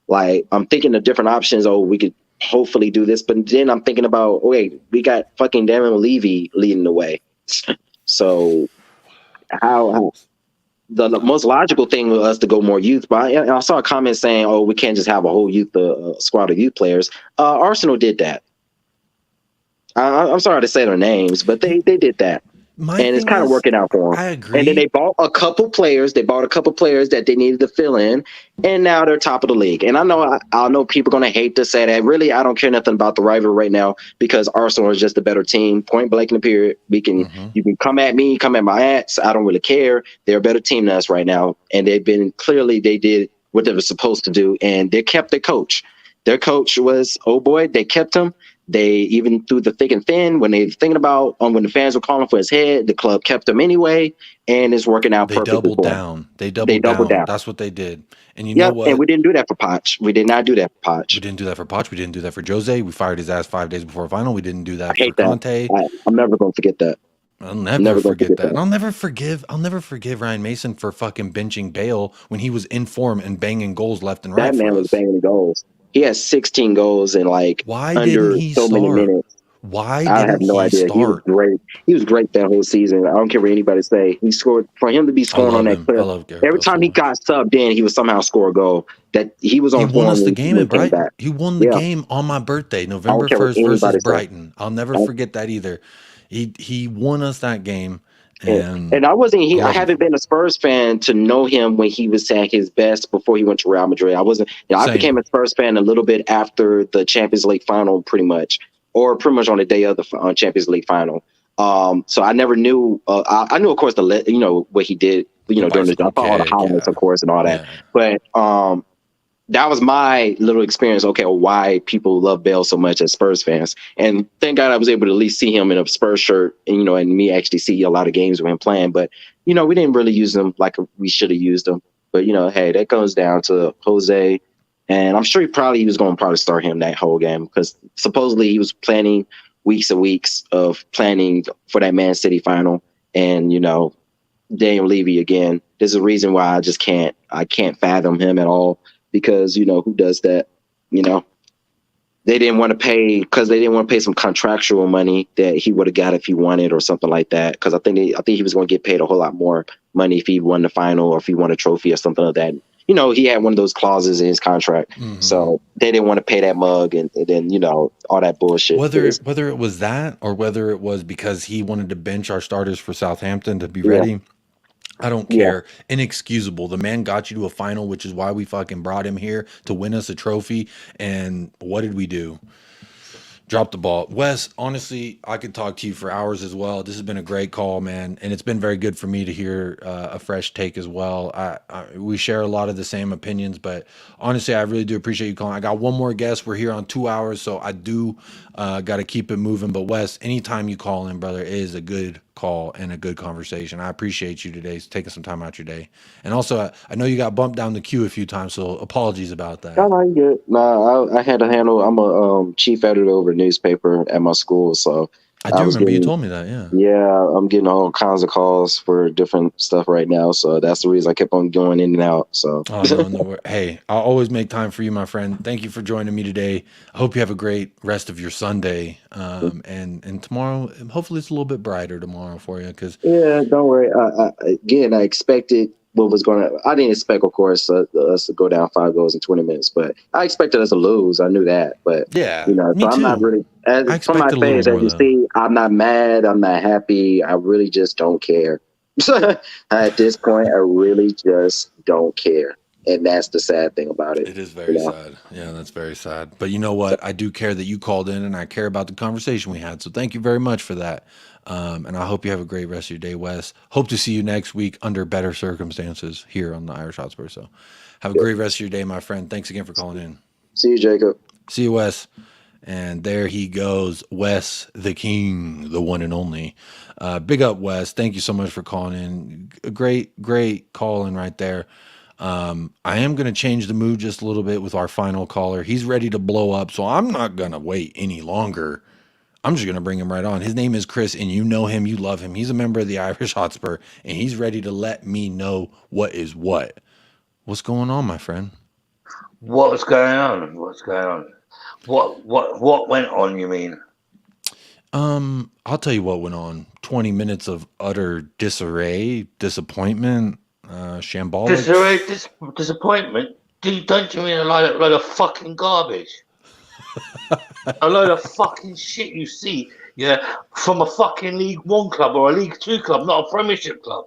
Like I'm thinking of different options. Oh, we could hopefully do this, but then I'm thinking about wait, we got fucking Darren Levy leading the way. So how the most logical thing was us to go more youth. But I saw a comment saying, "Oh, we can't just have a whole youth squad of youth players." Arsenal did that. I'm sorry to say their names, but they did that, and it's kind of working out for them. I agree. And then they bought a couple players. They bought a couple players that they needed to fill in, and now they're top of the league. And I know people are going to hate to say that. Really, I don't care nothing about the rivalry right now because Arsenal is just a better team. Point blank in the period. You can come at me, come at my ass. I don't really care. They're a better team than us right now, and they did what they were supposed to do, and they kept their coach. Their coach was, oh boy, they kept him. They even through the thick and thin when they were thinking about when the fans were calling for his head, the club kept him anyway, and it's working out perfectly. They doubled down. That's what they did. And you know what? And we didn't do that for Poch. We did not do that for Poch. We didn't do that for Poch. We didn't do that for Jose. We fired his ass 5 days before final. We didn't do that for Conte. I'm never going to forget that. I'll never forget that. And I'll never forgive Ryan Mason for fucking benching Bale when he was in form and banging goals left and right. That man was banging goals. He has 16 goals in under so many minutes. Why I have no idea. He was great. He was great that whole season. I don't care what anybody say. He scored for him to be scoring on that clip. Every time he got subbed in, he would somehow score a goal. That he was on. He won us the game at Brighton. He won the game on my birthday, November 1st versus Brighton. I'll never forget that either. He won us that game. And I haven't been a Spurs fan to know him when he was at his best before he went to Real Madrid. I became a Spurs fan a little bit after the Champions League final, pretty much on the day of the Champions League final. So I never knew. I knew, of course, what he did. During all the highlights, of course, and all that. Yeah. But that was my little experience. Okay, why people love Bale so much as Spurs fans, and thank God I was able to at least see him in a Spurs shirt, and and me actually see a lot of games with him playing. But we didn't really use him like we should have used him. But hey, that comes down to Jose, and I'm sure he was going to start him that whole game because supposedly he was planning weeks and weeks of planning for that Man City final, and Daniel Levy again. There's a reason why I can't fathom him at all, because who does that? They didn't want to pay because they didn't want to pay some contractual money that he would have got if he won it or something like that. Because I think he was going to get paid a whole lot more money if he won the final or if he won a trophy or something like that. He had one of those clauses in his contract, so they didn't want to pay that mug and then all that bullshit. Whether it was that or whether it was because he wanted to bench our starters for Southampton to be ready. I don't care. Inexcusable. The man got you to a final, which is why we fucking brought him here to win us a trophy. And what did we do? Drop the ball. Wes, honestly, I could talk to you for hours as well. This has been a great call, man. And it's been very good for me to hear a fresh take as well. We share a lot of the same opinions, but honestly, I really do appreciate you calling. I got one more guest. We're here on 2 hours, so I do got to keep it moving. But Wes, anytime you call in, brother, it is a good call and a good conversation. I appreciate you today taking some time out your day. And also, I know you got bumped down the queue a few times, so apologies about that. No, you good. No, I had to handle. I'm a chief editor over a newspaper at my school, so I do remember you told me that. Yeah, I'm getting all kinds of calls for different stuff right now, so that's the reason I kept on going in and out. So, no. Hey, I'll always make time for you, my friend. Thank you for joining me today. I hope you have a great rest of your Sunday, and tomorrow, hopefully, it's a little bit brighter tomorrow for you. Don't worry. I expected what was going to. I didn't expect, of course, us to go down 5 goals in 20 minutes, but I expected us to lose. I knew that, but me so too. I'm not really. From my face, as you see, I'm not mad. I'm not happy. I really just don't care. At this point, I really just don't care, and that's the sad thing about it. It is very sad. Yeah, that's very sad. But you know what? I do care that you called in, and I care about the conversation we had. So thank you very much for that. And I hope you have a great rest of your day, Wes. Hope to see you next week under better circumstances here on the Irish Hotspur. So have a great rest of your day, my friend. Thanks again for calling in. See you, Jacob. See you, Wes. And there he goes, Wes the King, the one and only. Big up, Wes. Thank you so much for calling in. A great call in right there. I am going to change the mood just a little bit with our final caller. He's ready to blow up, so I'm not going to wait any longer. I'm just going to bring him right on. His name is Chris, and you know him. You love him. He's a member of the Irish Hotspur, and he's ready to let me know what is what. What's going on, my friend? What's going on? What went on, you mean? I'll tell you what went on. 20 minutes of utter disarray, disappointment, shambolic. Disarray, disappointment? Don't you mean a load of fucking garbage? A load of fucking shit you see, from a fucking League One club or a League Two club, not a Premiership club.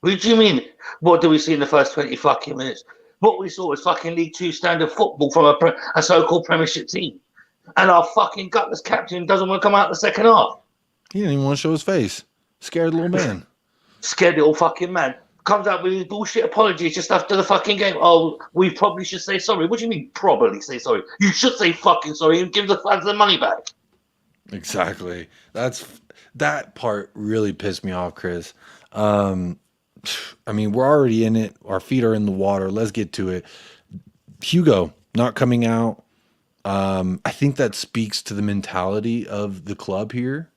What do you mean? What do we see in the first 20 fucking minutes? What we saw was fucking League Two standard football from a so-called Premiership team. And our fucking gutless captain doesn't want to come out in the second half. He didn't even want to show his face. Scared little man. Scared little fucking man. Comes out with his bullshit apologies just after the fucking game. Oh, we probably should say sorry. What do you mean probably say sorry? You should say fucking sorry and give the fans their money back. Exactly. That part really pissed me off, Chris. I mean, we're already in it. Our feet are in the water. Let's get to it. Hugo not coming out. I think that speaks to the mentality of the club here.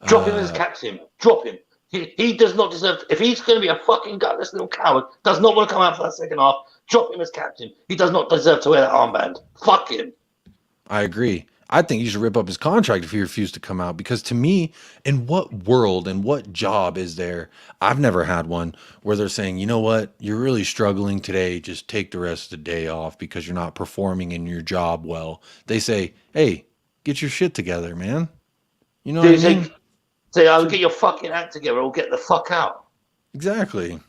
Drop him as captain. Drop him. He does not deserve. If he's going to be a fucking gutless little coward, does not want to come out for that second half, drop him as captain. He does not deserve to wear that armband. Fuck him. I agree. I think you should rip up his contract if he refused to come out, because to me, in what world and what job is there? I've never had one where they're saying, you know what, you're really struggling today. Just take the rest of the day off because you're not performing in your job well. They say, hey, get your shit together, man. You know what I mean? Say, I'll get your fucking act together or get the fuck out. Exactly.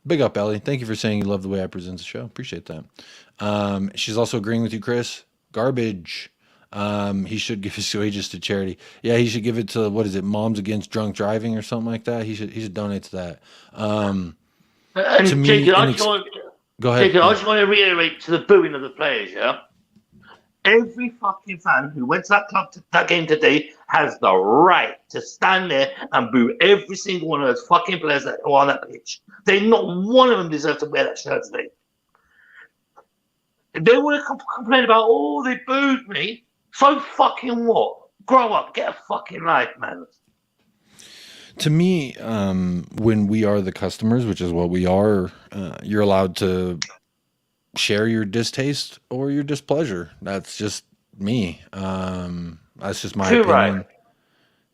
Big up, Ellie. Thank you for saying you love the way I present the show. Appreciate that. She's also agreeing with you, Chris. Garbage. He should give his wages to charity. Yeah, he should give it to, what is it, Moms Against Drunk Driving or something like that. He should donate to that. And to me, Jacob, go ahead. Jacob, I just want to reiterate to the booing of the players, yeah? Every fucking fan who went to that club that game today has the right to stand there and boo every single one of those fucking players that are on that pitch. Not one of them deserve to wear that shirt today. If they want to complain about, oh, they booed me, so fucking what? Grow up, get a fucking life, man. To me, when we are the customers, which is what we are, you're allowed to share your distaste or your displeasure. That's just me. That's just my Too right. opinion.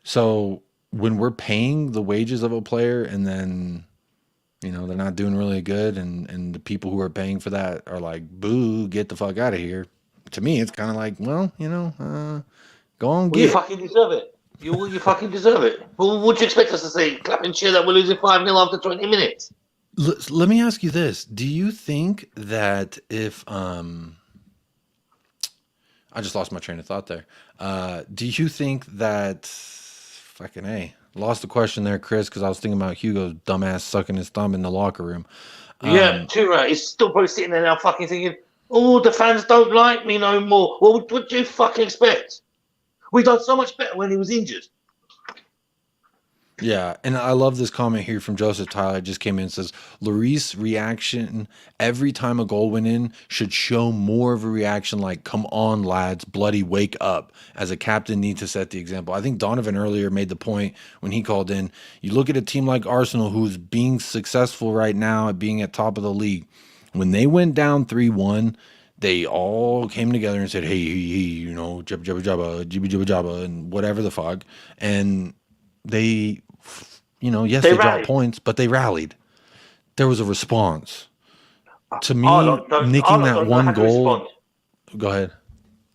So when we're paying the wages of a player and then they're not doing really good, and the people who are paying for that are like, boo, get the fuck out of here. To me, it's kind of like, well, go on, Well, you get. fucking deserve it. You fucking deserve it. Well, what do you expect us to say? Clap and cheer that we're losing 5-0 after 20 minutes? Let me ask you this. Do you think that if I just lost my train of thought there. Do you think that fucking A, lost the question there, Chris, because I was thinking about Hugo's dumbass sucking his thumb in the locker room. Yeah, too right. He's still probably sitting there now fucking thinking, oh, the fans don't like me no more. Well, what do you fucking expect? We done so much better when he was injured. Yeah, and I love this comment here from Joseph Tyler. It just came in and says, Lloris reaction every time a goal went in should show more of a reaction like, come on, lads, bloody wake up. As a captain, need to set the example. I think Donovan earlier made the point when he called in. You look at a team like Arsenal, who's being successful right now at being at top of the league. When they went down 3-1, they all came together and said, hey, jabba, jabba, jabba, jibba, jabba, jabba, and whatever the fuck. And they... yes, they dropped rallied. points, but they rallied. There was a response. To me, nicking that one goal. Go ahead.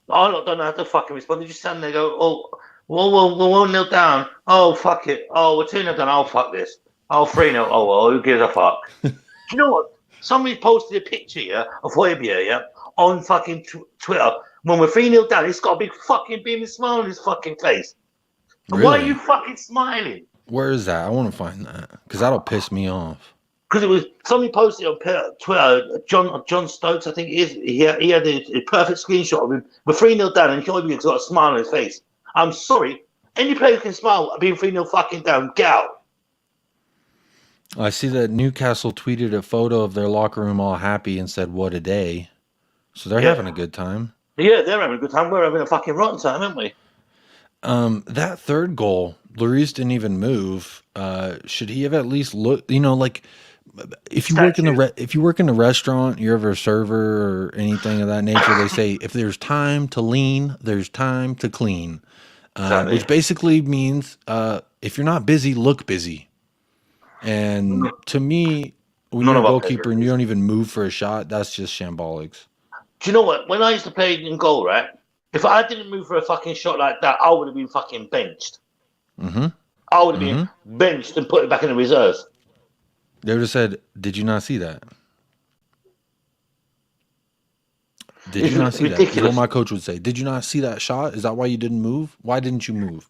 I don't know how to fucking respond. They just stand there and go, oh, we're 1-0 down. Oh, fuck it. Oh, we're 2-0 down. Oh, fuck this. Oh, 3-0. Oh, well, who gives a fuck? Do you know what? Somebody posted a picture, of Højbjerg, on fucking Twitter. When we're 3-0 down, he's got a big fucking beaming smile on his fucking face. Really? Why are you fucking smiling? Where is that? I want to find that because that'll piss me off. Because it was somebody posted on Twitter. John Stokes, I think it is. He had a perfect screenshot of him. We're 3-0 down, and Højbjerg's got a smile on his face. I'm sorry, any player who can smile being 3-0 fucking down, get out. I see that Newcastle tweeted a photo of their locker room all happy and said, "What a day!" So they're having a good time. Yeah, they're having a good time. We're having a fucking rotten time, aren't we? That third goal, Lloris didn't even move. Should he have at least looked? Like if you work in the restaurant, you're ever a server or anything of that nature. They say if there's time to lean, there's time to clean, which basically means if you're not busy, look busy. And to me, when you're a goalkeeper and you don't even move for a shot, that's just shambolics. Do you know what? When I used to play in goal, right? If I didn't move for a fucking shot like that, I would have been fucking benched. Mm-hmm. I would have been benched and put it back in the reserves. They would have said, "Did you not see that? Did you not see that?" That's what my coach would say. "Did you not see that shot? Is that why you didn't move? Why didn't you move?"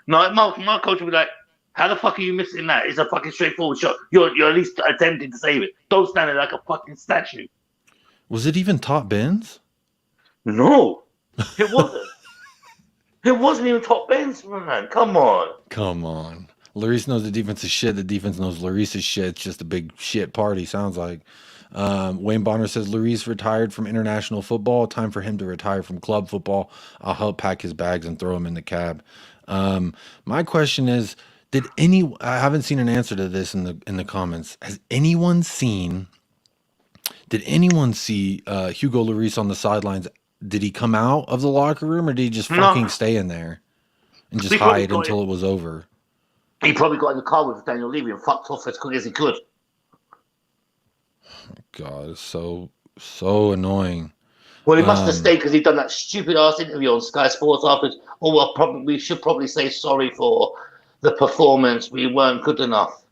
No, my coach would be like, "How the fuck are you missing that? It's a fucking straightforward shot. You're at least attempting to save it. Don't stand there like a fucking statue." Was it even top bins? No, it wasn't. It wasn't even top bins, man. Come on. Lloris knows the defense is shit. The defense knows Lloris is shit. It's just a big shit party, sounds like. Wayne Bonner says, Lloris retired from international football. Time for him to retire from club football. I'll help pack his bags and throw him in the cab. My question is, I haven't seen an answer to this in the comments. Did anyone see Hugo Lloris on the sidelines? Did he come out of the locker room or did he just fucking stay in there and just hide until it was over? He probably got in the car with Daniel Levy and fucked off as quick as he could. God, it's so annoying. Well, he must have stayed because he'd done that stupid ass interview on Sky Sports afterwards. Oh, well, we should probably say sorry for the performance. We weren't good enough.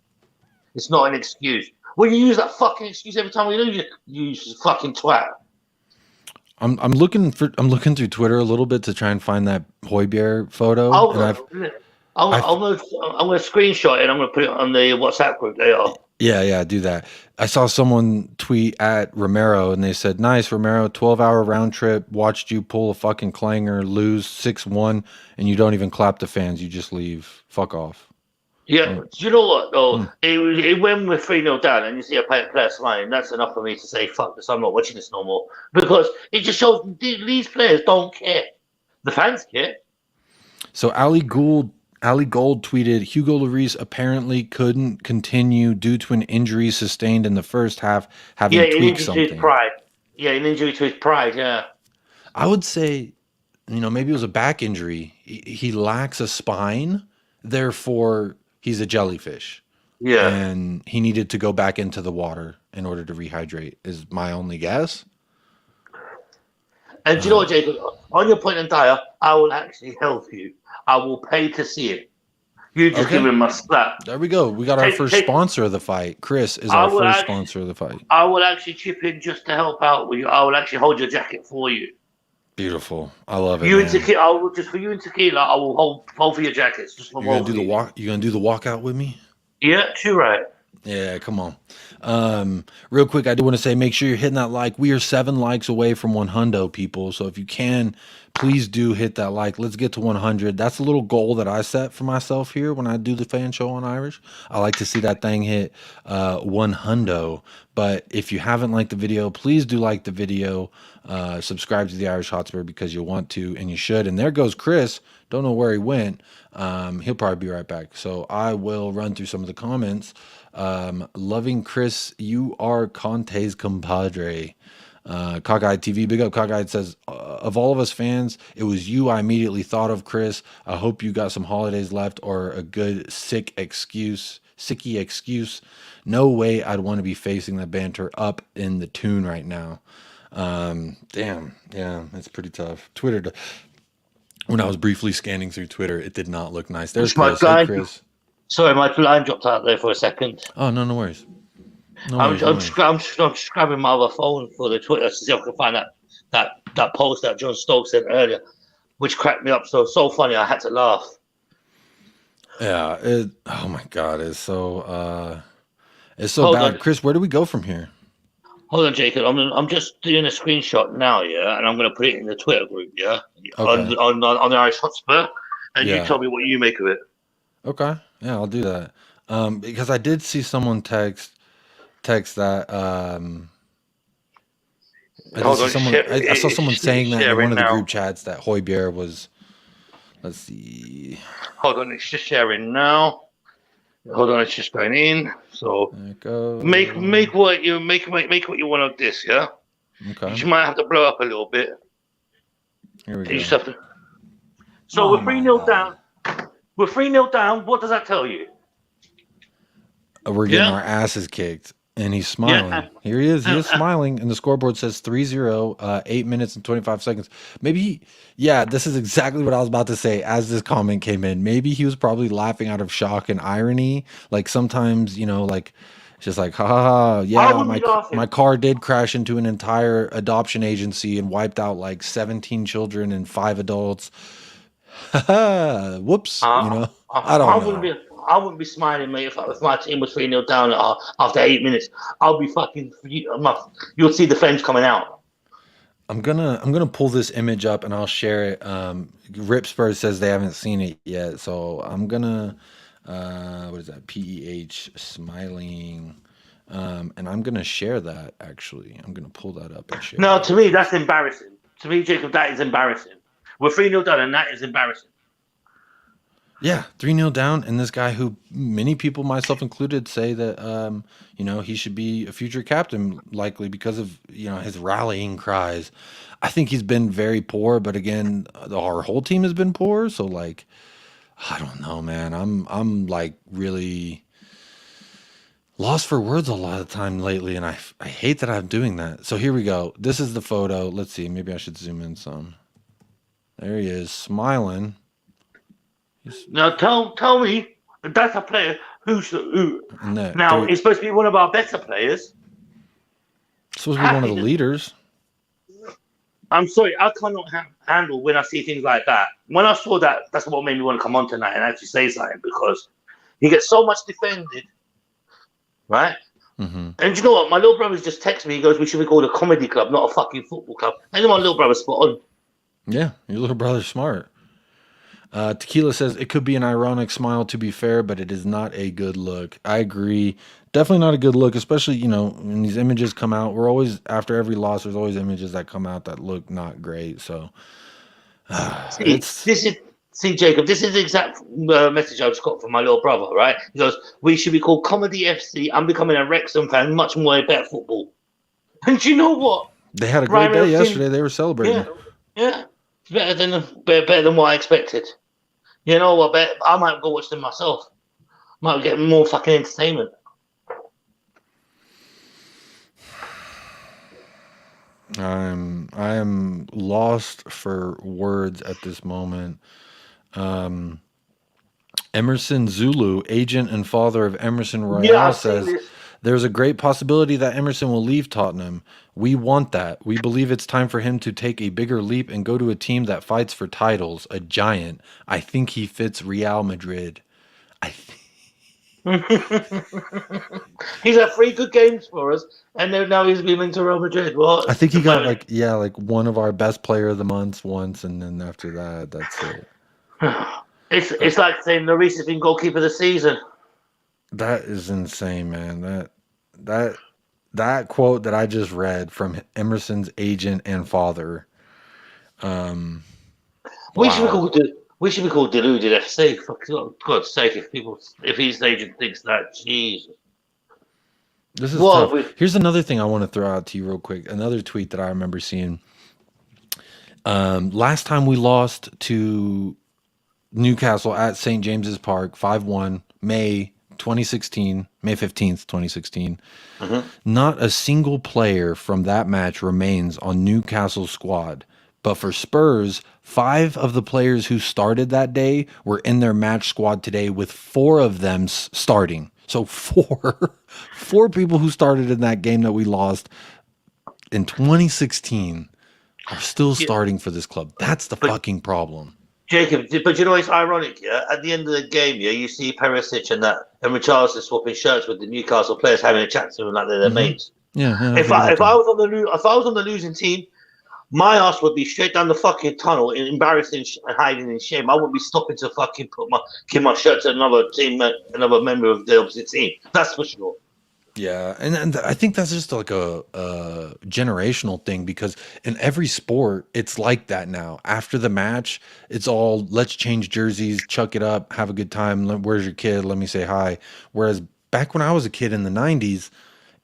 It's not an excuse. Well, you use that fucking excuse every time we lose. You use fucking twat. I'm looking through Twitter a little bit to try and find that Højbjerg photo. I'm gonna screenshot it and I'm gonna put it on the WhatsApp group. Yeah, do that. I saw someone tweet at Romero and they said, "Nice, Romero, 12-hour round trip. Watched you pull a fucking clanger, lose 6-1, and you don't even clap the fans. You just leave. Fuck off." Yeah, do you know what though? When we're 3-0 down and you see a player smiling, that's enough for me to say, "Fuck this! I'm not watching this no more." Because it just shows these players don't care. The fans care. So Ali Gould Ali Gold tweeted, Hugo Lloris apparently couldn't continue due to an injury sustained in the first half, having Yeah, an tweaked injury to his something. pride. Yeah, an injury to his pride, yeah. I would say, maybe it was a back injury. He lacks a spine, therefore he's a jellyfish. Yeah. And he needed to go back into the water in order to rehydrate, is my only guess. And do you know what, Jacob? On your point in Dyer, I will actually help you. I will pay to see it. You just give him a slap. There we go. We got our first sponsor of the fight. Chris is our first sponsor of the fight. I will actually chip in just to help out with you. I will actually hold your jacket for you. Beautiful. I love it. You and Tequila, I will just for you and Tequila. I will hold for your jackets. Just for you gonna do the walk. You gonna do the walkout with me? Yeah, too right. Yeah, come on. Real quick, I do want to say, make sure you're hitting that like. We are 7 likes away from 100 people. So if you can, please do hit that like. Let's get to 100. That's a little goal that I set for myself here when I do the fan show on Irish. I like to see that thing hit 100. But if you haven't liked the video, please do like the video. Subscribe to the Irish Hotspur because you want to and you should. And there goes Chris. Don't know where he went. He'll probably be right back. So I will run through some of the comments. Loving Chris, you are Conte's compadre. Cockeyed TV, big up Cockeyed says, of all of us fans, it was you I immediately thought of, Chris. I hope you got some holidays left or a good sicky excuse. No way I'd want to be facing that banter up in the tune right now. Damn, yeah, it's pretty tough. Twitter, when I was briefly scanning through Twitter, it did not look nice. There's Chris. Hey, Chris. Sorry, my line dropped out there for a second. Oh, no worries. I'm just grabbing my other phone for the Twitter to see if I can find that post that John Stokes said earlier, which cracked me up. So funny, I had to laugh. Yeah. Oh my God, it's so bad. Chris, where do we go from here? Hold on, Jacob. I'm just doing a screenshot now, yeah, and I'm going to put it in the Twitter group, yeah, okay. on the Irish Hotspur, and you tell me what you make of it. Okay. Yeah, I'll do that. Because I did see someone text that. I saw someone saying that in one of the group chats that Højbjerg was. Let's see. Hold on, it's just sharing now. Hold on, it's just going in. So make what you want of this, yeah. Okay. You might have to blow up a little bit. Here we go. So we're 3-0 down. We're 3-0 down. What does that tell you? We're getting our asses kicked. And he's smiling. Yeah. Here he is. He is smiling. And the scoreboard says 3-0, 8 minutes and 25 seconds. Maybe, this is exactly what I was about to say as this comment came in. Maybe he was probably laughing out of shock and irony. Like sometimes, it's just like, my car did crash into an entire adoption agency and wiped out like 17 children and 5 adults. Whoops. I don't know. I wouldn't be smiling, mate, if my team was 3-0 down after 8 minutes. I'll be fucking. You'll see the flames coming out. I'm gonna pull this image up and I'll share it. Rip Spurs says they haven't seen it yet, so I'm gonna. What is that? PEH smiling, and I'm gonna share that. Actually, I'm gonna pull that up and share. No, to me that's embarrassing. To me, Jacob, that is embarrassing. We're 3-0 down, and that is embarrassing. Yeah, 3-0 down, and this guy who many people, myself included, say that he should be a future captain, likely because of his rallying cries. I think he's been very poor, but again, our whole team has been poor. So like, I don't know, man. I'm like really lost for words a lot of the time lately, and I hate that I'm doing that. So here we go. This is the photo. Let's see. Maybe I should zoom in some. There he is, smiling. Now tell me, that's a player who now he's supposed to be one of our better players. Supposed to be one of the leaders. I'm sorry, I cannot handle when I see things like that. When I saw that, that's what made me want to come on tonight and actually say something, because he gets so much defended, right? Mm-hmm. And you know what? My little brother's just texted me. He goes, "We should be called a comedy club, not a fucking football club." And my little brother's spot on. Yeah, your little brother's smart. Tequila says, it could be an ironic smile, to be fair, but it is not a good look. I agree. Definitely not a good look, especially, when these images come out. We're always, after every loss, there's always images that come out that look not great. So, this See, Jacob, this is the exact message I just got from my little brother, right? He goes, we should be called Comedy FC. I'm becoming a Wrexham fan, much more better football. And do you know what? They had a great Primary day team- yesterday. They were celebrating. Yeah. It's better than what I expected. You know what? I might go watch them myself. Might get more fucking entertainment. I am lost for words at this moment. Emerson Zulu, agent and father of Emerson Royale, I've seen says this. there's a great possibility that Emerson will leave Tottenham. We want that. We believe it's time for him to take a bigger leap and go to a team that fights for titles, a giant. I think he fits Real Madrid. He's had 3 good games for us, and then now he's been to Real Madrid. What? I think he got like one of our best player of the months once, and then after that, that's it. It's like saying Lloris has been goalkeeper of the season. That is insane, man. That quote that I just read from Emerson's agent and father. We should be called Deluded FC. For God's sake, if his agent thinks that, Jesus. This is tough. Here's another thing I want to throw out to you real quick. Another tweet that I remember seeing. Last time we lost to Newcastle at St. James's Park, 5-1, May 2016, May 15th, 2016. Not a single player from that match remains on Newcastle's squad. But for Spurs, 5 of the players who started that day were in their match squad today, with 4 of them starting. So 4 people who started in that game that we lost in 2016 are still starting for this club. That's the fucking problem. Jacob, but you know it's ironic, yeah? At the end of the game, yeah, you see Perisic and Richarlison swapping shirts with the Newcastle players, having a chat to them like they're their mates. Yeah. If I was on the losing team, my ass would be straight down the fucking tunnel, embarrassing and hiding in shame. I wouldn't be stopping to fucking give my shirt to another teammate, another member of the opposite team. That's for sure. Yeah, and I think that's just like a generational thing, because in every sport, it's like that now. After the match, it's all, let's change jerseys, chuck it up, have a good time. Where's your kid? Let me say hi. Whereas back when I was a kid in the 90s,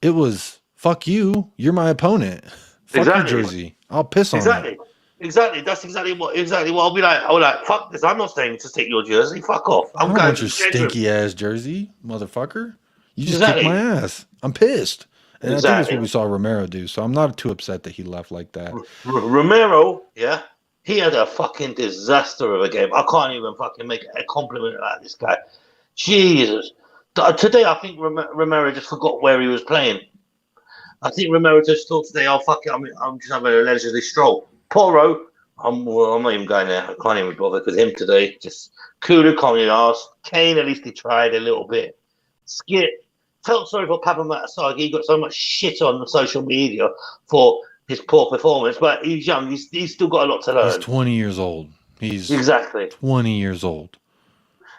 it was, fuck you, you're my opponent. Fuck your jersey. I'll piss on it. Exactly. That's exactly what I'll be like. I'll be like, fuck this. I'm not staying to take your jersey. Fuck off. I don't want your stinky ass jersey, motherfucker. You just kicked my ass. I'm pissed. And I think that's what we saw Romero do. So I'm not too upset that he left like that. Romero, yeah, he had a fucking disaster of a game. I can't even fucking make a compliment about this guy. Jesus. Today, I think Romero just forgot where he was playing. I think Romero just thought today, oh, fuck it, I'm just having a leisurely stroll. Porro, I'm not even going there. I can't even bother with him today. Just Kulu can't even ask. Kane, at least he tried a little bit. Skip. Felt sorry for Papa Matasagi. He got so much shit on social media for his poor performance, but he's young. He's still got a lot to learn. He's 20 years old. He's 20 years old.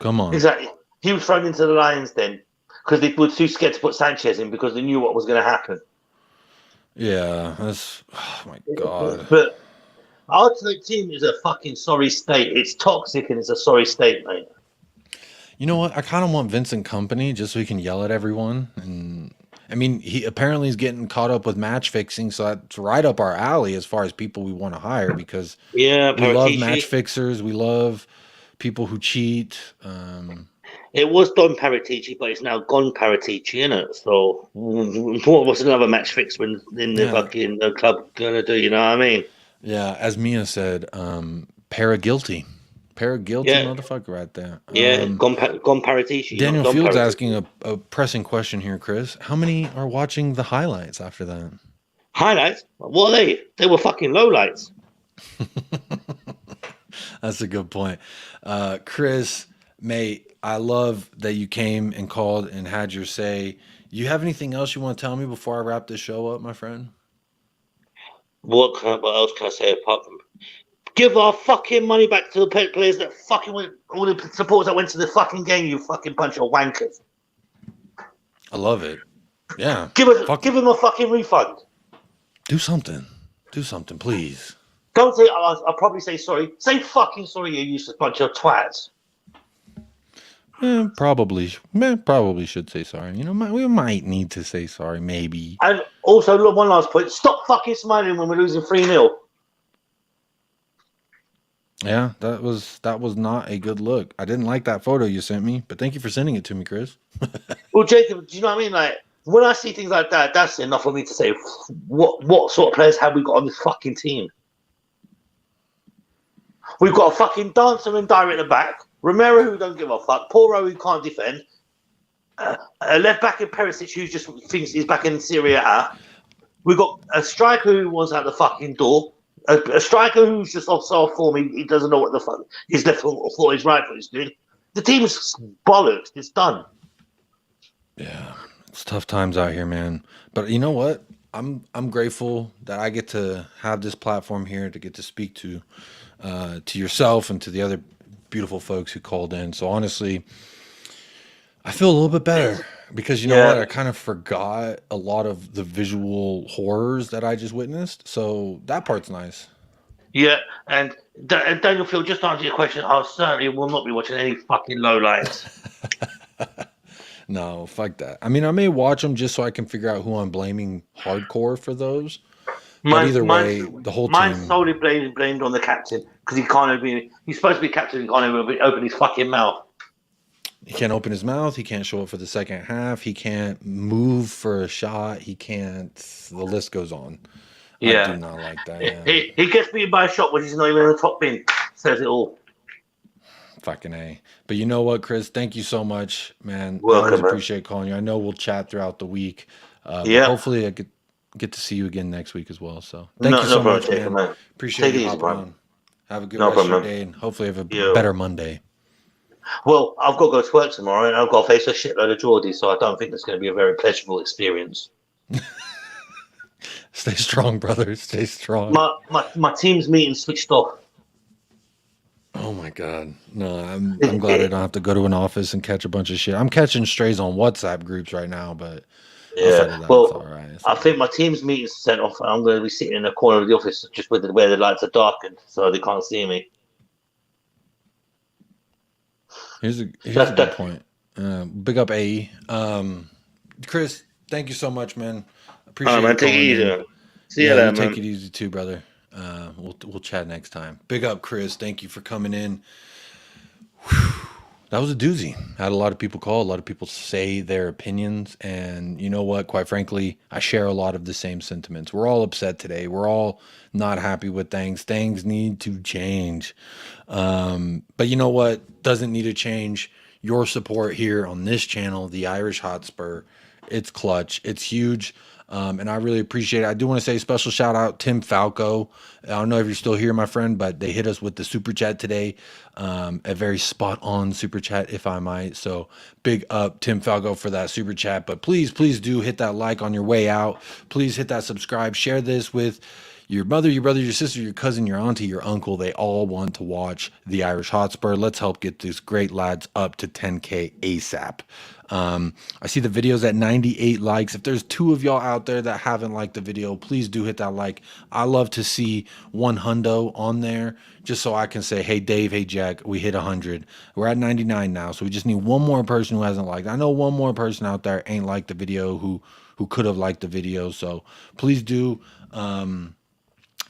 Come on. Exactly. He was thrown into the Lions then because they were too scared to put Sanchez in because they knew what was going to happen. Yeah, that's, oh my God. But our team is a fucking sorry state. It's toxic and it's a sorry state, mate. You know what? I kind of want Vincent Kompany just so he can yell at everyone. And I mean, he apparently is getting caught up with match fixing, so that's right up our alley as far as people we want to hire, because we love match fixers. We love people who cheat. It was Don Paratici, but it's now gone Paratici, isn't it? So what's another match fixer in the fucking club gonna do? You know what I mean? Yeah, as Mia said, para-guilty. Motherfucker right there. Gone Paratici. Daniel Fields asking a pressing question here, Chris. How many are watching the highlights after that? Highlights? What are they? They were fucking lowlights. That's a good point. Chris, mate, I love that you came and called and had your say. You have anything else you want to tell me before I wrap this show up, my friend? What else can I say apart from give our fucking money back to the players that fucking went, all the supporters that went to the fucking game, you fucking bunch of wankers. I love it. Yeah. Give them a fucking refund. Do something. Do something, please. Don't say, I'll probably say sorry. Say fucking sorry, you useless bunch of twats. Probably should say sorry. You know, we might need to say sorry, maybe. And also, look, one last point. Stop fucking smiling when we're losing 3-0. Yeah, that was not a good look. I didn't like that photo you sent me, but thank you for sending it to me, Chris. Well, Jacob, do you know what I mean? Like, when I see things like that, that's enough for me to say, what sort of players have we got on this fucking team? We've got a fucking dancer and dyer at the back, Romero who don't give a fuck, Porro who can't defend, a left back in Perisic who just thinks he's back in Serie A. We've got a striker who wants out the fucking door, a striker who's just off form. He doesn't know what the fuck his left foot or his right foot is doing. The team's bollocks. It's done. Yeah, it's tough times out here, man. But you know what? I'm grateful that I get to have this platform here to get to speak to yourself and to the other beautiful folks who called in. So honestly, I feel a little bit better because you know what? I kind of forgot a lot of the visual horrors that I just witnessed. So that part's nice. Yeah, and Daniel Phil, just to answer your question, I certainly will not be watching any fucking lowlights. No, fuck that. I mean, I may watch them just so I can figure out who I'm blaming hardcore for those. But either way, the whole team. Mine's solely blamed on the captain because he can't even. He's supposed to be captain. He can't even open his fucking mouth. He can't open his mouth. He can't show up for the second half. He can't move for a shot. He can't. The list goes on. Yeah. I do not like that. Yeah. He gets beaten by a shot when he's not even in the top bin. Says it all. Fucking A. But you know what, Chris? Thank you so much, man. Welcome, I always man. appreciate calling you. I know we'll chat throughout the week. Yeah. Hopefully I get to see you again next week as well. So thank you so much, man. Appreciate you hopping on. Have a good rest of your day and hopefully have a better Monday. Well, I've got to go to work tomorrow and I've got to face a shitload of Geordies, so I don't think it's going to be a very pleasurable experience. Stay strong, brother. Stay strong. My team's meeting switched off. Oh my God. No, I'm glad I don't have to go to an office and catch a bunch of shit. I'm catching strays on WhatsApp groups right now, but yeah. Well, it's all right. I think my team's meeting's sent off and I'm going to be sitting in a corner of the office just where the lights are darkened so they can't see me. Here's a good point. Big up AE. Chris, thank you so much, man. Appreciate it. Take it easy. See you later, man. Take it easy too, brother. We'll chat next time. Big up, Chris. Thank you for coming in. Whew. That was a doozy. Had a lot of people call. A lot of people say their opinions. And you know what? Quite frankly, I share a lot of the same sentiments. We're all upset today. We're all not happy with things. Things need to change. But you know what? Doesn't need to change. Your support here on this channel, the Irish Hotspur. It's clutch. It's huge. And I really appreciate it. I do want to say a special shout out Tim Falco. I don't know if you're still here, my friend, but they hit us with the super chat today. A very spot on super chat, if I might. So big up Tim Falco for that super chat. But please do hit that like on your way out. Please hit that subscribe. Share this with your mother, your brother, your sister, your cousin, your auntie, your uncle. They all want to watch the Irish Hotspur. Let's help get these great lads up to 10K ASAP. I see the video's at 98 likes. If there's 2 of y'all out there that haven't liked the video, please do hit that like. I love to see 100 on there just so I can say, hey, Dave, hey, Jack, we hit 100. We're at 99 now, so we just need one more person who hasn't liked. I know one more person out there ain't liked the video who could have liked the video, so please do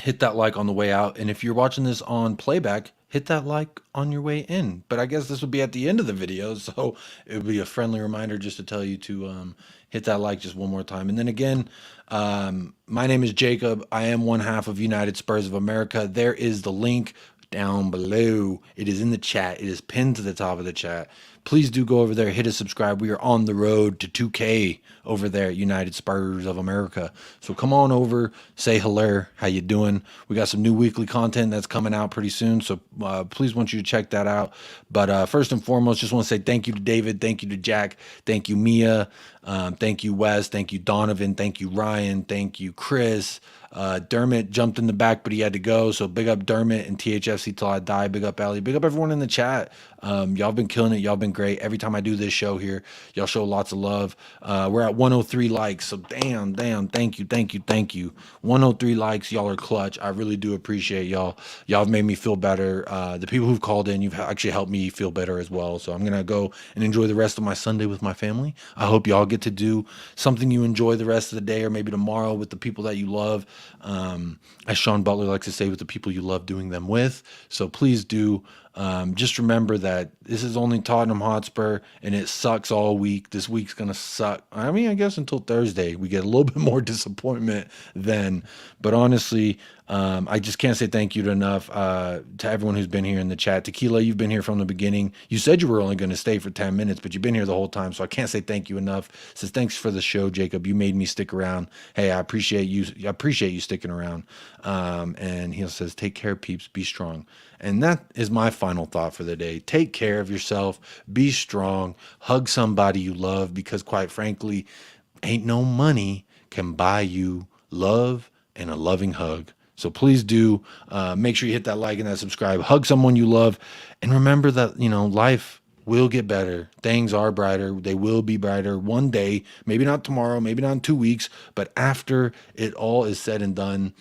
hit that like on the way out. And if you're watching this on playback, hit that like on your way in. But I guess this would be at the end of the video, so it would be a friendly reminder just to tell you to hit that like just one more time. And then again, my name is Jacob. I am one half of United Spurs of America. There is the link down below. It is in the chat. It is pinned to the top of the chat. Please do go over there, hit a subscribe. We are on the road to 2K over there at United Spurs of America. So come on over, say hello, how you doing? We got some new weekly content that's coming out pretty soon, so please want you to check that out. But first and foremost, just want to say thank you to David, thank you to Jack, thank you Mia, thank you Wes, thank you Donovan, thank you Ryan, thank you Chris. Dermot jumped in the back, but he had to go. So big up Dermot and THFC till I die. Big up Ellie. Big up everyone in the chat. Y'all been killing it. Y'all been great. Every time I do this show here, y'all show lots of love. We're at 103 likes. So damn. Thank you. 103 likes. Y'all are clutch. I really do appreciate y'all. Y'all have made me feel better. The people who've called in, you've actually helped me feel better as well. So I'm going to go and enjoy the rest of my Sunday with my family. I hope y'all get to do something you enjoy the rest of the day, or maybe tomorrow with the people that you love. As Sean Butler likes to say, with the people you love doing them with. So please do. Just remember that this is only Tottenham Hotspur, and it sucks all week. This week's gonna suck. I mean, I guess until Thursday we get a little bit more disappointment then. But honestly, I just can't say thank you enough to everyone who's been here in the chat. Tequila, you've been here from the beginning. You said you were only going to stay for 10 minutes, but you've been here the whole time, so I can't say thank you enough. Says thanks for the show, Jacob. You made me stick around. Hey, I appreciate you. I appreciate you sticking around. And he says, take care, peeps. Be strong. And that is my final thought for the day. Take care of yourself. Be strong. Hug somebody you love, because quite frankly, ain't no money can buy you love and a loving hug. So please do make sure you hit that like and that subscribe. Hug someone you love. And remember that, life will get better. Things are brighter. They will be brighter one day. Maybe not tomorrow, maybe not in 2 weeks, but after it all is said and done.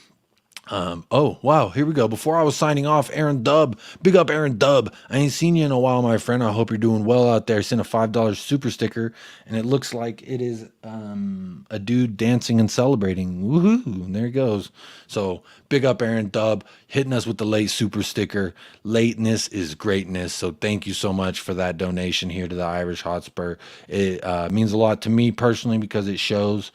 Oh, wow. Here we go. Before I was signing off, Aaron Dub. Big up, Aaron Dub. I ain't seen you in a while, my friend. I hope you're doing well out there. Sent a $5 super sticker, and it looks like it is a dude dancing and celebrating. Woohoo. There he goes. So big up, Aaron Dub, hitting us with the late super sticker. Lateness is greatness. So thank you so much for that donation here to the Irish Hotspur. It means a lot to me personally, because it shows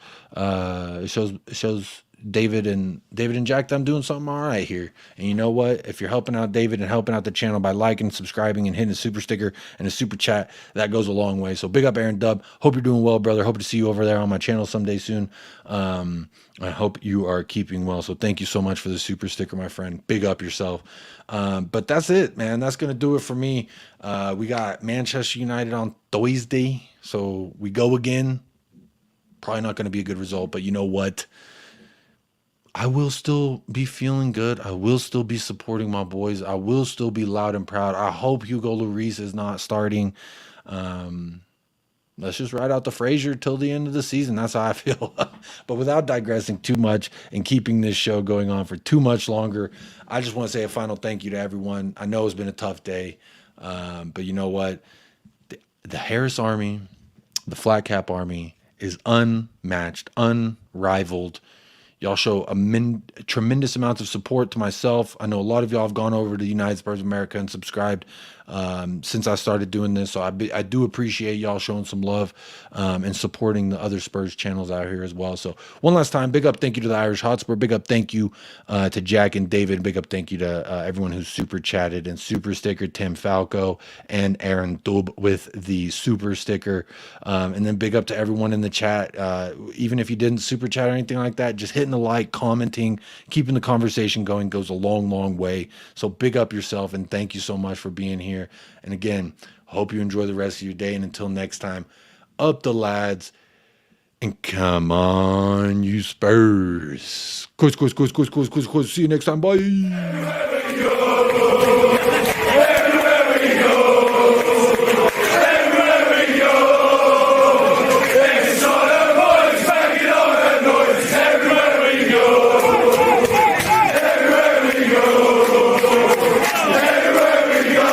David and Jack that I'm doing something all right here. And you know what? If you're helping out David and helping out the channel by liking, subscribing, and hitting a super sticker and a super chat, that goes a long way. So big up, Aaron Dub. Hope you're doing well, brother. Hope to see you over there on my channel someday soon. I hope you are keeping well. So thank you so much for the super sticker, my friend. Big up yourself. But that's it, man. That's going to do it for me. We got Manchester United on Thursday. So we go again. Probably not going to be a good result, but you know what? I will still be feeling good. I will still be supporting my boys. I will still be loud and proud. I hope Hugo Lloris is not starting. Let's just ride out the Frazier till the end of the season. That's how I feel. But without digressing too much and keeping this show going on for too much longer, I just want to say a final thank you to everyone. I know it's been a tough day, but you know what? The Harris Army, the Flat Cap Army, is unmatched, unrivaled. Y'all show tremendous amounts of support to myself. I know a lot of y'all have gone over to United Spurs of America and subscribed since I started doing this. So I do appreciate y'all showing some love and supporting the other Spurs channels out here as well. So one last time, big up thank you to the Irish Hotspur. Big up thank you to Jack and David. Big up thank you to everyone who's super chatted and super stickered. Tim Falco and Aaron Dub with the super sticker. And then big up to everyone in the chat. Even if you didn't super chat or anything like that, just hitting the like, commenting, keeping the conversation going goes a long, long way. So big up yourself, and thank you so much for being here. And again, hope you enjoy the rest of your day. And until next time, up the lads, and come on, you Spurs. Course. See you next time. Bye.